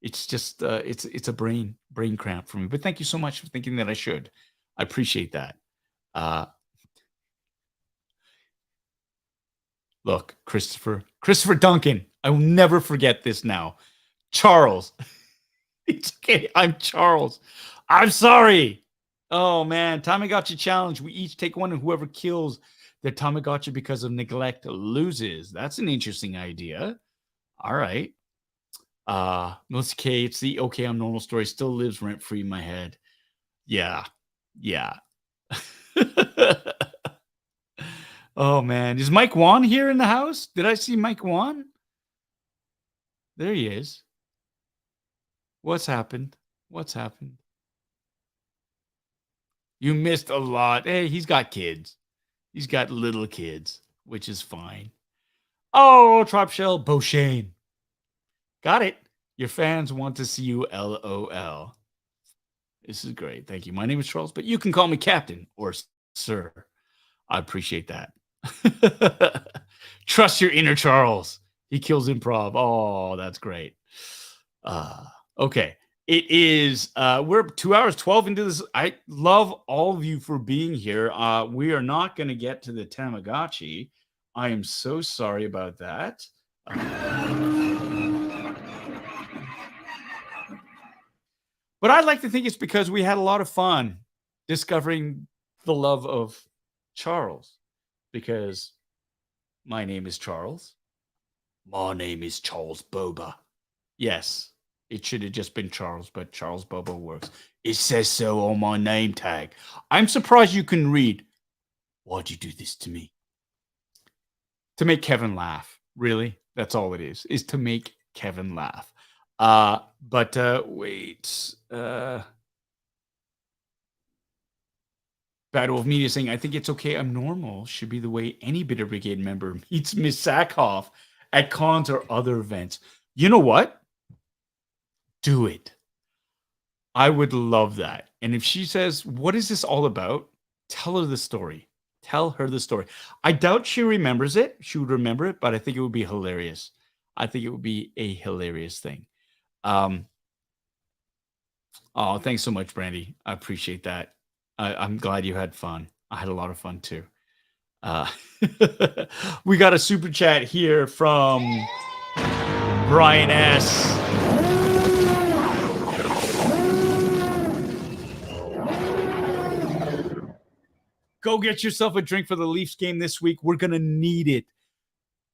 It's just it's a brain cramp for me. But thank you so much for thinking that I should. I appreciate that. Look, Christopher Duncan. I will never forget this now. Charles. It's okay. I'm Charles. I'm sorry. Oh man, Tamagotchi challenge. We each take one, and whoever kills their Tamagotchi because of neglect loses. That's an interesting idea. All right. Melissa K, it's the Okay, I'm Normal story. Still lives rent free in my head. Yeah. Oh man, is Mike Wan here in the house? Did I see Mike Wan? There he is. What's happened? You missed a lot. Hey, he's got kids. He's got little kids, which is fine. Oh, Trop Shell, Beauchene. Got it. Your fans want to see you, LOL. This is great. Thank you. My name is Charles, but you can call me Captain or Sir. I appreciate that. Trust your inner Charles. He kills improv. Oh, that's great. Okay. It is we're 2 hours 12 into this. I love all of you for being here. We are not going to get to the Tamagotchi. I am so sorry about that. But I'd like to think it's because we had a lot of fun discovering the love of Charles. Because my name is Charles. My name is Charles Boba. Yes. It should have just been Charles, but Charles Bobo works. It says so on my name tag. I'm surprised you can read. Why'd you do this to me? To make Kevin laugh. Really? That's all it is to make Kevin laugh. Wait. Battle of Media saying, I think it's okay. I'm normal. Should be the way any Bitter Brigade member meets Miss Sackhoff at cons or other events. You know what? Do it. I would love that. And if she says, what is this all about? Tell her the story. I doubt she remembers it. She would remember it, but I think it would be hilarious. I think it would be a hilarious thing. Oh, thanks so much, Brandy. I appreciate that. I'm glad you had fun. I had a lot of fun too. We got a super chat here from Brian S. Go get yourself a drink for the Leafs game this week. We're going to need it.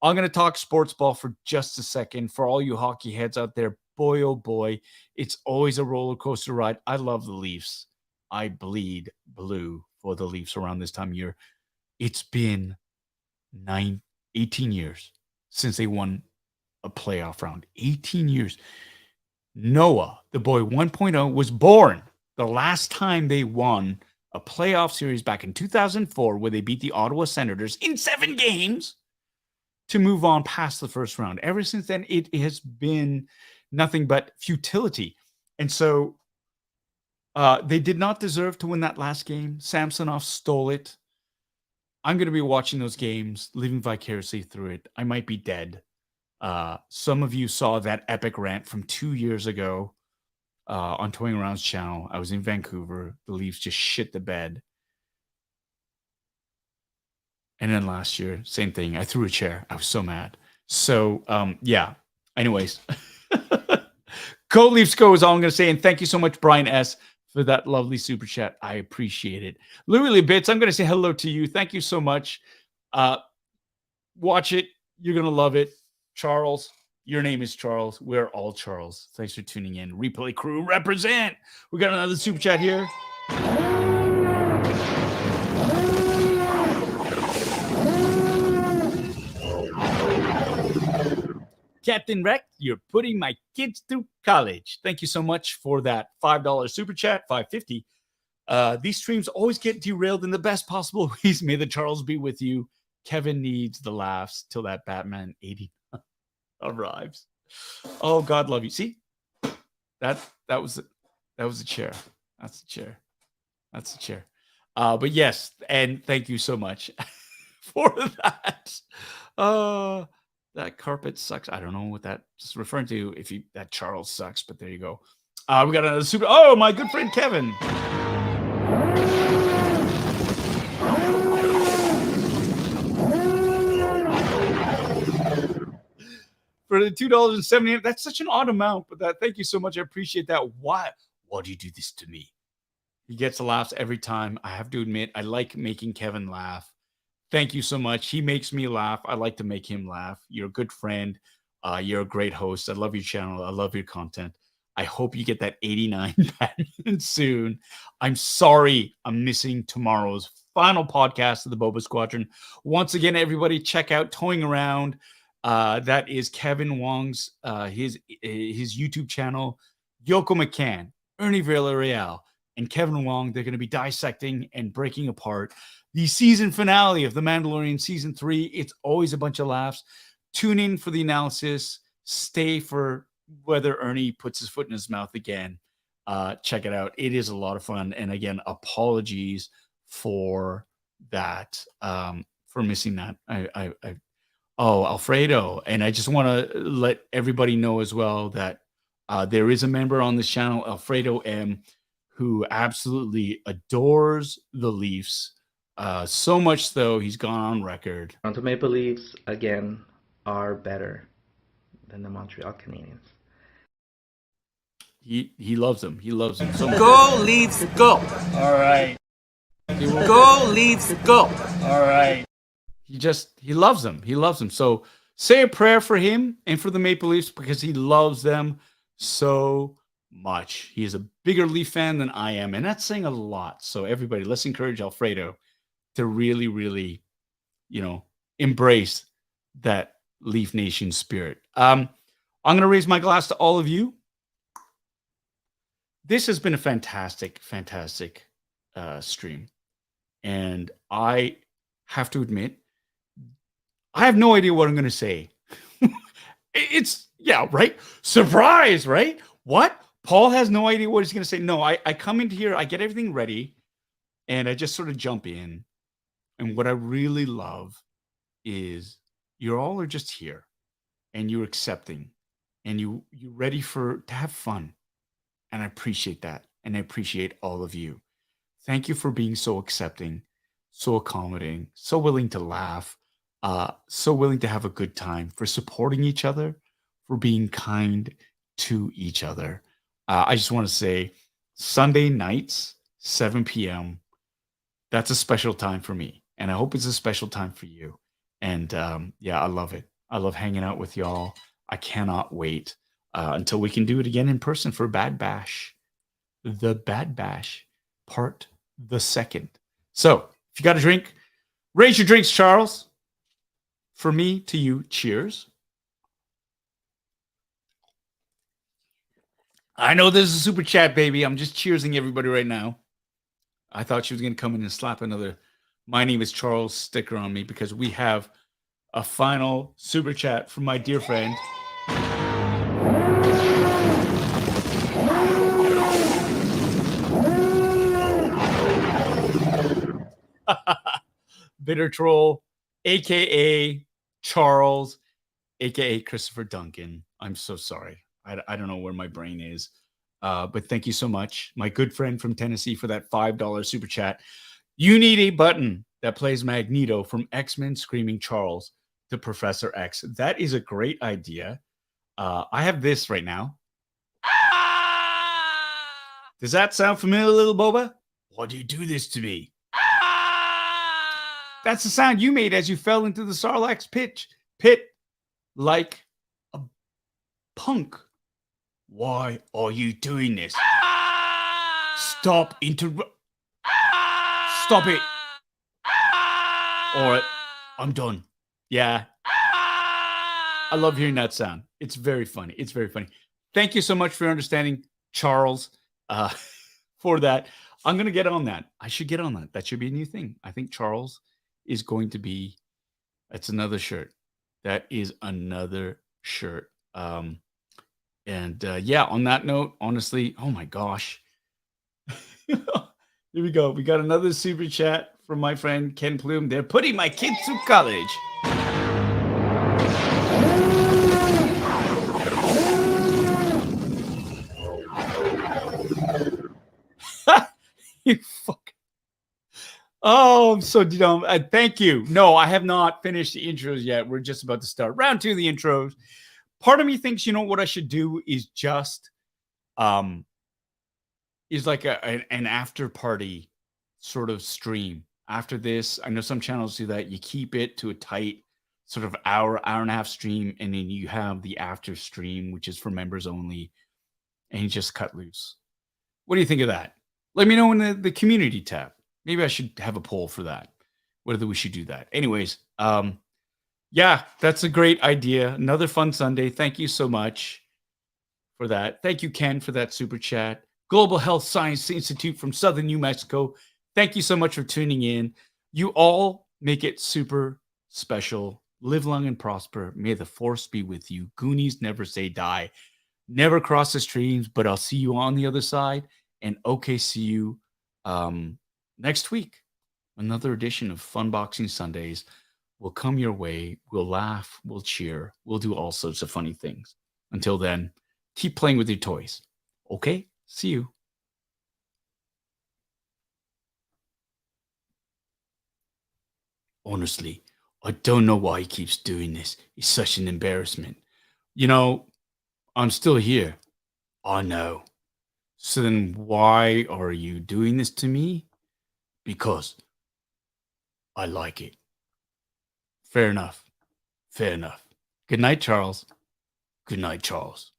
I'm going to talk sports ball for just a second. For all you hockey heads out there, boy, oh boy, it's always a roller coaster ride. I love the Leafs. I bleed blue for the Leafs around this time of year. It's been 18 years since they won a playoff round. 18 years. Noah, the boy 1.0, was born the last time they won a playoff series back in 2004 where they beat the Ottawa Senators in 7 games to move on past the first round. Ever since then, it has been nothing but futility. And so they did not deserve to win that last game. Samsonov stole it. I'm going to be watching those games, living vicariously through it. I might be dead. Some of you saw that epic rant from 2 years ago on Toying Around's channel. I was in Vancouver. The Leafs just shit the bed. And then last year, same thing. I threw a chair. I was so mad. So, yeah. Anyways. Go Leafs Go is all I'm going to say. And thank you so much, Brian S., for that lovely super chat. I appreciate it. Louie Bits, I'm going to say hello to you. Thank you so much. Watch it. You're going to love it. Charles, your name is Charles. We're all Charles. Thanks for tuning in. Replay crew represent. We got another super chat here. Captain Wreck, you're putting my kids through college. Thank you so much for that $5 super chat, $5.50. These streams always get derailed in the best possible ways. May the Charles be with you. Kevin needs the laughs till that Batman 80 arrives. Oh, God love you. See, that was a chair. That's the chair. That's the chair. But yes, and thank you so much for that. That carpet sucks. I don't know what that's referring to. That Charles sucks, but there you go. We got another super. Oh, my good friend Kevin. For the $2.78, that's such an odd amount, but thank you so much. I appreciate that. Why do you do this to me? He gets laughs every time. I have to admit, I like making Kevin laugh. Thank you so much. He makes me laugh. I like to make him laugh. You're a good friend. You're a great host. I love your channel. I love your content. I hope you get that 89 patent soon. I'm sorry I'm missing tomorrow's final podcast of the Boba Squadron. Once again, everybody, check out Toying Around. That is Kevin Wong's his YouTube channel. Yoko McCann, Ernie Villarreal, and Kevin Wong. They're going to be dissecting and breaking apart the season finale of The Mandalorian Season 3. It's always a bunch of laughs. Tune in for the analysis. Stay for whether Ernie puts his foot in his mouth again. Check it out. It is a lot of fun. And again, apologies for that, for missing that. Alfredo. And I just want to let everybody know as well that there is a member on this channel, Alfredo M., who absolutely adores the Leafs. So much so, he's gone on record. Toronto Maple Leafs, again, are better than the Montreal Canadiens. He loves them. He loves them so much. Go Leafs, go! All right. Go Leafs, go! All right. He loves them. He loves them. So say a prayer for him and for the Maple Leafs because he loves them so much. He is a bigger Leaf fan than I am, and that's saying a lot. So everybody, let's encourage Alfredo to really, really, embrace that Leaf Nation spirit. I'm going to raise my glass to all of you. This has been a fantastic, fantastic stream. And I have to admit, I have no idea what I'm going to say. Right? Surprise, right? What? Paul has no idea what he's going to say. No, I come into here, I get everything ready, and I just sort of jump in. And what I really love is you all are just here, and you're accepting, and you're ready to have fun. And I appreciate that. And I appreciate all of you. Thank you for being so accepting, so accommodating, so willing to laugh, so willing to have a good time, for supporting each other, for being kind to each other. I just want to say Sunday nights, 7 p.m., that's a special time for me. And I hope it's a special time for you. And I love it. I love hanging out with y'all. I cannot wait until we can do it again in person for Bad Bash. The Bad Bash, part the second. So if you got a drink, raise your drinks, Charles. For me, to you, cheers. I know this is a super chat, baby. I'm just cheersing everybody right now. I thought she was going to come in and slap another "My name is Charles" sticker on me because we have a final super chat from my dear friend. Bitter Troll, aka Charles, aka Christopher Duncan. I'm so sorry. I don't know where my brain is. But thank you so much, my good friend from Tennessee, for that $5 super chat. You need a button that plays Magneto from X-Men Screaming Charles to Professor X. That is a great idea. I have this right now. Does that sound familiar, little Boba? Why do you do this to me? That's the sound you made as you fell into the Sarlacc pit like a punk. Why are you doing this? Stop Stop it. All right, I'm done. Yeah. I love hearing that sound. It's very funny. It's very funny. Thank you so much for understanding, Charles, for that. I'm going to get on that. I should get on that. That should be a new thing. I think Charles is going to be, that's another shirt. That is another shirt. Yeah, on that note, honestly, oh my gosh. Here we go. We got another super chat from my friend Ken Plume. They're putting my kids through college. You fuck. Oh, I'm so dumb. Thank you. No, I have not finished the intros yet. We're just about to start round 2 of the intros. Part of me thinks, you know, what I should do is just is like an after party sort of stream after this. I know some channels do that. You keep it to a tight sort of hour and a half stream, and then you have the after stream, which is for members only, and you just cut loose. What do you think of that? Let me know in the community tab. Maybe I should have a poll for that, whether we should do that. Anyways, yeah, that's a great idea. Another fun Sunday. Thank you so much for that. Thank you, Ken, for that super chat. Global Health Science Institute from Southern New Mexico. Thank you so much for tuning in. You all make it super special. Live long and prosper. May the force be with you. Goonies never say die. Never cross the streams, but I'll see you on the other side. And okay, see you next week. Another edition of Funboxing Sundays will come your way. We'll laugh. We'll cheer. We'll do all sorts of funny things. Until then, keep playing with your toys. Okay? See you. Honestly, I don't know why he keeps doing this. It's such an embarrassment. You know, I'm still here. I know. So then why are you doing this to me? Because I like it. Fair enough. Fair enough. Good night, Charles. Good night, Charles.